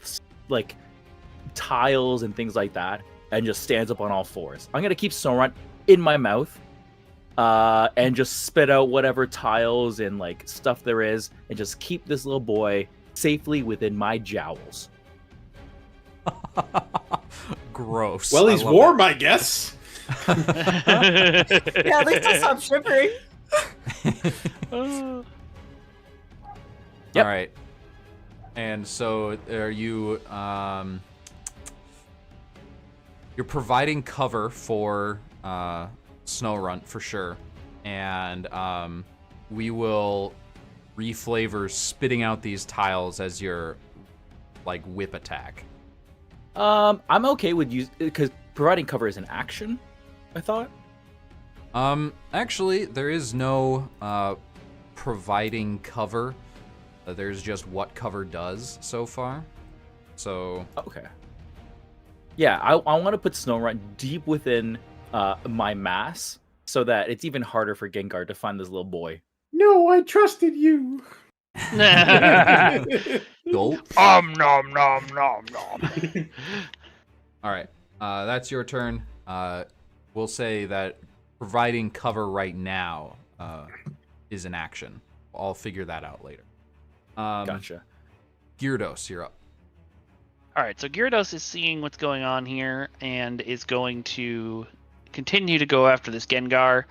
like tiles and things like that and just stands up on all fours. I'm gonna keep Snowrunt in my mouth and just spit out whatever tiles and like stuff there is and just keep this little boy safely within my jowls.
Gross.
Well, he's
I love
warm,
it.
I guess.
Yeah, at least I'll stop shivering.
Yep.
All right. And so are you you're providing cover for Snowrunt for sure. And we will reflavor spitting out these tiles as your like whip attack.
I'm okay with use because providing cover is an action, I thought.
Actually, there is no providing cover. There's just what cover does so far. So
Okay. Yeah, I want to put Snowrunt deep within my mass so that it's even harder for Gengar to find this little boy.
No, I trusted you.
gulp.
Nom nom nom nom.
All right, that's your turn. We'll say that providing cover right now is an action. I'll figure that out later.
Gotcha.
Gyarados, you're up.
All right, so Gyarados is seeing what's going on here and is going to continue to go after this Gengar.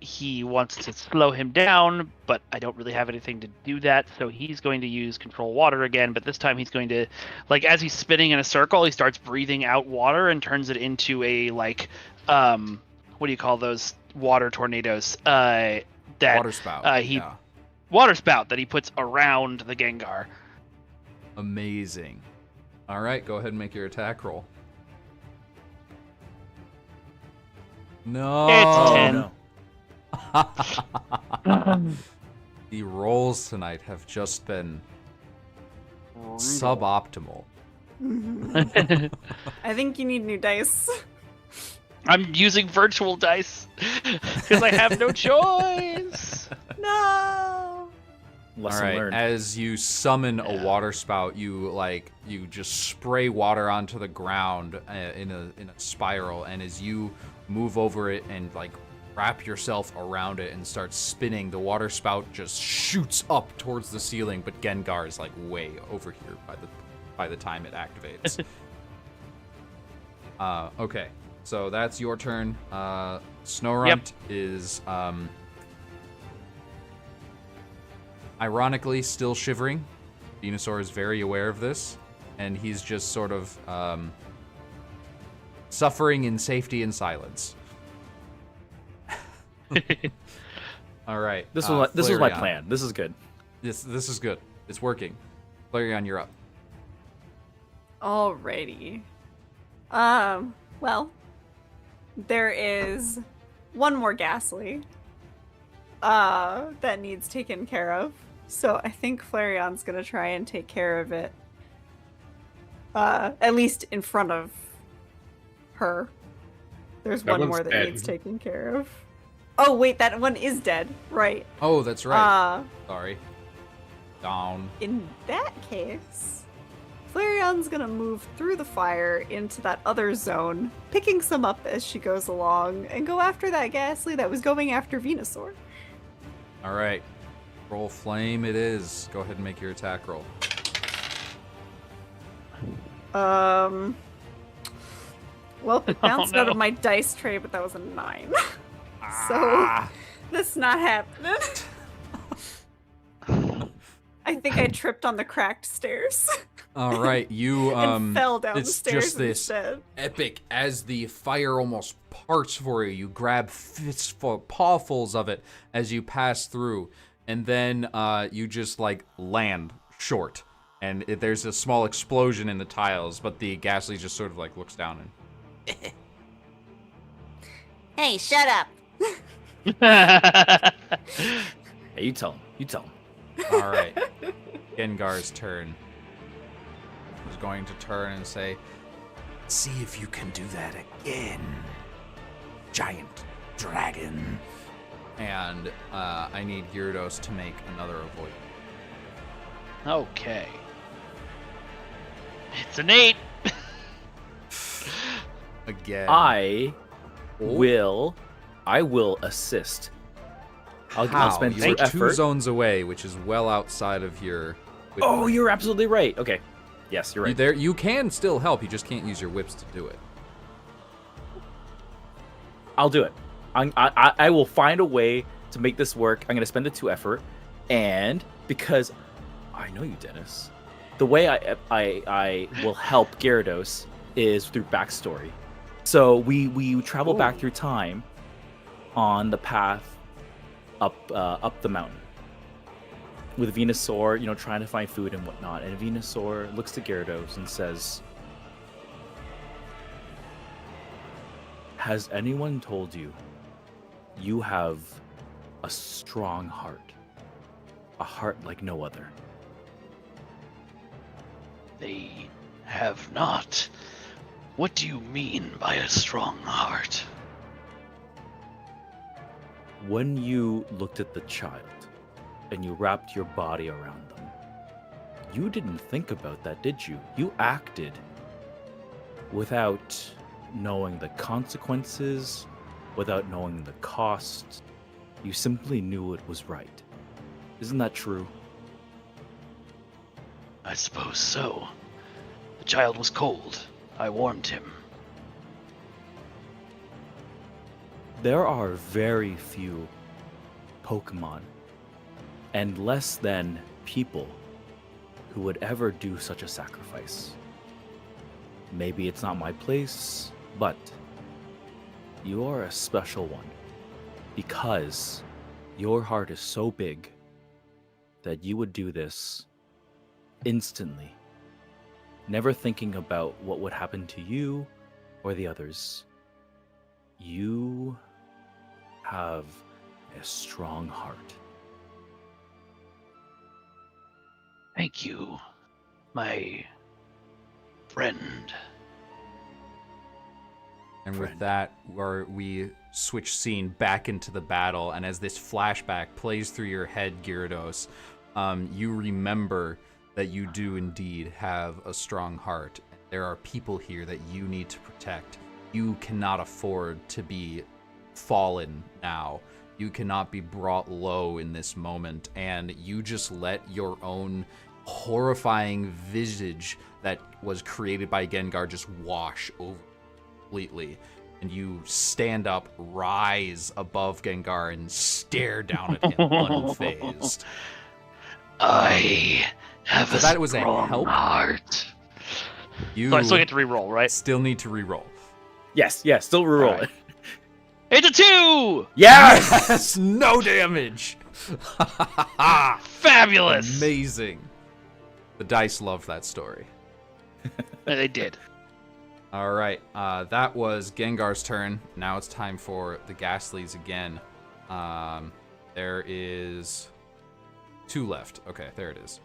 He wants to slow him down, but I don't really have anything to do that, so he's going to use Control Water again, but this time he's going to, like, as he's spinning in a circle, he starts breathing out water and turns it into a, like, what do you call those water tornadoes?
Water spout. Yeah.
Water spout that he puts around the Gengar.
Amazing. All right, go ahead and make your attack roll. No.
It's 10.
No.
The rolls tonight have just been suboptimal.
I think you need new dice.
I'm using virtual dice because I have no choice.
No.
Lesson
All right,
learned.
as you summon a water spout, you just spray water onto the ground in a spiral, and as you move over it and like wrap yourself around it and start spinning, the water spout just shoots up towards the ceiling, but Gengar is like way over here by the time it activates. Okay, so that's your turn. Snowrunt is ironically still shivering. Venusaur is very aware of this, and he's just sort of suffering in safety and silence. All right.
This was my
Flareon.
plan. This is good.
This is good. It's working. Flareon, you're up.
Alrighty. Well, there is one more Ghastly that needs taken care of. So I think Flareon's gonna try and take care of it. At least in front of her. There's
That
one
one's
more that
dead.
needs taken care of. Oh wait, that one is dead. Right.
Oh, that's right. Sorry. Down.
In that case, Flareon's gonna move through the fire into that other zone, picking some up as she goes along, and go after that Ghastly that was going after Venusaur.
All right. Roll flame it is. Go ahead and make your attack roll.
Well, it bounced out
no.
of my dice tray, but that was a 9. So, that's not happening. I think I tripped on the cracked stairs
All right, you
and fell down the
it's
stairs
just this
instead.
epic as the fire almost parts for you. You grab fistful, pawfuls of it as you pass through, and then you just like land short, and there's a small explosion in the tiles. But the Ghastly just sort of like looks down and
Hey, shut up.
Hey, you tell him. You tell him.
all right. Gengar's turn. He's going to turn and say,
See if you can do that again, giant dragon. And I need Gyarados to make another avoid.
Okay. It's an 8.
Again.
I will assist. I'll spend
You're
2 effort.
2 zones away, which is well outside of your.
Oh, you're absolutely right. Okay. Yes, you're right.
You can still help. You just can't use your whips to do it.
I'll do it. I will find a way to make this work. I'm going to spend the 2 effort. And because I know you, Dennis, the way I will help Gyarados is through backstory. So we travel back through time on the path up the mountain with Venusaur, trying to find food and whatnot. And Venusaur looks to Gyarados and says, "Has anyone told you you have a strong heart, a heart like no other?"
They have not. What do you mean by a strong heart?
When you looked at the child and you wrapped your body around them, you didn't think about that, did you? You acted without knowing the consequences, without knowing the cost. You simply knew it was right. Isn't that true?
I suppose so. The child was cold. I warmed him.
There are very few Pokemon, and less than people, who would ever do such a sacrifice. Maybe it's not my place, but you are a special one, because your heart is so big that you would do this instantly, never thinking about what would happen to you or the others. You have a strong heart.
Thank you, my friend.
And with that, we switch scene back into the battle, and as this flashback plays through your head, Gyarados, you remember that you do indeed have a strong heart. There are people here that you need to protect. You cannot afford to be fallen now. You cannot be brought low in this moment, and you just let your own horrifying visage that was created by Gengar just wash over completely. And you stand up, rise above Gengar, and stare down at him unfazed.
I have a
that was a
strong
help?
heart.
You
So I still get to reroll, right?
still need to reroll.
Yes, still reroll
Alright.
it.
It's a 2!
Yes!
Yes, no damage.
Fabulous!
Amazing. The dice loved that story.
And they did.
All right, that was Gengar's turn. Now it's time for the Ghastlies again. There is 2 left. Okay, there it is.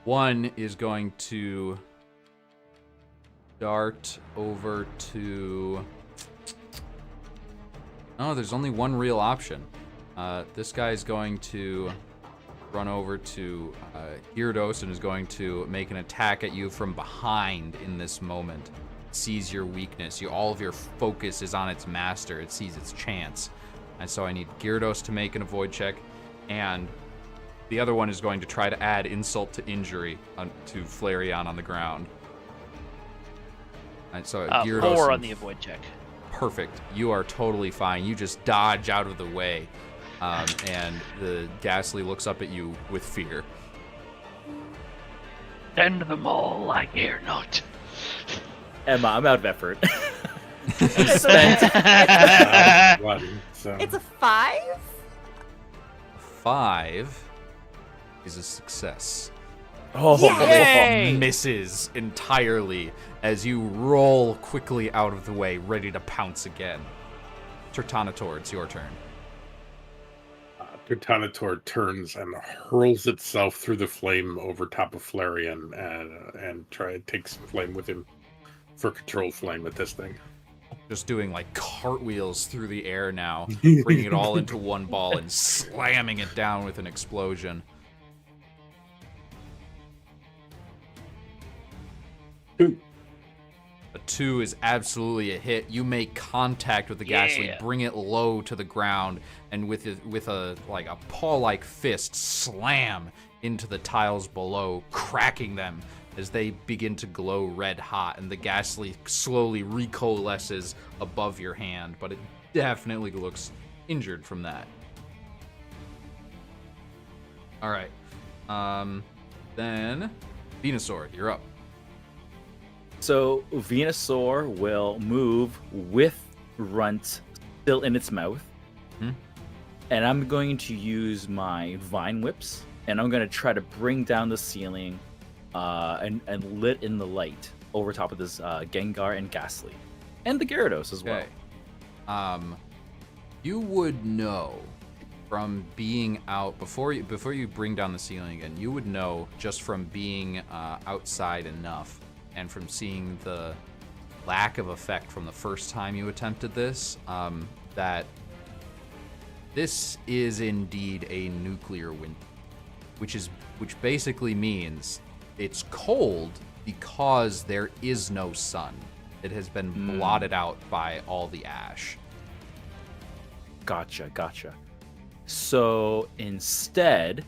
One is going to dart over to... Oh, there's only one real option. This guy's going to run over to Gyarados and is going to make an attack at you from behind in this moment. It sees your weakness. All of your focus is on its master. It sees its chance. And so I need Gyarados to make an avoid check, and the other one is going to try to add insult to injury to Flareon on the ground. And so Gyarados...
4 on the avoid check.
Perfect. You are totally fine. You just dodge out of the way. And the Ghastly looks up at you with fear.
Send them all, I care not.
Emma, I'm out of effort.
It's a 5?
5 is a success.
Oh,
Yay!
Misses entirely as you roll quickly out of the way, ready to pounce again. Turtonator, it's your turn.
Protonitor turns and hurls itself through the flame over top of Flareon and takes flame with him for control flame at this thing.
Just doing like cartwheels through the air now, bringing it all into one ball and slamming it down with an explosion. A 2 is absolutely a hit. You make contact with the ghastly, bring it low to the ground, and with a paw-like fist, slam into the tiles below, cracking them as they begin to glow red hot, and the ghastly slowly recoalesces above your hand, but it definitely looks injured from that. All right. Then Venusaur, you're up.
So Venusaur will move with Runt still in its mouth. And I'm going to use my Vine Whips, and I'm going to try to bring down the ceiling and lit in the light over top of this Gengar and Ghastly. And the Gyarados as well.
You would know from being out, before you bring down the ceiling again, you would know just from being outside enough and from seeing the lack of effect from the first time you attempted this, that this is indeed a nuclear winter, which basically means it's cold because there is no sun. It has been blotted out by all the ash.
Gotcha. So instead,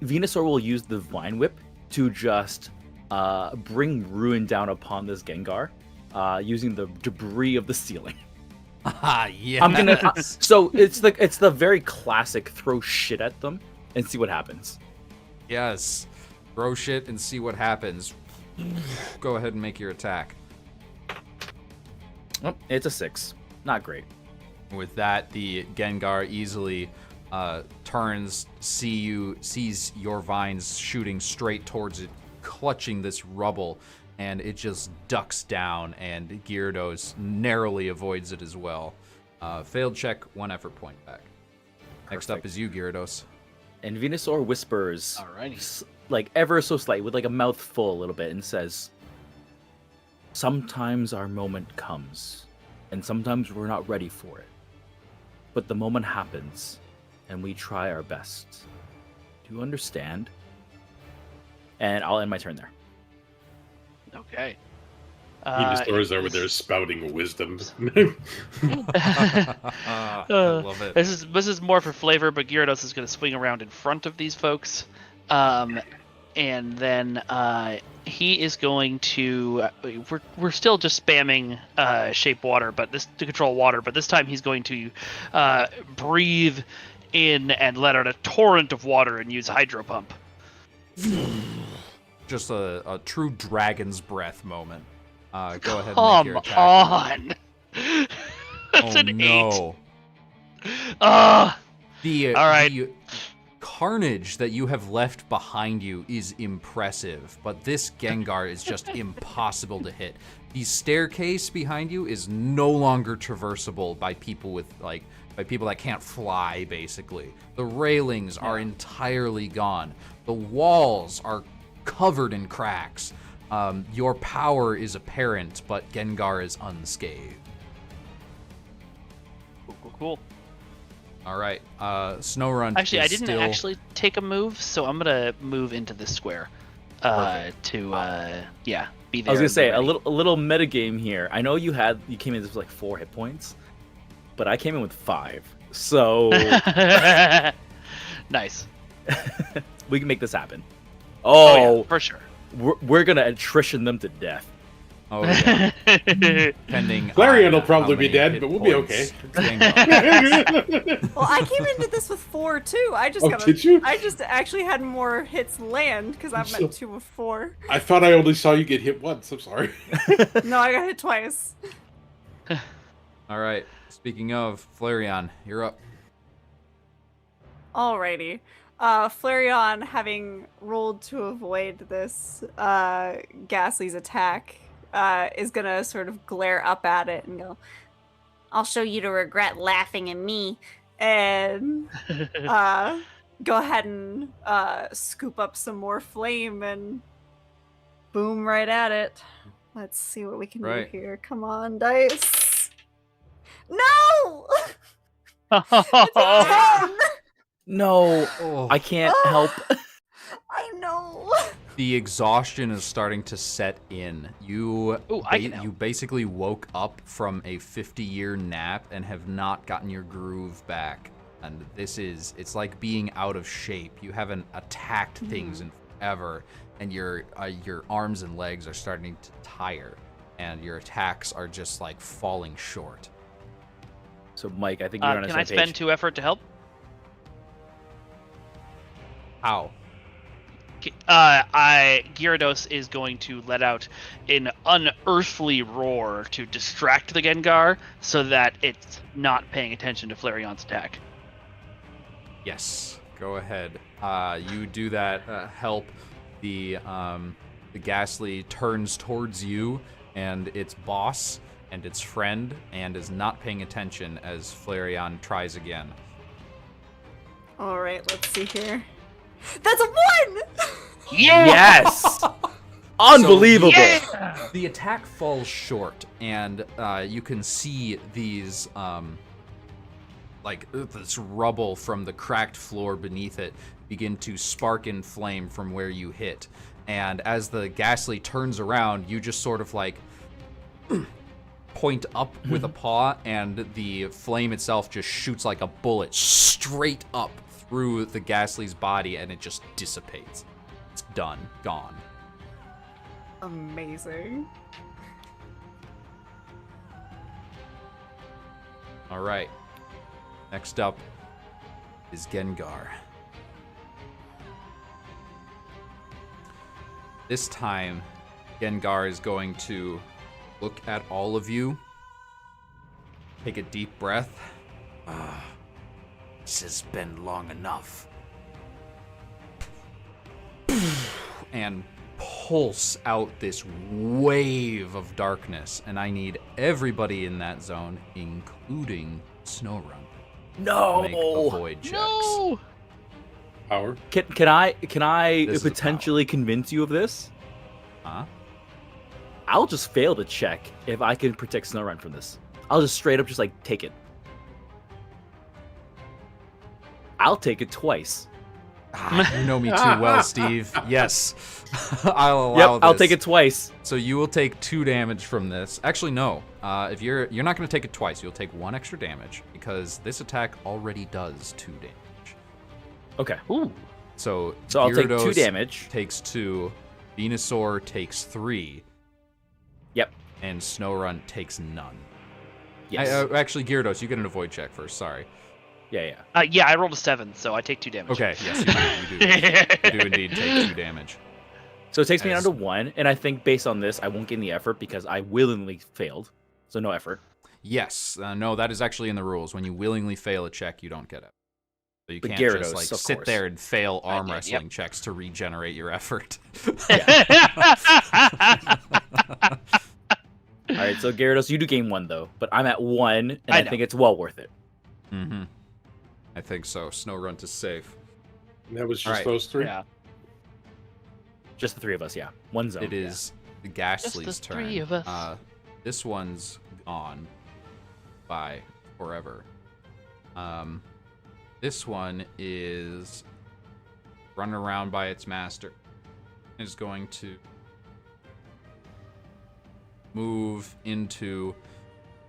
Venusaur will use the Vine Whip to just bring ruin down upon this Gengar, using the debris of the ceiling.
Yeah.
I'm gonna. So it's the very classic throw shit at them and see what happens.
Yes. Throw shit and see what happens. Go ahead and make your attack.
Oh, it's a 6. Not great.
With that, the Gengar easily turns, sees your vines shooting straight towards it, clutching this rubble, and it just ducks down, and Gyarados narrowly avoids it as well. Failed check, 1 effort point back. Next up is you, Gyarados.
And Venusaur whispers,
Alrighty.
like ever so slight, with like a mouthful a little bit, and says, "Sometimes our moment comes, and sometimes we're not ready for it. But the moment happens, and we try our best. Do you understand?" And I'll end my turn there.
Okay.
Venusaur's over there spouting wisdom.
I love it.
This is more for flavor, but Gyarados is going to swing around in front of these folks, and then he is going to. We're still just spamming shape water, but this to control water. But this time he's going to breathe in and let out a torrent of water and use Hydro Pump.
Just a true dragon's breath moment. Go ahead and
Come
make your attack.
on! That's
Oh
an 8.
no.
All right.
The carnage that you have left behind you is impressive, but this Gengar is just impossible to hit. The staircase behind you is no longer traversable by people that can't fly, basically. The railings are entirely gone. The walls are covered in cracks. Your power is apparent, but Gengar is unscathed.
Cool.
All right, Snowrun.
Actually, I
is
didn't
still...
actually take a move, so I'm gonna move into this square to be there.
I was gonna say a little metagame here. I know you came in with like 4 hit points, but I came in with 5. So
Nice.
we can make this happen.
Oh yeah, for sure.
We're gonna attrition them to death.
Oh yeah. Depending.
Flareon will
on
probably
how
be
many
dead,
hit
but we'll be
points
okay.
Gengar-
Well, I came into this with 4 too.
Did you?
I just actually had more hits land because I'm at 2 of 4.
I thought I only saw you get hit once. I'm sorry.
No, I got hit twice.
All right. Speaking of Flareon, you're up.
Alrighty. Flareon, having rolled to avoid this Ghastly's attack, is gonna sort of glare up at it and go,
I'll show you to regret laughing at me.
and go ahead and scoop up some more flame and boom right at it. Let's see what we can do here. Come on, dice. No! It's a 10!
No,
Oh.
I can't help.
I know.
The exhaustion is starting to set in. You you basically woke up from a 50-year nap and have not gotten your groove back. And it's like being out of shape. You haven't attacked things in forever, and your arms and legs are starting to tire, and your attacks are just like falling short.
So, Mike, I think you're on the
Can
same
I spend
page.
2 effort to help?
How?
Gyarados is going to let out an unearthly roar to distract the Gengar so that it's not paying attention to Flareon's attack.
Yes, go ahead. You do that. Help. The Ghastly turns towards you and its boss and its friend, and is not paying attention as Flareon tries again.
All right, let's see here. That's a 1!
Yes! Unbelievable!
The attack falls short, and you can see these, this rubble from the cracked floor beneath it begin to spark in flame from where you hit. And as the Ghastly turns around, you just sort of like point up with a paw, and the flame itself just shoots like a bullet straight up through the Ghastly's body, and it just dissipates. It's done. Gone.
Amazing.
All right. Next up is Gengar. This time, Gengar is going to look at all of you, take a deep breath. This has been long enough. And pulse out this wave of darkness, and I need everybody in that zone, including Snowrun,
No!
to make avoid checks.
No!
Power.
Can I
This is a
potentially convince you of this?
Huh?
I'll just fail to check if I can protect Snowrun from this. I'll just straight up just like take it. I'll take it twice.
You know me too well, Steve. Yes. I'll allow this.
I'll take it twice.
So you will take 2 damage from this. Actually, no. If you're not going to take it twice, you'll take 1 extra damage, because this attack already does 2 damage.
Okay.
Ooh.
So
So I'll take 2
Gyarados
damage.
takes 2, Venusaur takes 3,
Yep.
and Snowrun takes none.
Yes.
Actually, Gyarados, you get an avoid check first. Sorry.
Yeah.
Yeah, I rolled a 7, so I take 2 damage.
Okay. Yes, you do. You do indeed take 2 damage.
So it takes me down to 1, and I think based on this, I won't gain the effort because I willingly failed. So no effort.
Yes. No, that is actually in the rules. When you willingly fail a check, you don't get it. So you
But
can't
Gyarados,
just like
of
sit
course.
there and fail arm
did,
wrestling checks to regenerate your effort.
All right, so Gyarados, you do gain 1 though, but I'm at 1, and I
know.
think it's well worth it.
Mm-hmm. I think so. Snowrun to safe.
And that was just
Alright.
those 3?
Yeah.
Just the 3 of us, yeah. 1 zone.
It is the Ghastly's
Just the
turn.
3 of us.
This one's gone by forever. This one is running around by its master. Is going to move into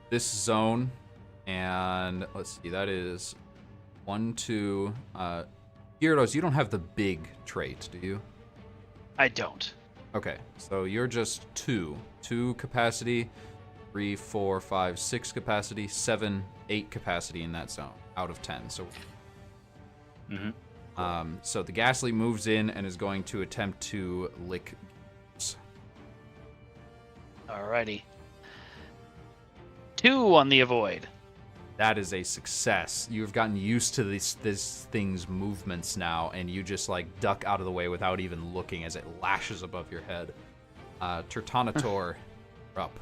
this zone, and let's see, that is 1, 2. Gyarados, you don't have the big trait, do you?
I don't.
Okay, so you're just 2 capacity, 3, 4, 5, 6 capacity, 7, 8 capacity in that zone out of 10. So so the Ghastly moves in and is going to attempt to lick.
Alrighty. 2 on the avoid.
That is a success. You've gotten used to this thing's movements now, and you just like duck out of the way without even looking as it lashes above your head. Turtonator, up.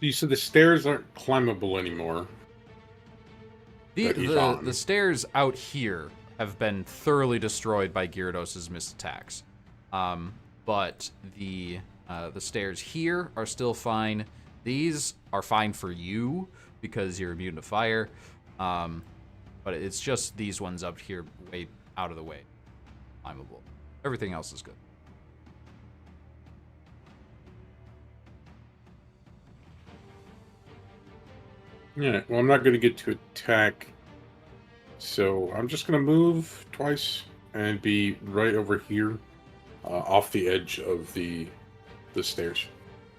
You said the stairs aren't climbable anymore. that he's on.
The stairs out here have been thoroughly destroyed by Gyarados' missed attacks. But the stairs here are still fine. These are fine for you because you're immune to fire. But it's just these ones up here way out of the way. Climbable. Everything else is good.
Yeah, well, I'm not going to get to attack, so I'm just going to move twice and be right over here, off the edge of the stairs.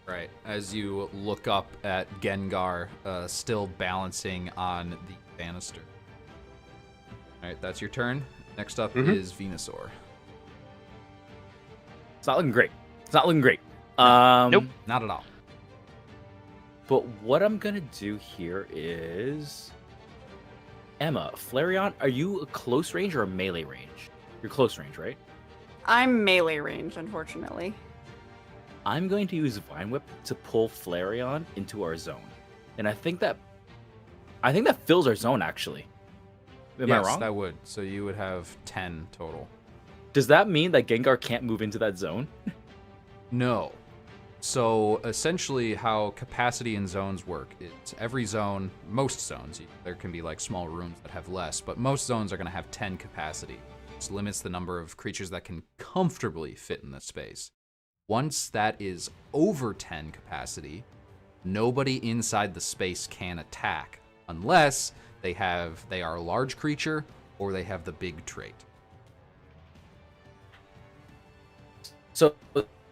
Right. As you look up at Gengar, still balancing on the banister. All right, that's your turn. Next up is Venusaur.
It's not looking great.
Nope.
Not at all.
But what I'm gonna do here is, Emma, Flareon, are you a close range or a melee range? You're close range, right?
I'm melee range, unfortunately.
I'm going to use Vine Whip to pull Flareon into our zone, and I think that fills our zone actually. Am I
Yes,
wrong?
that would. So you would have 10 total.
Does that mean that Gengar can't move into that zone?
No. So essentially how capacity in zones work is every zone, most zones, there can be like small rooms that have less, but most zones are going to have 10 capacity. This limits the number of creatures that can comfortably fit in the space. Once that is over 10 capacity, nobody inside the space can attack unless they are a large creature or they have the big trait.
So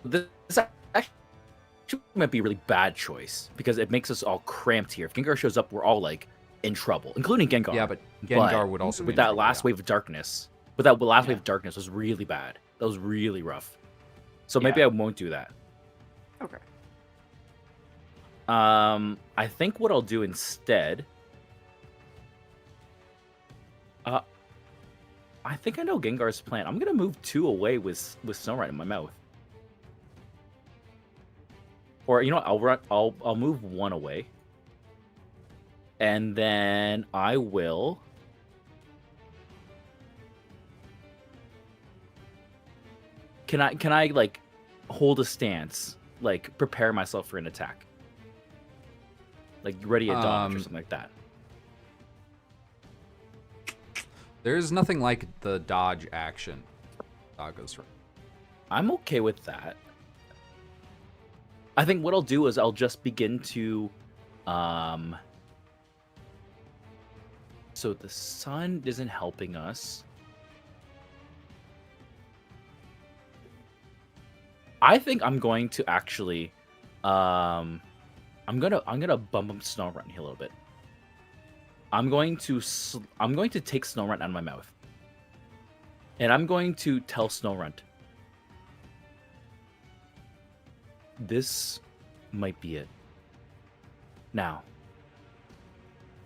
this actually might be a really bad choice because it makes us all cramped here. If Gengar shows up, we're all like in trouble, including Gengar.
Yeah, but Gengar would also
with
be in
that
trouble,
last
yeah.
wave of darkness. With that last wave of darkness was really bad. That was really rough. So maybe I won't do that.
Okay.
I think what I'll do instead. I think I know Gengar's plan. I'm gonna move 2 away with Snow in my mouth. Or you know what? I'll move 1 away, and then I will. Can I like hold a stance, like prepare myself for an attack, like ready a dodge or something like that?
There's nothing like the dodge action. Sagas, right?
I'm okay with that. I think what I'll do is I'll just begin to, so the sun isn't helping us. I think I'm going to actually, I'm gonna bump up Snorunt here a little bit. I'm going to take Snorunt out of my mouth, and I'm going to tell Snorunt, this might be it. Now,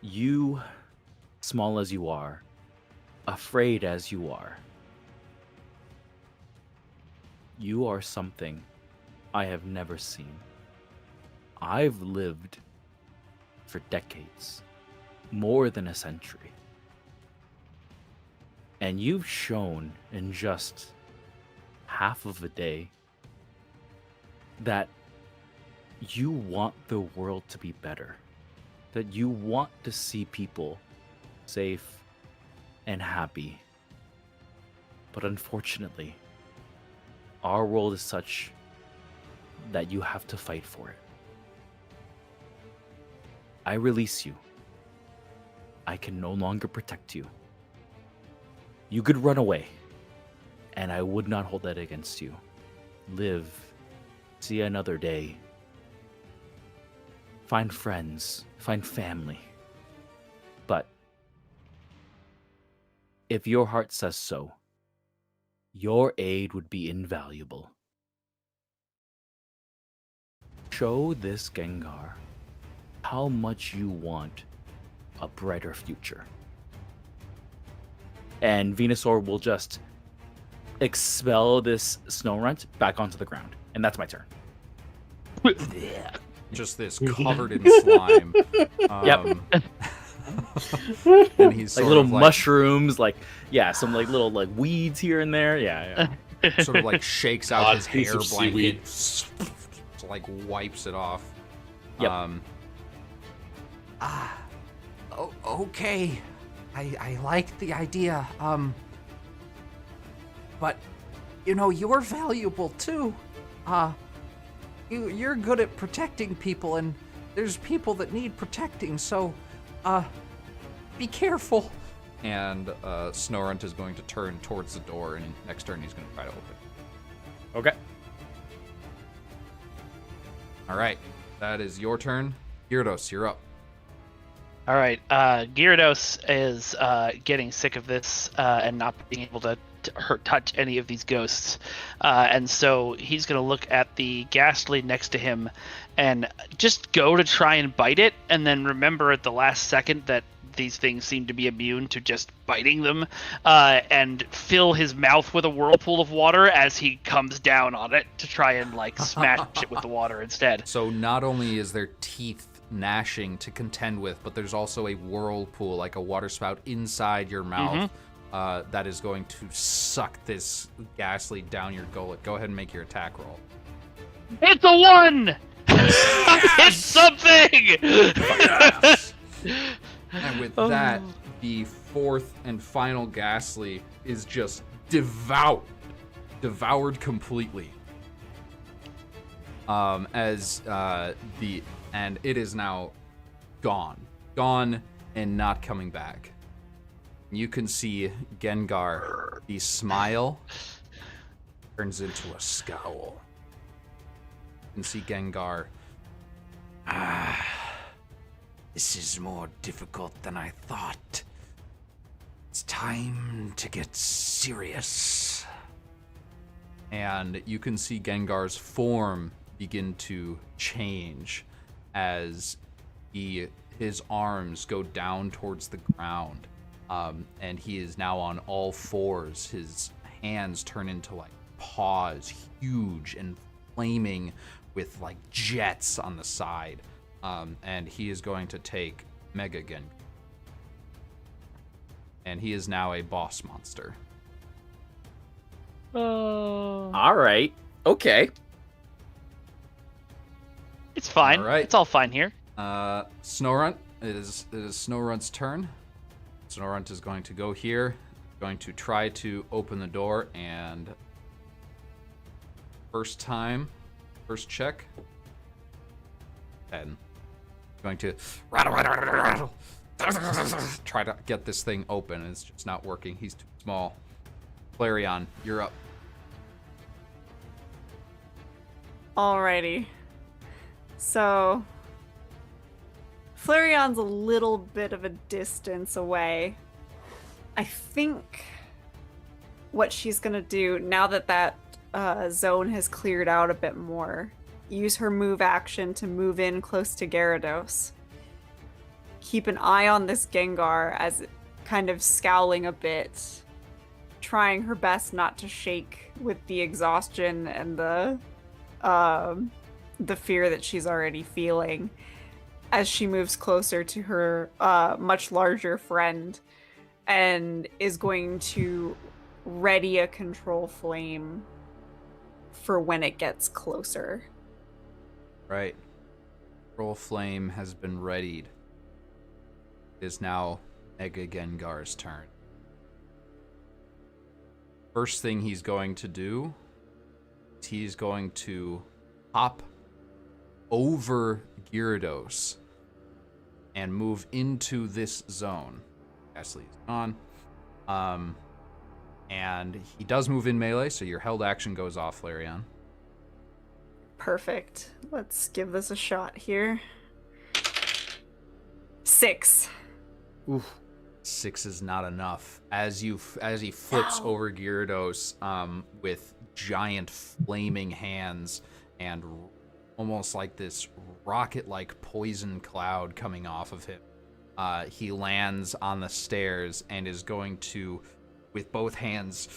you, small as you are, afraid as you are, you are something I have never seen. I've lived for decades, more than a century. And you've shown in just half of a day that you want the world to be better, that you want to see people safe and happy. But unfortunately, our world is such that you have to fight for it. I release you. I can no longer protect you. You could run away, and I would not hold that against you. Live, see another day. Find friends, find family. But if your heart says so, your aid would be invaluable. Show this Gengar how much you want a brighter future. And Venusaur will just expel this Snorunt back onto the ground. And that's my turn.
Just this covered in slime.
Yep.
And he's
Like
sort
little
of
mushrooms, some little weeds here and there. Yeah.
sort of like shakes out
Odd
his
piece
hair
of
blanket,
seaweed.
like wipes it off.
Yep.
Okay. I like the idea. But you're valuable too. You're good at protecting people, and there's people that need protecting, so be careful.
And Snorunt is going to turn towards the door, and next turn he's going to try to open.
Okay.
All right, that is your turn. Gyarados, you're up.
All right, Gyarados is getting sick of this and not being able to touch any of these ghosts, and so he's going to look at the ghastly next to him and just go to try and bite it, and then remember at the last second that these things seem to be immune to just biting them, and fill his mouth with a whirlpool of water as he comes down on it to try and smash it with the water instead.
So not only is there teeth gnashing to contend with, but there's also a whirlpool, like a water spout inside your mouth, that is going to suck this ghastly down your gullet. Go ahead and make your attack roll.
It's a 1! It's something!
And with that, the fourth and final ghastly is just devoured completely. And it is now gone and not coming back. You can see Gengar, the smile turns into a scowl. You can see Gengar.
This is more difficult than I thought. It's time to get serious.
And you can see Gengar's form begin to change as his arms go down towards the ground. And he is now on all fours. His hands turn into paws, huge and flaming with jets on the side. And he is going to take Mega Gengar. And he is now a boss monster.
All right. Okay.
It's fine.
All right.
It's all fine here.
Snorunt. It is Snorunt's turn. Snorunt is going to go here, going to try to open the door, and first check, 10. Going to rattle, try to get this thing open. It's just not working. He's too small. Flareon, you're up.
Alrighty. So, Flareon's a little bit of a distance away. I think what she's gonna do, now that that zone has cleared out a bit more, use her move action to move in close to Gyarados. Keep an eye on this Gengar as kind of scowling a bit, trying her best not to shake with the exhaustion and the fear that she's already feeling as she moves closer to her much larger friend, and is going to ready a control flame for when it gets closer.
Right. Control flame has been readied. It is now Mega Gengar's turn. First thing he's going to do is he's going to hop over Gyarados and move into this zone. Ghastly is gone. And he does move in melee, so your held action goes off, Flareon.
Perfect. Let's give this a shot here. 6.
Oof.
6 is not enough. As he flips over Gyarados with giant flaming hands and almost like this rocket-like poison cloud coming off of him, he lands on the stairs and is going to, with both hands,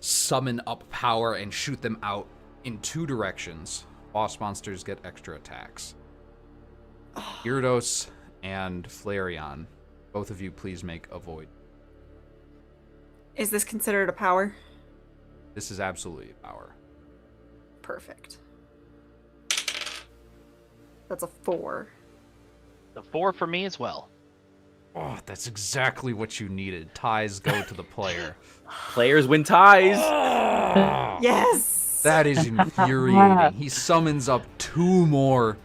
summon up power and shoot them out in 2 directions. Boss monsters get extra attacks. Gyarados and Flareon, Both of you, please make avoid.
Is this considered a power?
This is absolutely a power.
Perfect. That's a 4.
The 4 for me as well.
Oh, that's exactly what you needed. Ties go to the player.
Players win ties.
Yes!
That is infuriating. He summons up 2 more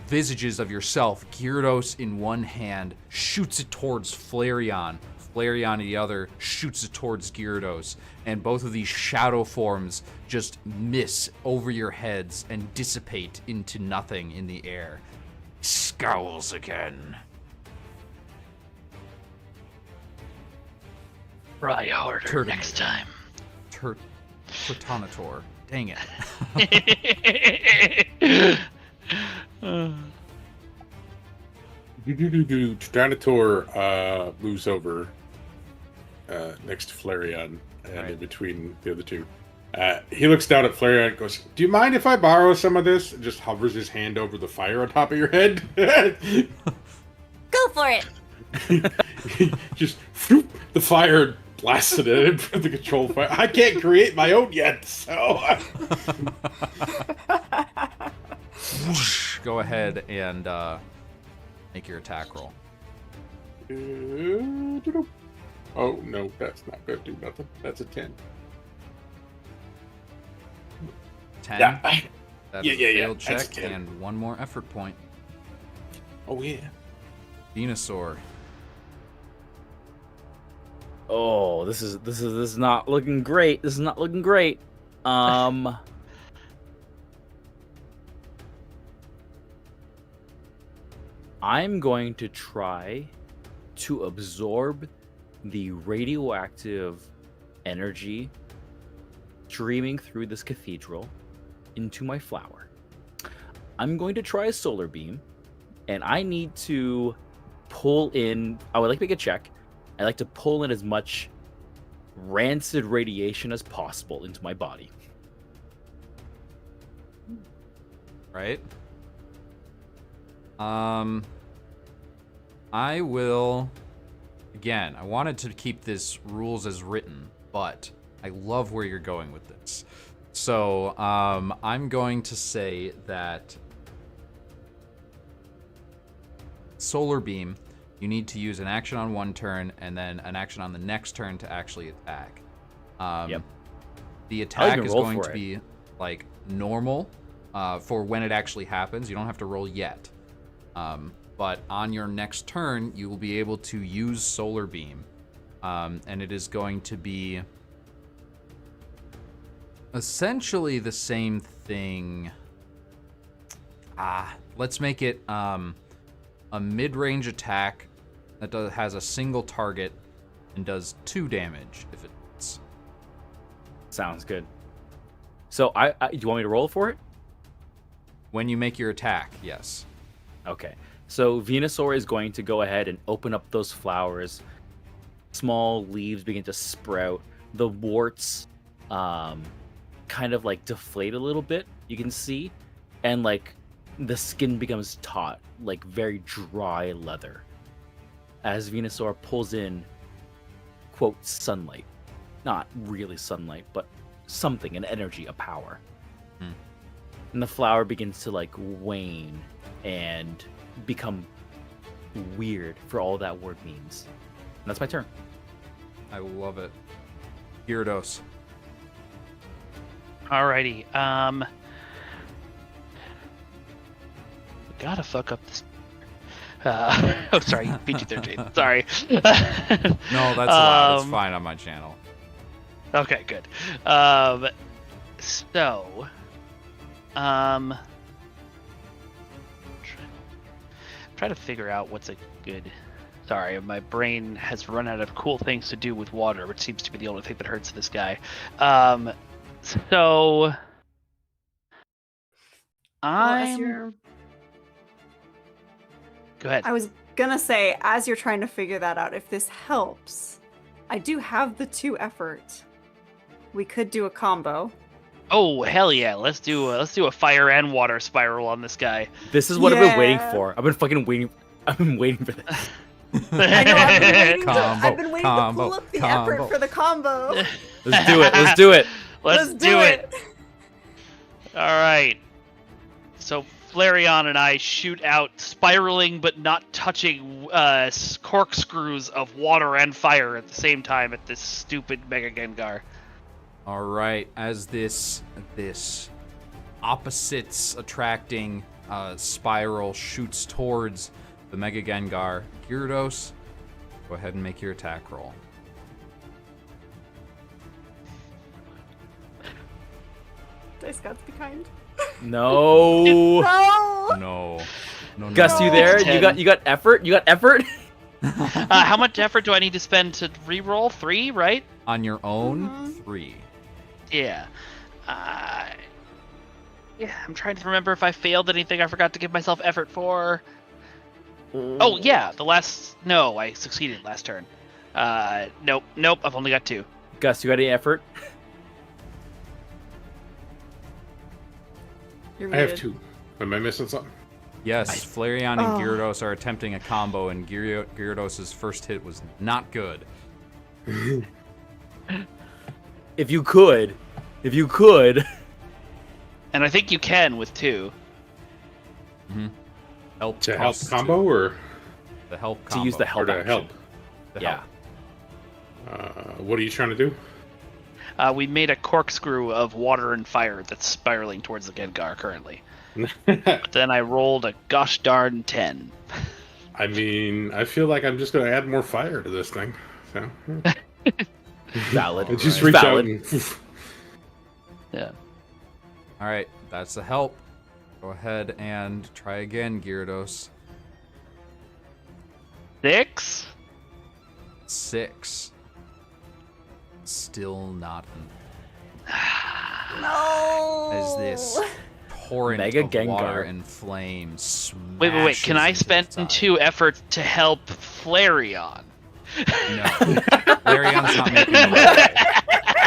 visages of yourself. Gyarados in one hand shoots it towards Flareon. Flareon in the other shoots it towards Gyarados. And both of these shadow forms just miss over your heads and dissipate into nothing in the air. Scowls again.
Try harder
Turtonator.
next time.
Turtonator. Dang it.
Turtonator moves over next to Flareon and in between the other two. He looks down at Flareon and goes, "Do you mind if I borrow some of this?" And just hovers his hand over the fire on top of your head.
Go for it.
Just whoop, the fire blasted at him from the control fire. I can't create my own yet, so.
Whoosh, go ahead and make your attack roll.
Oh no, that's not gonna do nothing. That's a 10.
10.
Yeah.
That's
Yeah,
a
yeah, yeah.
failed
That's
check
10.
and 1 more effort point.
Oh yeah.
Venusaur.
Oh, this is not looking great. This is not looking great. I'm going to try to absorb the radioactive energy streaming through this cathedral into my flower. I'm going to try a solar beam, and I need to pull in. I would like to make a check. I like to pull in as much rancid radiation as possible into my body.
Right? I will. Again, I wanted to keep this rules as written, but I love where you're going with this. So, I'm going to say that Solar Beam, you need to use an action on one turn and then an action on the next turn to actually attack.
Yep.
The attack
even
is
roll
going
for
to
it.
be like normal for when it actually happens. You don't have to roll yet. But on your next turn, you will be able to use Solar Beam. And it is going to be essentially the same thing. Let's make it a mid-range attack that has a single target and does 2 damage if it hits.
Sounds good. So, do you want me to roll for it?
When you make your attack, yes.
Okay. So Venusaur is going to go ahead and open up those flowers. Small leaves begin to sprout. The warts kind of like deflate a little bit, you can see. And like the skin becomes taut, like very dry leather. As Venusaur pulls in, quote, sunlight. Not really sunlight, but something, an energy, a power. And the flower begins to like wane and become weird for all that word means. And that's my turn.
I love it. Gyarados.
Alrighty. Gotta fuck up this. Oh, sorry, PG-13. Sorry.
No, that's allowed. It's fine on my channel.
Okay, good. Try to figure out what's a good. Sorry, my brain has run out of cool things to do with water, which seems to be the only thing that hurts this guy. So I'm. Go ahead.
I was gonna say, as you're trying to figure that out, if this helps, I do have the 2 effort. We could do a combo.
Oh hell yeah! Let's do a fire and water spiral on this guy.
This is what I've been waiting for. I've been fucking waiting. I've been waiting for this.
I know, I've been waiting to
Combo,
pull up the
combo.
effort for the combo.
Let's do it. Let's do it.
Let's do it. All right. So Flareon and I shoot out spiraling but not touching corkscrews of water and fire at the same time at this stupid Mega Gengar.
All right, as this opposites attracting spiral shoots towards the Mega Gengar, Gyarados, go ahead and make your attack roll.
Dice gods be kind.
No.
No.
No.
Gus, you there? You got effort? You got effort?
How much effort do I need to spend to re-roll? 3, right?
On your own, 3.
Yeah. Yeah, I'm trying to remember if I failed anything I forgot to give myself effort for. Oh, yeah, No, I succeeded last turn. Nope, I've only got 2.
Gus, you got any effort?
You're
I have
muted.
2. Am I missing something?
Yes, Flareon and Gyarados are attempting a combo, and Gyarados' first hit was not good.
If you could.
And I think you can with 2.
Help
To help
costs
combo or
the help
To
combo.
use the
or
help
to
action.
help?
The
Yeah.
help.
What are you trying to do?
We made a corkscrew of water and fire that's spiraling towards the Gengar currently. But then I rolled a gosh darn 10.
I mean, I feel like I'm just going to add more fire to this thing. So,
Valid.
just reach out
Valid.
and...
Yeah.
All right, that's the help. Go ahead and try again, Gyarados.
6?
6. Still not
No.
as this torrent
Mega
of water
Gengar.
and flames
Wait. Can I
smashes
spend
into its
2 effort to help Flareon?
eye. No. Flareon's not making the right.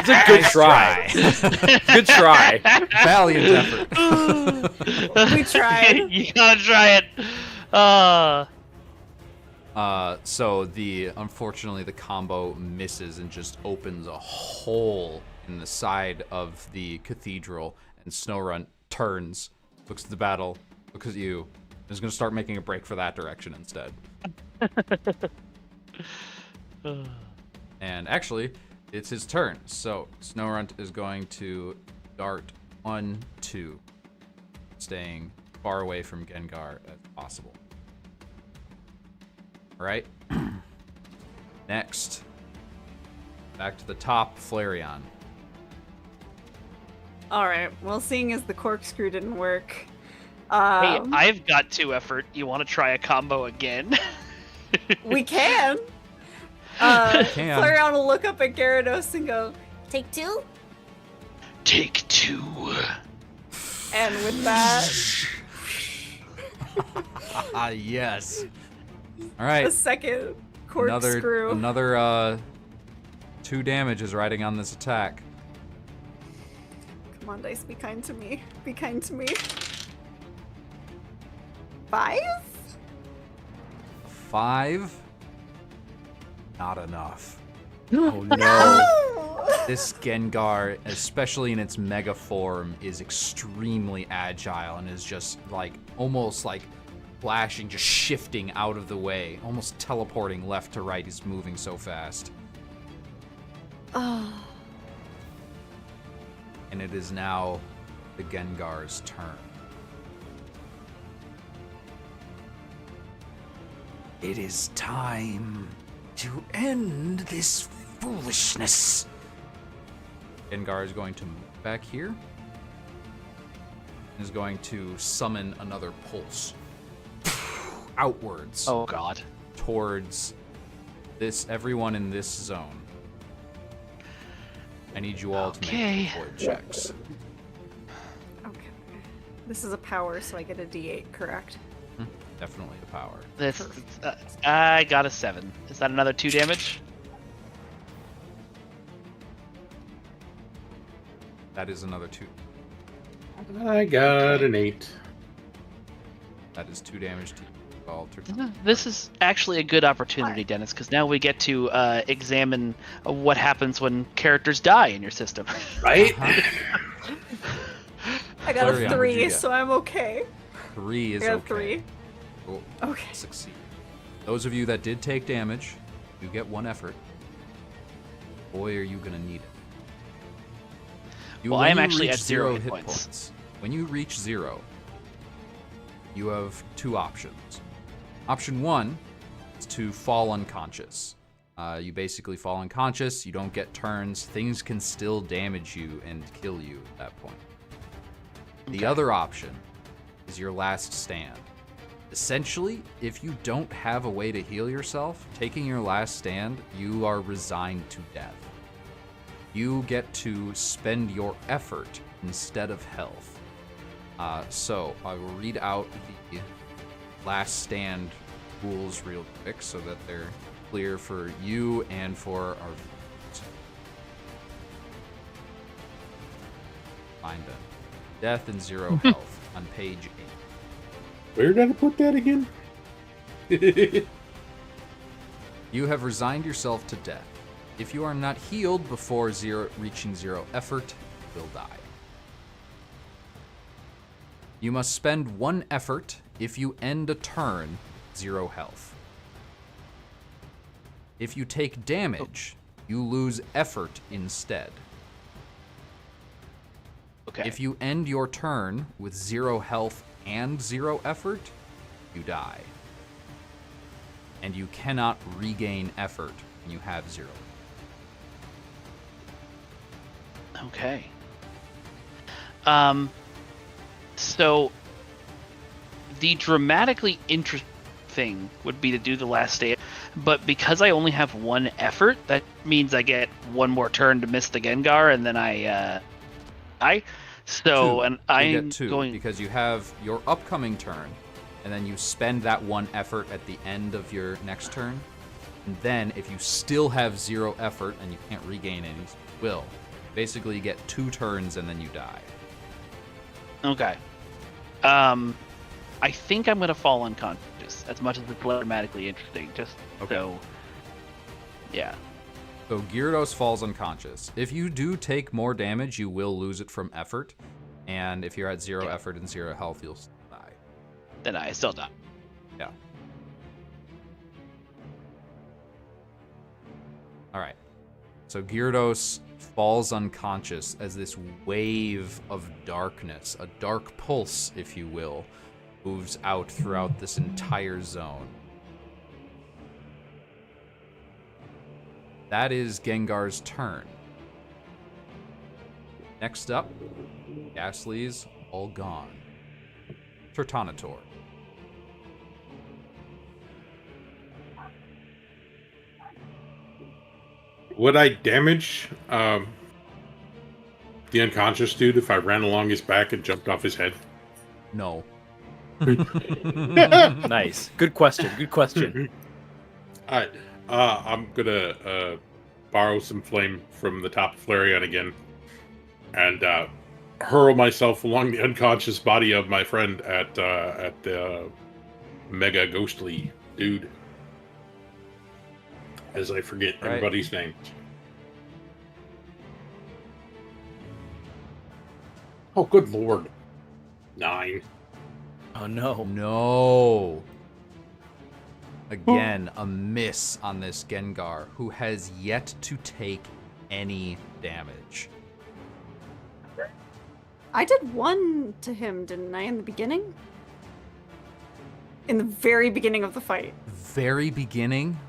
It's a good
Nice
try. Good try.
Valiant effort.
We tried.
You gotta try it.
So unfortunately the combo misses and just opens a hole in the side of the cathedral, and Snowrun turns, looks at the battle, looks at you, and is gonna start making a break for that direction instead. And actually, it's his turn. So Snowrunt is going to dart 1, 2, staying far away from Gengar as possible. All right. Next, back to the top, Flareon.
All right. Well, seeing as the corkscrew didn't work,
Hey, I've got 2 effort. You want to try a combo again?
we can.
Can.
Flareon will look up at Gyarados and go,
Take 2?
Take 2.
and with that,
Yes. All right.
a second corkscrew.
Another 2 damage is riding on this attack.
Come on, dice, be kind to me. Be kind to me. 5?
5. Not enough.
Oh no.
Oh!
This Gengar, especially in its mega form, is extremely agile and is just like almost like flashing, just shifting out of the way, almost teleporting left to right. He's moving so fast.
Oh.
And it is now the Gengar's turn. It is time to end this foolishness. Gengar is going to move back here. And is going to summon another pulse. Outwards.
Oh god.
Towards everyone in this zone. I need you all to make void checks.
Okay. This is a power, so I get a D8, correct?
Definitely the power.
I got a 7. Is that another 2 damage?
That is another 2.
I got an 8.
That is 2 damage to you.
altered.
This is actually a good opportunity, Dennis, because now we get to examine what happens when characters die in your system.
Right?
I got
Flareon,
a
what'd you
3,
get?
so I'm okay.
3 is
I got a
okay.
3.
Cool.
Okay.
Succeed. Those of you that did take damage, you get 1 effort. Boy, are you gonna need it.
Well,
when
I am
you
actually
reach
at 0 hit points.
When you reach 0, you have 2 options. Option 1 is to fall unconscious. You basically fall unconscious, you don't get turns, things can still damage you and kill you at that point. The
Okay.
other option is your last stand. Essentially, if you don't have a way to heal yourself, taking your last stand, you are resigned to death. You get to spend your effort instead of health. So I will read out the last stand rules real quick so that they're clear for you and for our viewers. Find them. Death and 0 health on page 8.
Where did I put that again?
You have resigned yourself to death. If you are not healed before reaching 0 effort, you will die. You must spend 1 effort if you end a turn 0 health. If you take damage, you lose effort instead.
Okay.
If you end your turn with 0 health and 0 effort, you die. And you cannot regain effort when you have 0.
Okay. So the dramatically interesting thing would be to do the last stand, but because I only have 1 effort, that means I get 1 more turn to miss the Gengar, and then I so
2.
and
You
I'm
get 2
going
because you have your upcoming turn, and then you spend that 1 effort at the end of your next turn. And then if you still have 0 effort and you can't regain any, you will. Basically, you get 2 turns and then you die.
Okay. I think I'm gonna fall unconscious as much as it's dramatically interesting. Just
Okay.
so. Yeah.
So Gyarados falls unconscious. If you do take more damage, you will lose it from effort. And if you're at 0 effort and 0 health, you'll still die.
Then I still die.
Yeah. Alright. So Gyarados falls unconscious as this wave of darkness, a dark pulse, if you will, moves out throughout this entire zone. That is Gengar's turn. Next up, Ghastly's all gone. Turtonator.
Would I damage the unconscious dude if I ran along his back and jumped off his head?
No.
Nice. Good question. Good question.
All right. I'm gonna borrow some flame from the top of Flareon again, and hurl myself along the unconscious body of my friend at the mega ghostly dude. As I forget
Right.
everybody's name. Oh, good lord! 9.
Oh no.
No. Again, a miss on this Gengar, who has yet to take any damage.
I did 1 to him, didn't I, in the beginning? In the very beginning of the fight.
Very beginning.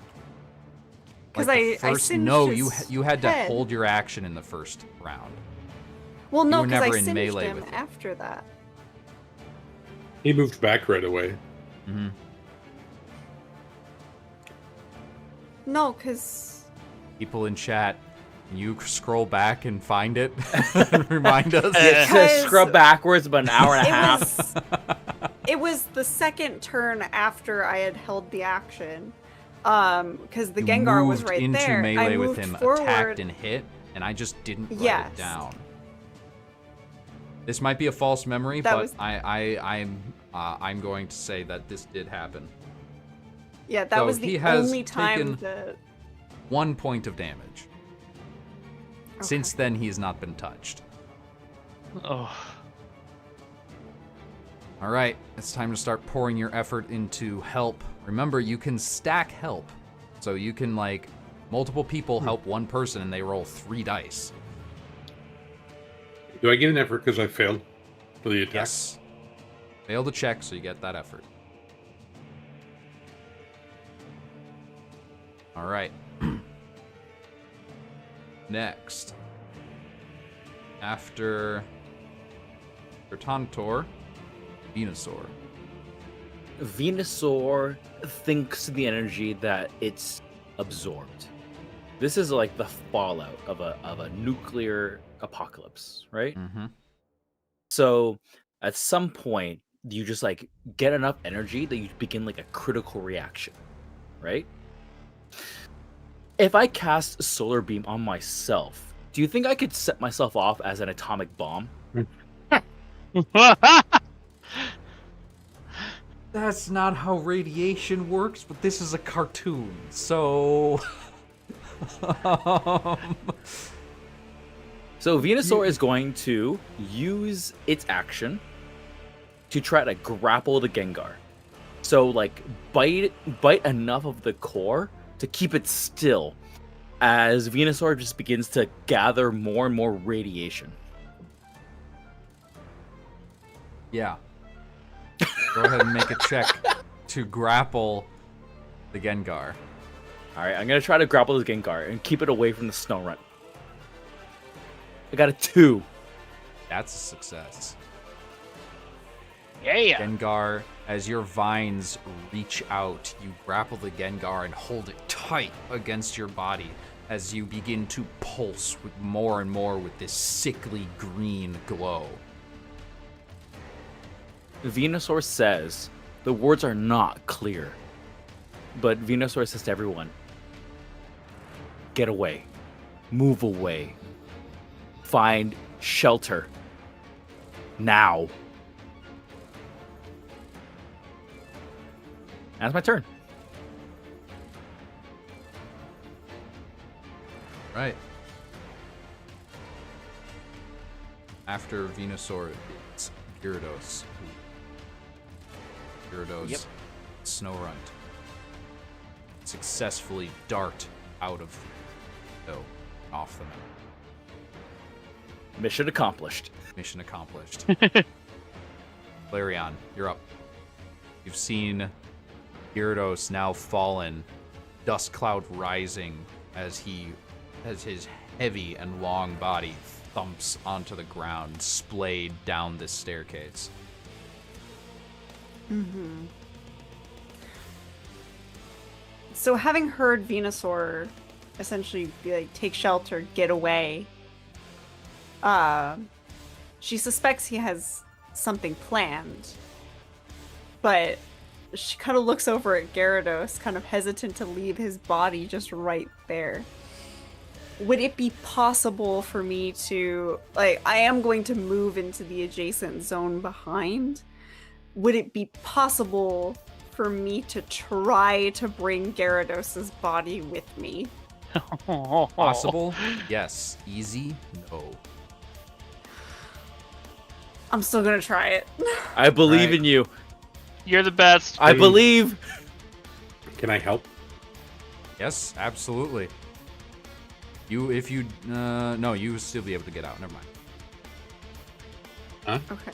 'Cause
the
I
first,
singed
no,
his
you had to
head.
hold your action in the first round.
Well,
You
no,
were
because I
never in
singed
melee
him
with him.
after that.
He moved back right away.
Mm-hmm.
No, because...
People in chat, can you scroll back and find it and remind us?
It says scrub backwards about an hour and a half.
It was the second turn after I had held the action. Because the
You
Gengar was
moved
right
into
there.
melee
I
with
moved
him,
forward.
attacked and hit, and I just didn't write
Yes.
it down. This might be a false memory,
That
but
was-
I'm going to say that this did happen.
Yeah, that
So
was the
he has
only time
taken
that...
1 point of damage.
Okay.
Since then, he has not been touched.
Oh.
All right, it's time to start pouring your effort into help. Remember, you can stack help. So you can, like, multiple people help one person and they roll 3 dice.
Do I get an effort because I failed for the attack?
Yes. Fail to check, so you get that effort. All right. Next. After Tontor, Venusaur.
Venusaur thinks the energy that it's absorbed. This is like the fallout of a nuclear apocalypse, right?
Mm-hmm.
So at some point you just like get enough energy that you begin like a critical reaction, right? If I cast a solar beam on myself, do you think I could set myself off as an atomic bomb?
That's not how radiation works, but this is a cartoon, so...
So Venusaur is going to use its action to try to grapple the Gengar. So like bite enough of the core to keep it still as Venusaur just begins to gather more and more radiation.
Yeah. Go ahead and make a check to grapple the Gengar.
All right, I'm going to try to grapple the Gengar and keep it away from the Snorunt. I got a 2.
That's a success.
Yeah.
Gengar, as your vines reach out, you grapple the Gengar and hold it tight against your body as you begin to pulse with more and more with this sickly green glow.
Venusaur says, the words are not clear, but Venusaur says to everyone, get away, move away, find shelter, now. That's my turn.
Right. After Venusaur, it's Gyarados. Gyarados,
Yep.
Snorunt, successfully dart out of off the map.
Mission accomplished.
Mission accomplished. Flareon, you're up. You've seen Gyarados now fallen, dust cloud rising as his heavy and long body thumps onto the ground, splayed down this staircase.
Mm-hmm. So having heard Venusaur essentially be like, take shelter, get away, she suspects he has something planned. But she kind of looks over at Gyarados, kind of hesitant to leave his body just right there. Would it be possible for me to, like, I am going to move into the adjacent zone behind. Would it be possible for me to try to bring Gyarados' body with me?
Possible? Yes. Easy? No.
I'm still gonna try it.
I believe
Right.
in you.
You're the best.
I believe.
Can I help?
Yes, absolutely. You would still be able to get out. Never mind.
Okay.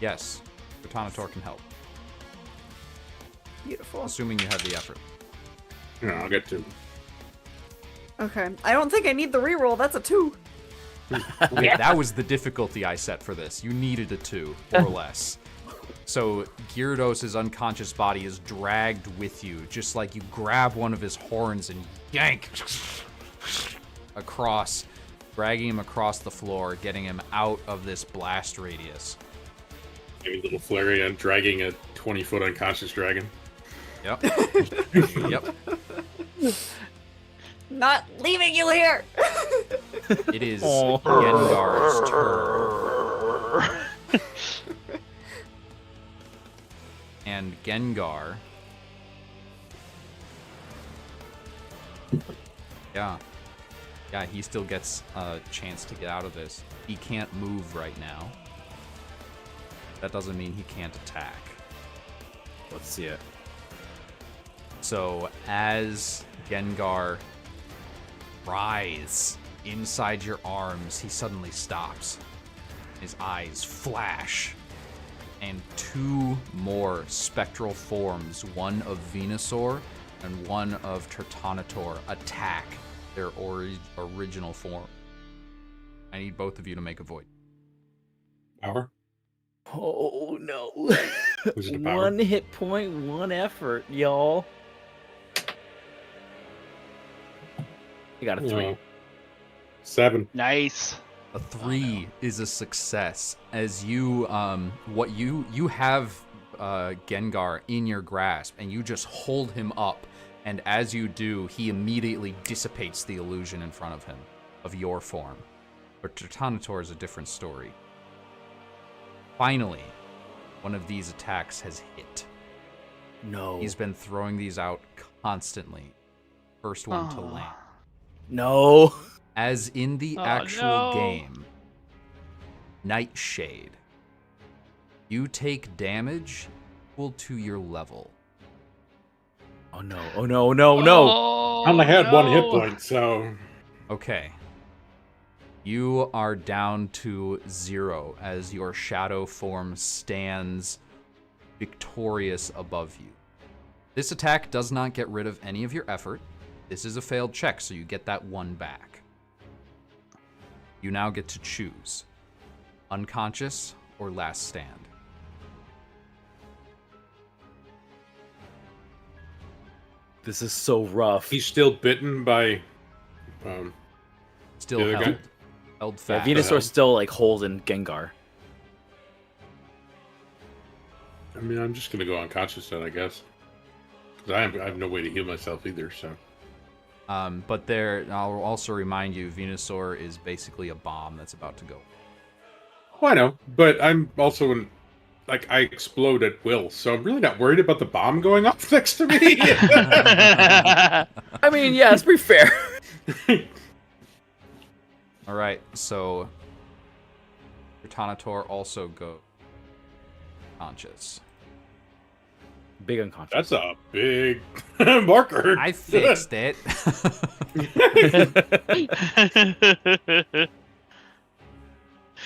Yes, Protanator can help,
Beautiful.
assuming you have the effort.
No, I'll get 2.
Okay. I don't think I need the reroll. That's a 2.
Okay, that was the difficulty I set for this. You needed a 2 or less. So Gyarados' unconscious body is dragged with you, just like you grab one of his horns and yank across, dragging him across the floor, getting him out of this blast radius.
Maybe little Flareon dragging a 20-foot unconscious dragon.
Yep. Yep.
Not leaving you here!
It is Gengar's turn. And Gengar Yeah. Yeah, he still gets a chance to get out of this. He can't move right now. That doesn't mean he can't attack.
Let's see it.
So as Gengar writhes inside your arms, he suddenly stops. His eyes flash, and two more spectral forms, one of Venusaur and one of Turtonator, attack their original form. I need both of you to make a void.
Power?
Oh no.
Who's the power?
1 hit point, 1 effort, y'all. You got a 3.
Yeah. 7.
Nice.
A 3 is a success, as you you have Gengar in your grasp, and you just hold him up, and as you do, he immediately dissipates the illusion in front of him of your form. But Turtonator is a different story. Finally, one of these attacks has hit.
No.
He's been throwing these out constantly. First one to land.
No.
As in the
Oh,
actual
no.
game, Nightshade, you take damage equal to your level.
Oh no. Oh no. No. No.
Oh,
I only had 1 hit
no.
point, so
Okay. You are down to 0 as your shadow form stands victorious above you. This attack does not get rid of any of your effort. This is a failed check, so you get that 1 back. You now get to choose unconscious or last stand.
This is so rough.
he's still bitten by.
Still
The other
held.
guy?
Held
Yeah,
fast.
Venusaur's still like holding Gengar.
I mean, I'm just gonna go unconscious then, I guess. Because I have no way to heal myself either. So
But there, I'll also remind you, Venusaur is basically a bomb that's about to go.
oh, I know, but I'm also in. Like, I explode at will, so I'm really not worried about the bomb going off next to me.
I mean, yeah, it's pretty fair.
All right, so Turtonator also go conscious.
Big unconscious.
That's a big marker.
I fixed it.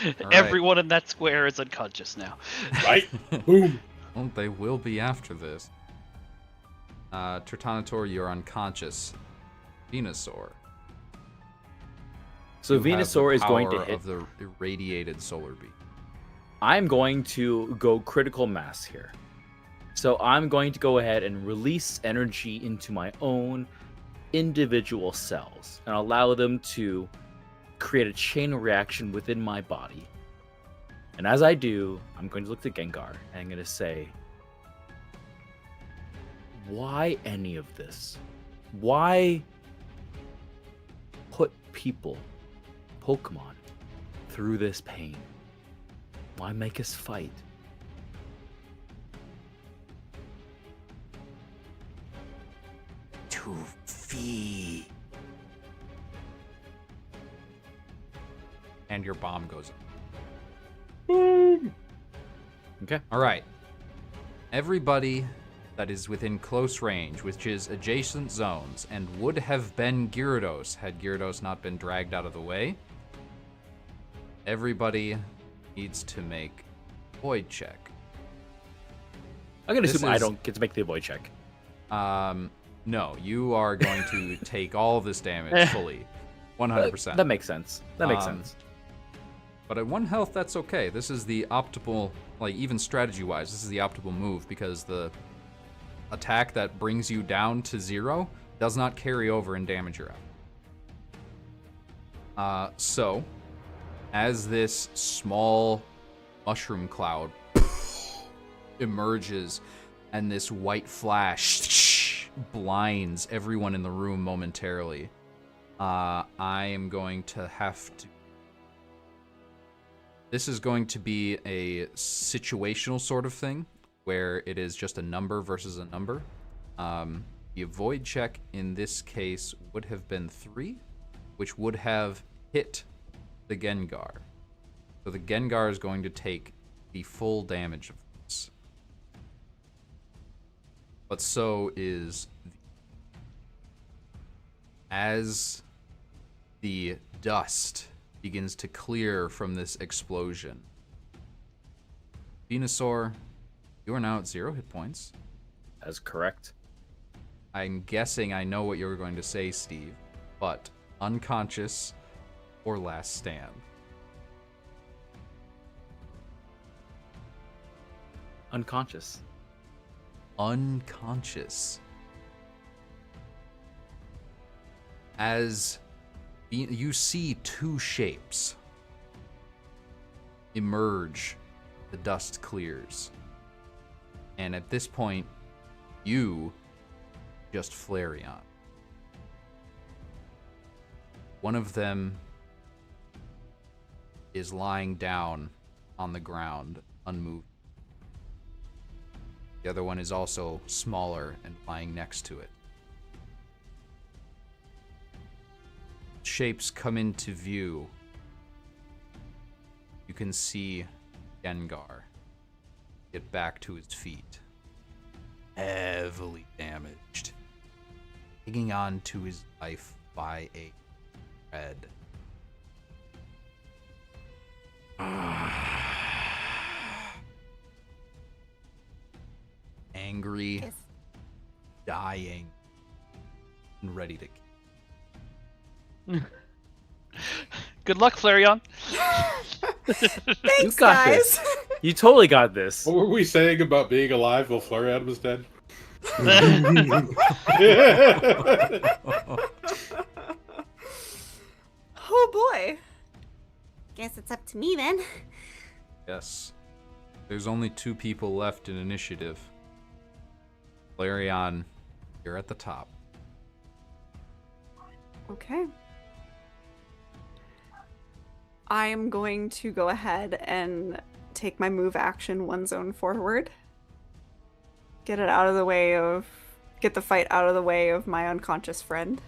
All right.
Everyone in that square is unconscious now.
Right? Boom.
Well, they will be after this. Turtonator, you're unconscious. Venusaur.
So
you have the
Venusaur is going to
power
hit.
of the irradiated solar beam.
I'm going to go critical mass here. So I'm going to go ahead and release energy into my own individual cells and allow them to create a chain reaction within my body. And as I do, I'm going to look at Gengar and I'm going to say, why any of this? Why put people, Pokemon, through this pain? Why make us fight?
To feed. And your bomb goes up.
Boom.
Okay.
All right. Everybody that is within close range, which is adjacent zones, and would have been Gyarados had Gyarados not been dragged out of the way. Everybody needs to make a void check.
I'm going to
This
assume I
is-
don't get to make the void check.
No, you are going to take all of this damage fully. 100%.
That makes sense. That makes sense.
But at 1 health, that's okay. This is the optimal, like, even strategy-wise, this is the optimal move because the attack that brings you down to 0 does not carry over and damage your out. So, as this small mushroom cloud emerges and this white flash blinds everyone in the room momentarily, I am going to have to... This is going to be a situational sort of thing, where it is just a number versus a number. The avoid check in this case would have been 3, which would have hit the Gengar. So the Gengar is going to take the full damage of this. But so is as the dust begins to clear from this explosion. Venusaur, you are now at 0 hit points.
That's correct.
I'm guessing I know what you were going to say, Steve, but unconscious or last stand?
Unconscious.
Unconscious. As you see 2 shapes emerge, the dust clears. And at this point, you just Flareon. One of them is lying down on the ground, unmoved. The other one is also smaller and lying next to it. Shapes come into view. You can see Gengar get back to his feet, heavily damaged, hanging on to his life by a thread. Angry,
Yes.
dying, and ready to kill.
Good luck, Flareon.
Thanks,
got
guys.
this. You totally got this.
What were we saying about being alive while Flareon was dead?
Oh boy.
Guess it's up to me then.
Yes. There's only 2 people left in initiative. Flareon, you're at the top.
Okay. I'm going to go ahead and take my move action 1 zone forward. Get the fight out of the way of my unconscious friend.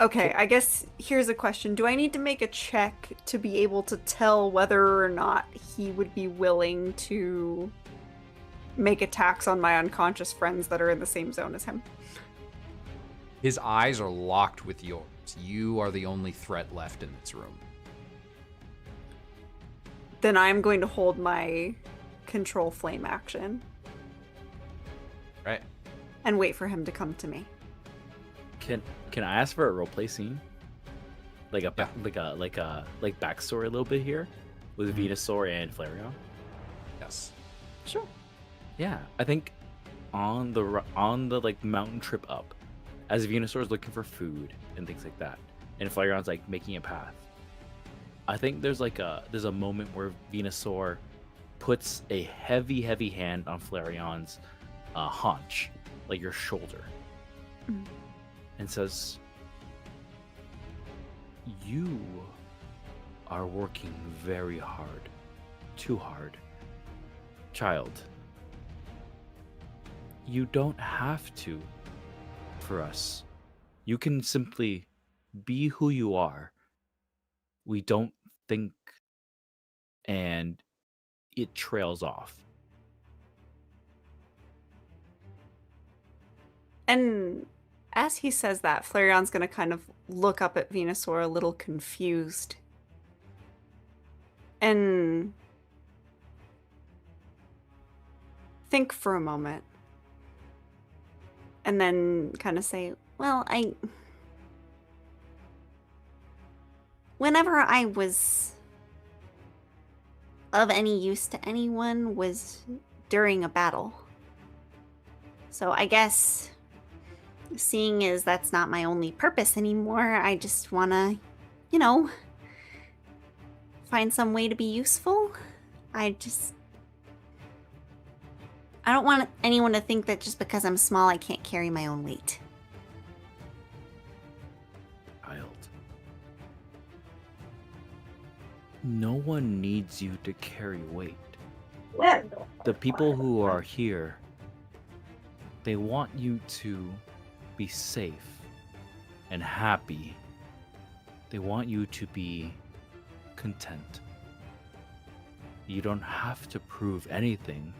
Okay, I guess here's a question. Do I need to make a check to be able to tell whether or not he would be willing to make attacks on my unconscious friends that are in the same zone as him?
His eyes are locked with yours. You are the only threat left in this room.
Then I'm going to hold my control flame action
Right?
and wait for him to come to me.
Can I ask for a roleplay scene? Like backstory a little bit here with Venusaur and Flareon?
Yes.
Sure.
Yeah, I think on the like mountain trip up, as Venusaur is looking for food and things like that, and Flareon's like making a path. I think there's a moment where Venusaur puts a heavy hand on Flareon's haunch, like your shoulder, and says, "You are working very hard, too hard, child. You don't have to for us. You can simply be who you are. We don't think," and it trails off.
And as he says that, Flareon's going to kind of look up at Venusaur a little confused. And think for a moment. And then kind of say,
Well, whenever I was of any use to anyone was during a battle. So I guess, seeing as that's not my only purpose anymore, I just want to, find some way to be useful. I don't want anyone to think that just because I'm small, I can't carry my own weight.
No one needs you to carry weight. The people who are here, they want you to be safe and happy. They want you to be content. You don't have to prove anything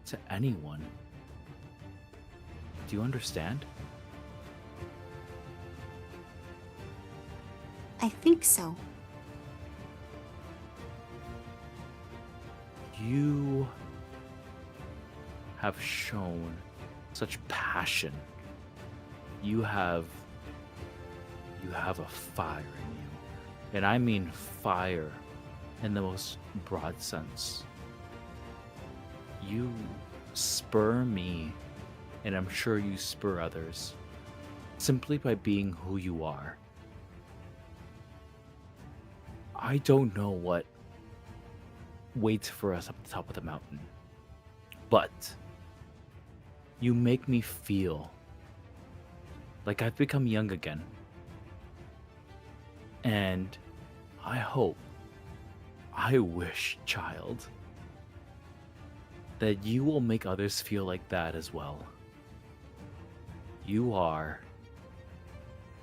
to anyone. Do you understand?
I think so.
You have shown such passion. You have a fire in you. And I mean fire in the most broad sense. You spur me, and I'm sure you spur others, simply by being who you are. I don't know what waits for us up the top of the mountain, but you make me feel like I've become young again. And I wish, child, that you will make others feel like that as well. You are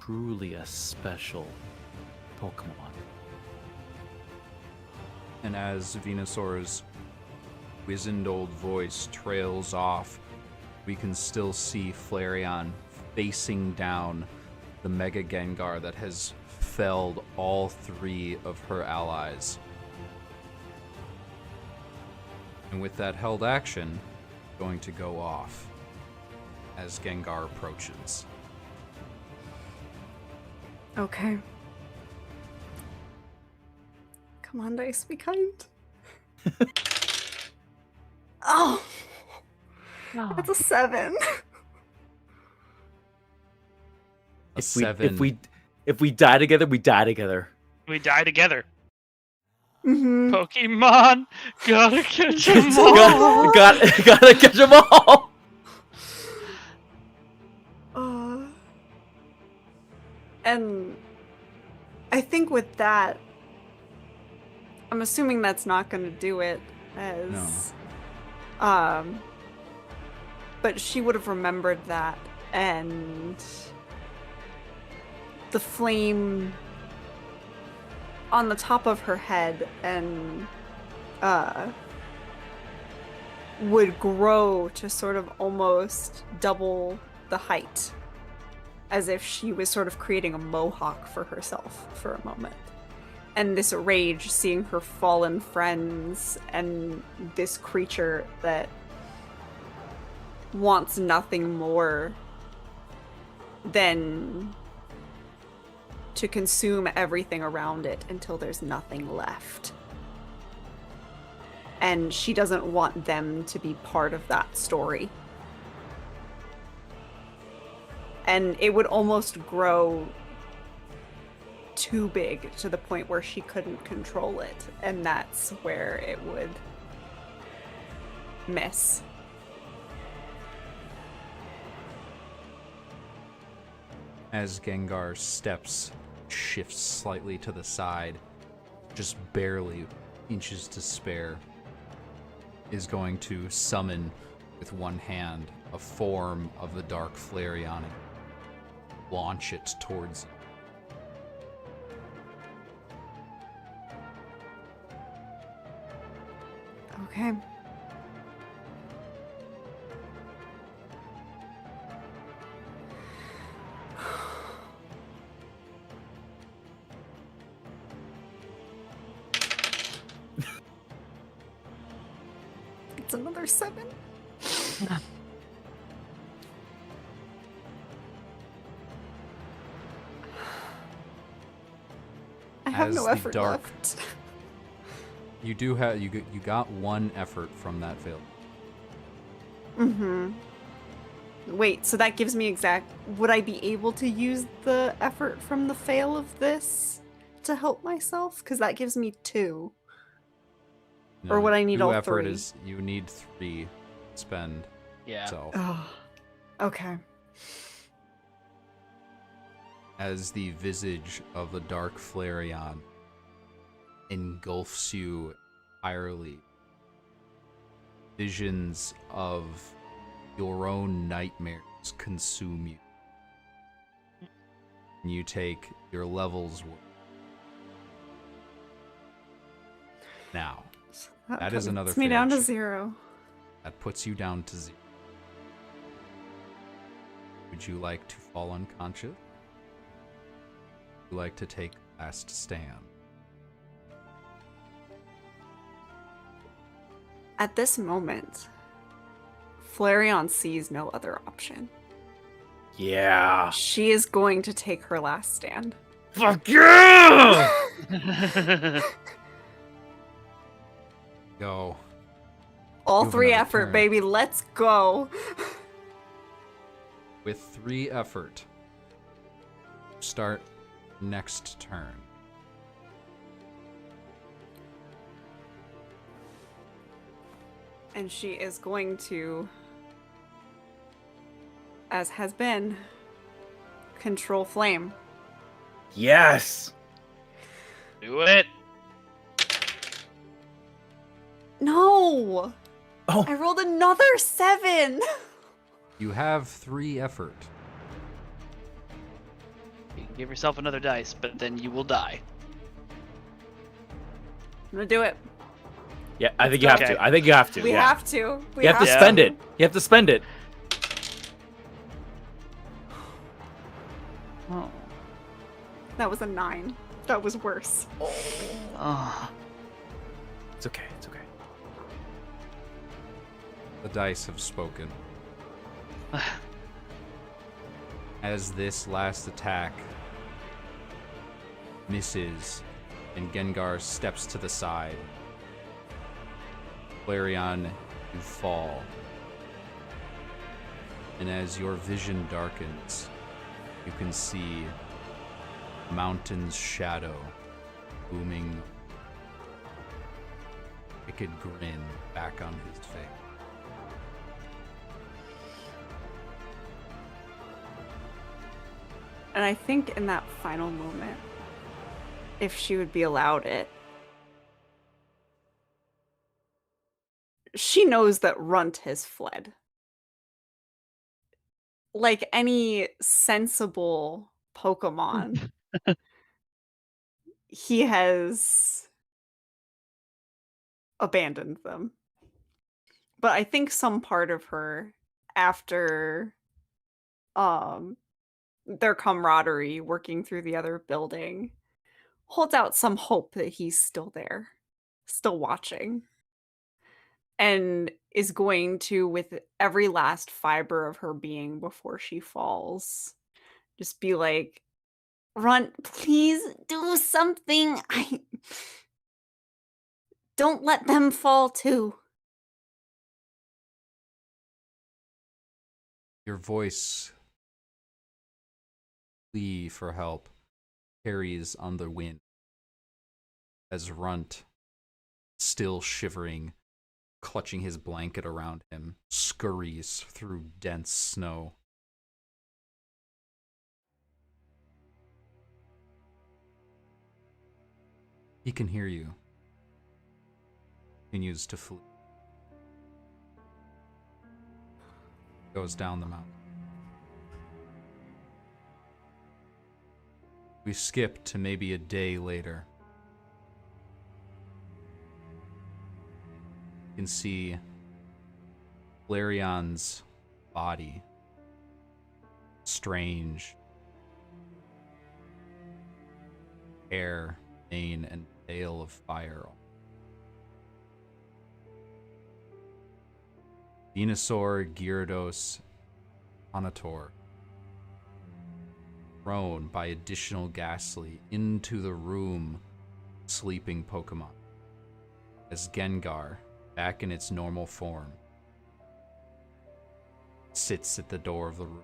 truly a special Pokemon.
And as Venusaur's wizened old voice trails off, we can still see Flareon facing down the Mega Gengar that has felled all 3 of her allies. And with that held action, going to go off as Gengar approaches.
Okay. Come on, dice, be kind. Oh! That's a 7.
A 7.
If we die together, we die together.
We die together.
Mm-hmm.
Pokemon, gotta catch them all.
gotta catch them all.
And I think with that, I'm assuming that's not going to do it. But she would have remembered that, and the flame on the top of her head and would grow to sort of almost double the height, as if she was sort of creating a mohawk for herself for a moment. And this rage, seeing her fallen friends and this creature that wants nothing more than to consume everything around it until there's nothing left. And she doesn't want them to be part of that story. And it would almost grow too big to the point where she couldn't control it, and that's where it would miss.
As Gengar steps, shifts slightly to the side, just barely inches to spare, is going to summon with one hand a form of the Dark Flareon and launch it towards you.
Okay. It's another 7. I have
As
no
the
effort
dark-
left.
You do have you got 1 effort from that fail.
Mm-hmm. Wait, so that gives me would I be able to use the effort from the fail of this to help myself? Because that gives me 2.
No,
Or would I need
2
all
effort
3?
is you need 3 spend.
Yeah.
So
Oh, okay.
as the visage of the Dark Flareon engulfs you entirely. Visions of your own nightmares consume you. And you take your levels. Now, that is another
puts me down to
failure.
0.
That puts you down to 0. Would you like to fall unconscious? Would you like to take last stand?
At this moment, Flareon sees no other option.
Yeah.
She is going to take her last stand.
Fuck yeah!
Go.
All
You have
3
another
effort,
turn.
baby. Let's go.
With 3 effort. Start next turn.
And she is going to, as has been, control flame.
Yes.
Do it.
No!
Oh.
I rolled another 7!
You have 3 effort.
You can give yourself another dice, but then you will die.
I'm gonna do it.
Yeah, I think you have
Okay.
to. I think you have to.
We
yeah.
have to. We
You have to
Yeah.
spend it. You have to spend it.
Oh. That was a 9. That was worse.
Oh.
It's okay. It's okay.
The dice have spoken. As this last attack misses and Gengar steps to the side, Flareon, you fall. And as your vision darkens, you can see mountain's shadow looming, wicked grin back on his face.
And I think in that final moment, if she would be allowed it, she knows that Runt has fled. Like any sensible Pokemon, he has abandoned them. But I think some part of her, after their camaraderie working through the other building, holds out some hope that he's still there, still watching, and is going to, with every last fiber of her being before she falls, just be like, Runt, please do something. Don't let them fall too.
Your voice, plea for help, carries on the wind as Runt, still shivering, clutching his blanket around him, scurries through dense snow. He can hear you. Continues to flee. Goes down the mountain. We skip to maybe a day later. You can see Flareon's body. Strange. Hair, mane, and tail of fire. Venusaur, Gyarados, Onator, thrown by additional Ghastly into the room, sleeping Pokemon. As Gengar, back in its normal form, sits at the door of the room,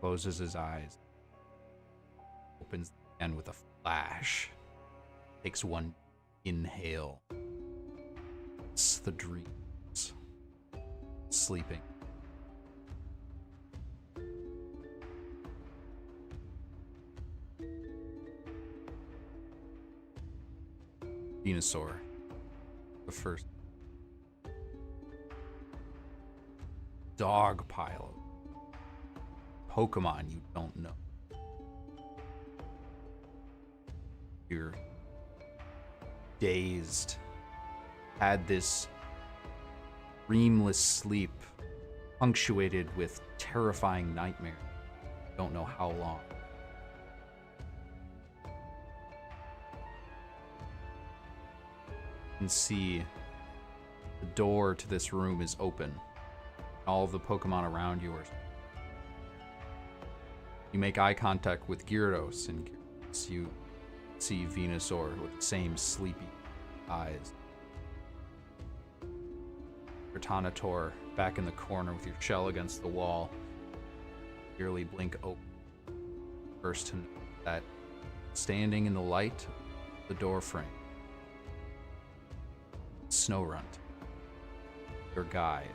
closes his eyes, opens again with a flash, takes one inhale. It's the dreams. Sleeping. Venusaur, the first dog pile of Pokemon you don't know. You're dazed, had this dreamless sleep punctuated with terrifying nightmares. Don't know how long. You can see the door to this room is open. All of the Pokemon around you are. You make eye contact with Gyarados, and you see Venusaur with the same sleepy eyes. Protanator back in the corner with your shell against the wall. Nearly blink open. First to note that standing in the light of the door frame, Snowrunt, your guide,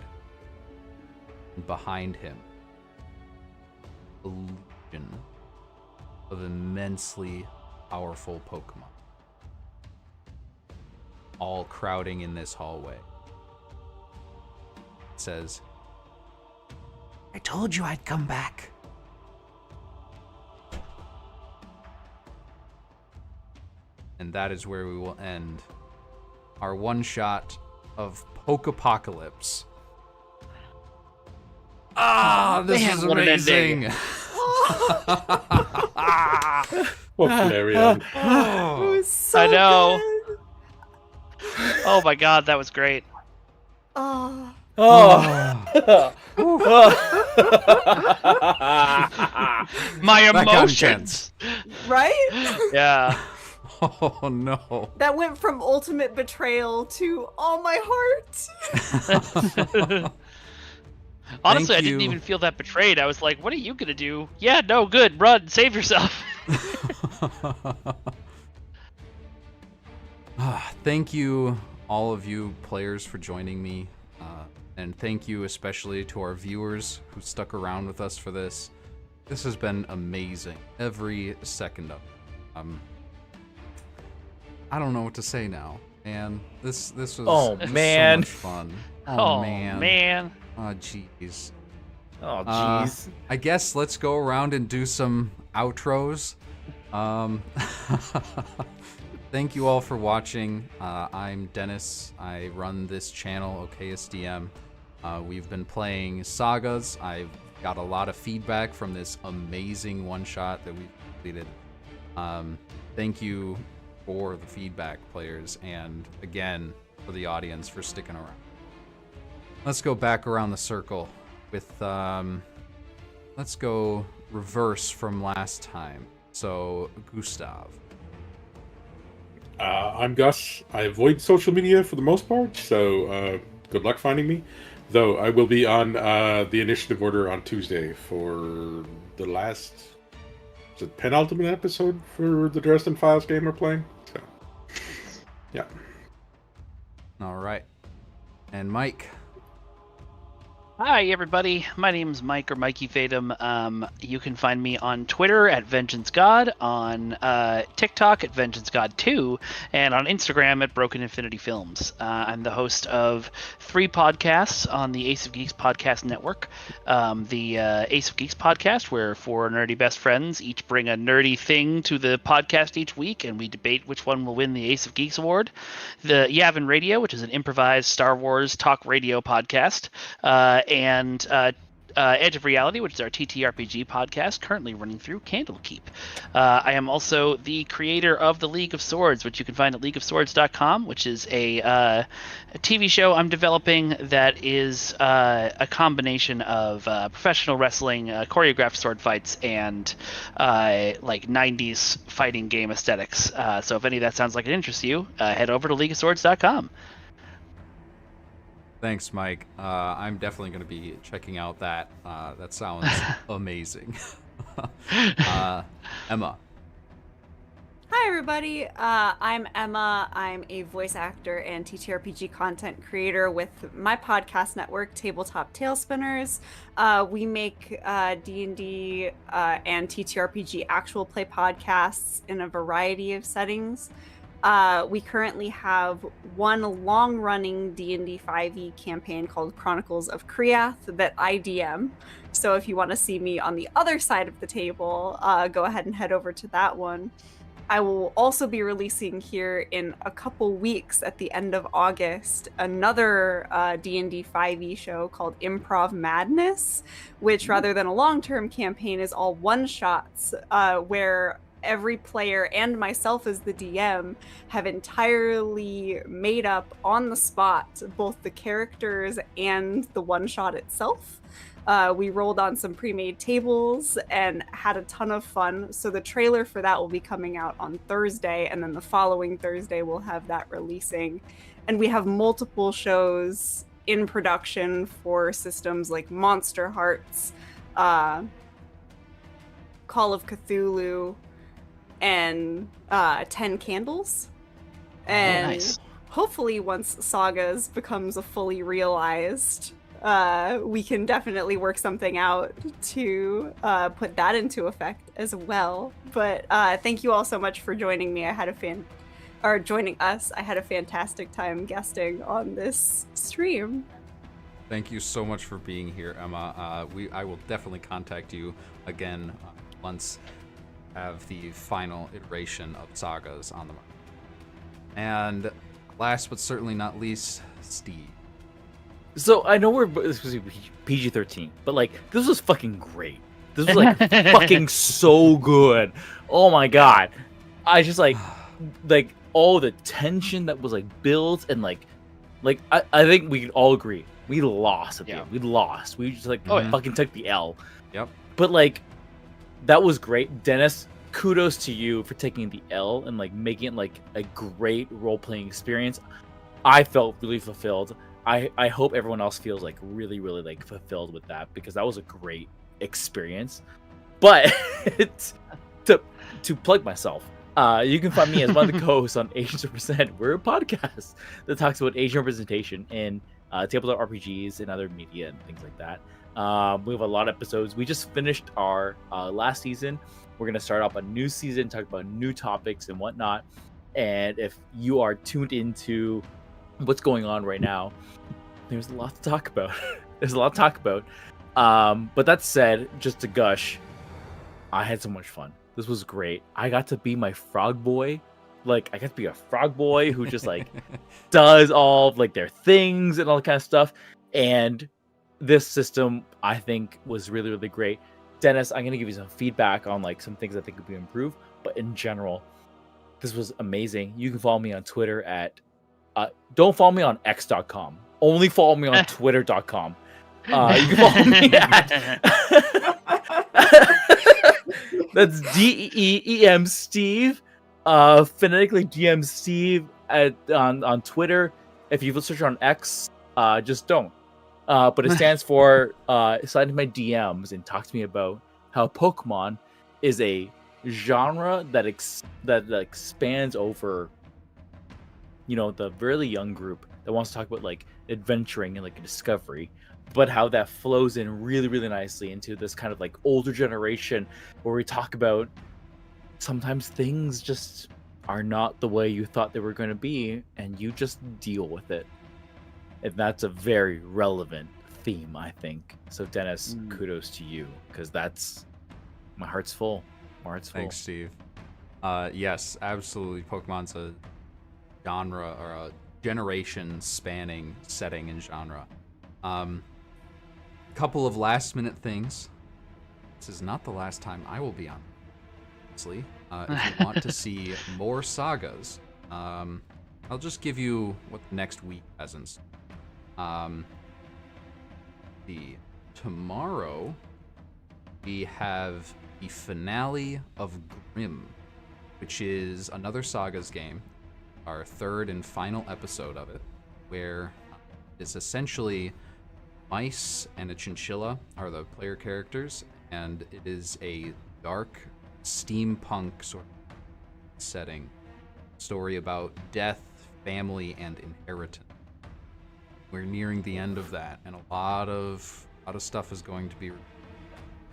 and behind him, a legion of immensely powerful Pokemon, all crowding in this hallway. It says, "I told you I'd come back." And that is where we will end our one shot of Poképocalypse. Ah, this
Man,
is
what an
amazing.
ending.
What Flareon.
It was so
I know.
good.
Oh my god, that was great.
Oh.
Oh.
My
That got
emotions.
Right?
Yeah.
Oh no.
That went from ultimate betrayal to all my heart.
Honestly, I
Thank
didn't
you.
even feel that betrayed. I was like, what are you gonna do? Yeah, no, good. Run, save yourself.
Thank you, all of you players, for joining me. And thank you especially to our viewers who stuck around with us for this. This has been amazing. Every second of it. I don't know what to say now. Man, this was,
Oh,
this was
man.
so much fun.
Oh, man.
Oh, jeez.
Oh, jeez.
I guess let's go around and do some outros. Thank you all for watching. I'm Dennis. I run this channel, OKSDM. We've been playing Sagas. I've got a lot of feedback from this amazing one-shot that we've completed. Thank you for the feedback, players, and again, for the audience for sticking around. Let's go back around the circle with, let's go reverse from last time. So, Gustav.
I'm Gus. I avoid social media for the most part, so good luck finding me. Though I will be on the initiative order on Tuesday for the last, is it penultimate episode for the Dresden Files game we're playing. So, yeah.
All right. And Mike.
Hi, everybody. My name's Mike, or Mikey Fatum. You can find me on Twitter at Vengeance God, on TikTok at Vengeance God 2, and on Instagram at Broken Infinity Films. I'm the host of 3 podcasts on the Ace of Geeks podcast network. The Ace of Geeks podcast, where 4 nerdy best friends each bring a nerdy thing to the podcast each week, and we debate which one will win the Ace of Geeks award. The Yavin Radio, which is an improvised Star Wars talk radio podcast. And Edge of Reality, which is our TTRPG podcast, currently running through Candlekeep. I am also the creator of the League of Swords, which you can find at leagueofswords.com, which is a TV show I'm developing that is a combination of professional wrestling, choreographed sword fights, and like 90s fighting game aesthetics. So if any of that sounds like it interests you, head over to leagueofswords.com.
Thanks, Mike. I'm definitely going to be checking out that. That sounds amazing. Emma.
Hi, everybody. I'm Emma. I'm a voice actor and TTRPG content creator with my podcast network, Tabletop Tailspinners. We make D&D and TTRPG actual play podcasts in a variety of settings. We currently have one long-running D&D 5e campaign called Chronicles of Kriath that I DM. So if you want to see me on the other side of the table, go ahead and head over to that one. I will also be releasing here in a couple weeks at the end of August another D&D 5e show called Improv Madness, which rather than a long-term campaign is all one-shots where every player and myself as the DM have entirely made up on the spot both the characters and the one-shot itself. We rolled on some pre-made tables and had a ton of fun. So the trailer for that will be coming out on Thursday, and then the following Thursday we'll have that releasing. And we have multiple shows in production for systems like Monster Hearts, Call of Cthulhu, and 10 Candles. And
nice.
Hopefully once Sagas becomes a fully realized, we can definitely work something out to put that into effect as well. But thank you all so much for joining me. Joining us. I had a fantastic time guesting on this stream.
Thank you so much for being here, Emma. I will definitely contact you again once I have the final iteration of Sagas on the market. And last but certainly not least, Steve.
So I know this supposed to be PG-13, but like this was fucking great. This was like fucking so good. Oh my god. I just like all the tension that was like built and like I think we can all agree we lost at the end. We lost. We just like fucking took the L.
Yep.
But like that was great. Dennis, kudos to you for taking the L and like making it like a great role-playing experience. I felt really fulfilled. I hope everyone else feels like really, really like fulfilled with that because that was a great experience. But to plug myself, you can find me as one of the co-hosts on Asians Represent. We're a podcast that talks about Asian representation in tabletop RPGs and other media and things like that. We have a lot of episodes. We just finished our last season. We're going to start off a new season, talk about new topics and whatnot. And if you are tuned into what's going on right now, there's a lot to talk about. But that said, just to gush, I had so much fun. This was great. I got to be my frog boy. Like, I got to be a frog boy who just, like, does all, like, their things and all that kind of stuff. And this system, I think, was really, really great. Dennis, I'm going to give you some feedback on, like, some things I think could be improved. But in general, this was amazing. You can follow me on Twitter at... don't follow me on x.com. Only follow me on twitter.com. You can follow me at... That's DEEM Steve. Phonetically DM Steve on Twitter. If you search on X, just don't. But it stands for slide into my DMs and talk to me about how Pokemon is a genre that expands over, you know, the really young group that wants to talk about like adventuring and like discovery, but how that flows in really, really nicely into this kind of like older generation where we talk about sometimes things just are not the way you thought they were going to be and you just deal with it. And that's a very relevant theme, I think. So Dennis, kudos to you, because that's my heart's full.
Thanks, Steve. Yes, absolutely. Pokemon's a genre or a generation spanning setting and genre. Couple of last minute things. This is not the last time I will be on. Honestly, if you want to see more sagas, I'll just give you what the next week has in store. Tomorrow we have the finale of Grimm, which is another Sagas game, our third and final episode of it, where it's essentially mice and a chinchilla are the player characters, and it is a dark steampunk sort of setting story about death, family, and inheritance. We're nearing the end of that, and a lot of stuff is going to be.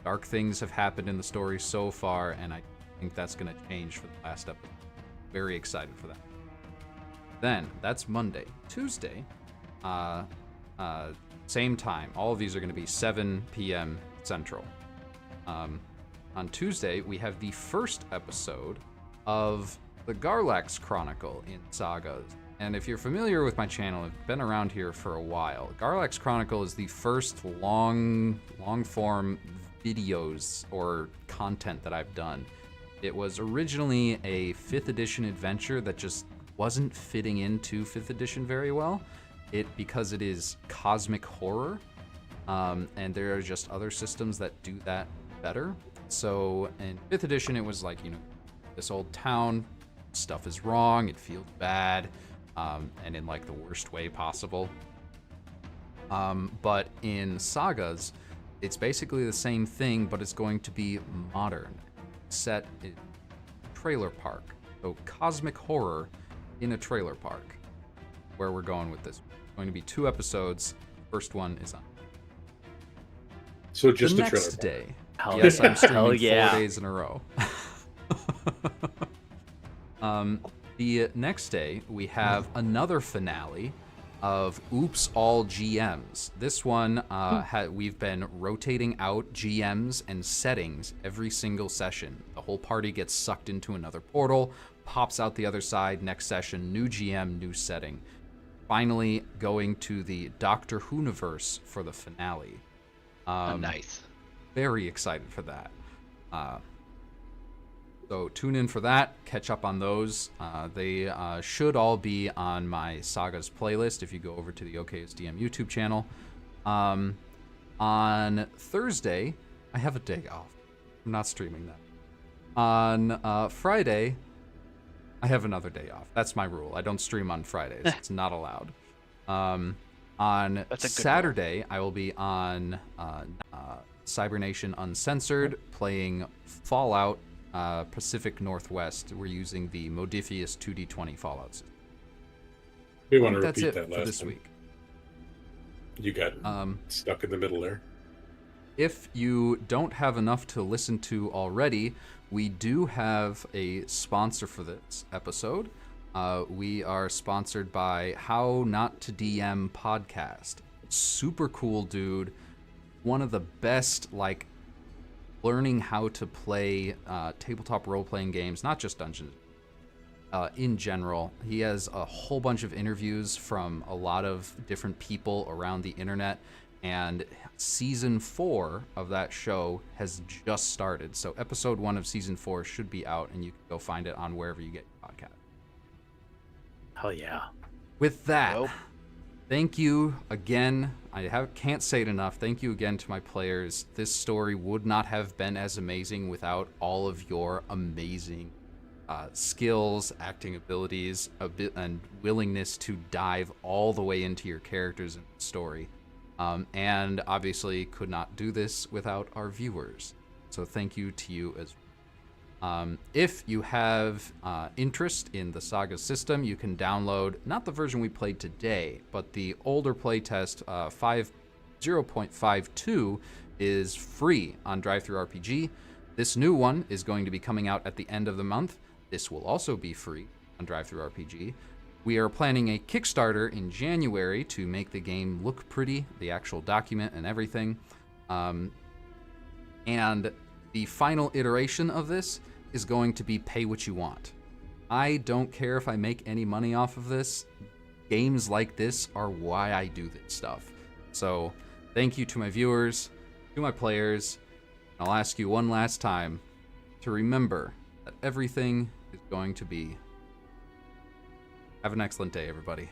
Dark things have happened in the story so far, and I think that's going to change for the last episode. Very excited for that. Then, that's Monday. Tuesday, same time. All of these are going to be 7 p.m. Central. On Tuesday, we have the first episode of the Garlax Chronicle in Sagas. And if you're familiar with my channel, I've been around here for a while. Garlax Chronicle is the first long-form videos or content that I've done. It was originally a 5th edition adventure that just wasn't fitting into 5th edition very well. Because it is cosmic horror, and there are just other systems that do that better. So in 5th edition, it was like, this old town, stuff is wrong, it feels bad, and in like the worst way possible. But in Sagas, it's basically the same thing, but it's going to be modern, set in a trailer park. So cosmic horror in a trailer park, where we're going with this. It's going to be 2 episodes. First one is on.
So just
the
the trailer
next
park.
day.
Hell
Yes,
yeah.
I'm streaming
Hell
4
yeah.
days in a row. The next day, we have another finale of Oops All GMs. This one, we've been rotating out GMs and settings every single session. The whole party gets sucked into another portal, pops out the other side, next session, new GM, new setting. Finally going to the Doctor Who-niverse for the finale.
Nice.
Very excited for that. So tune in for that. Catch up on those. They should all be on my Sagas playlist if you go over to the OKSDM YouTube channel. On Thursday, I have a day off. I'm not streaming that. On Friday, I have another day off. That's my rule. I don't stream on Fridays. It's not allowed. On
That's a good
Saturday, I will be on Cybernation Uncensored playing Fallout Pacific Northwest. We're using the Modifius 2D20 Fallout system.
We want to
That's
repeat
it
that
for
last
this
time.
week.
You got stuck in the middle there.
If you don't have enough to listen to already, we do have a sponsor for this episode. We are sponsored by How Not to DM Podcast. Super cool dude. One of the best, learning how to play tabletop role-playing games, not just Dungeons. In general, he has a whole bunch of interviews from a lot of different people around the internet, and season 4 of that show has just started. So episode 1 of season 4 should be out, and you can go find it on wherever you get your podcast.
Hell yeah.
With that,
Nope.
thank you again. Can't say it enough. Thank you again to my players. This story would not have been as amazing without all of your amazing skills, acting abilities, and willingness to dive all the way into your characters and story. And obviously could not do this without our viewers. So thank you to you as well. If you have interest in the Saga system, you can download, not the version we played today, but the older playtest 0.52 is free on DriveThruRPG. This new one is going to be coming out at the end of the month. This will also be free on DriveThruRPG. We are planning a Kickstarter in January to make the game look pretty, the actual document and everything. And the final iteration of this is going to be pay what you want. I don't care if I make any money off of this. Games like this are why I do this stuff. So thank you to my viewers, to my players. I'll ask you one last time to remember that everything is going to be. Have an excellent day, everybody.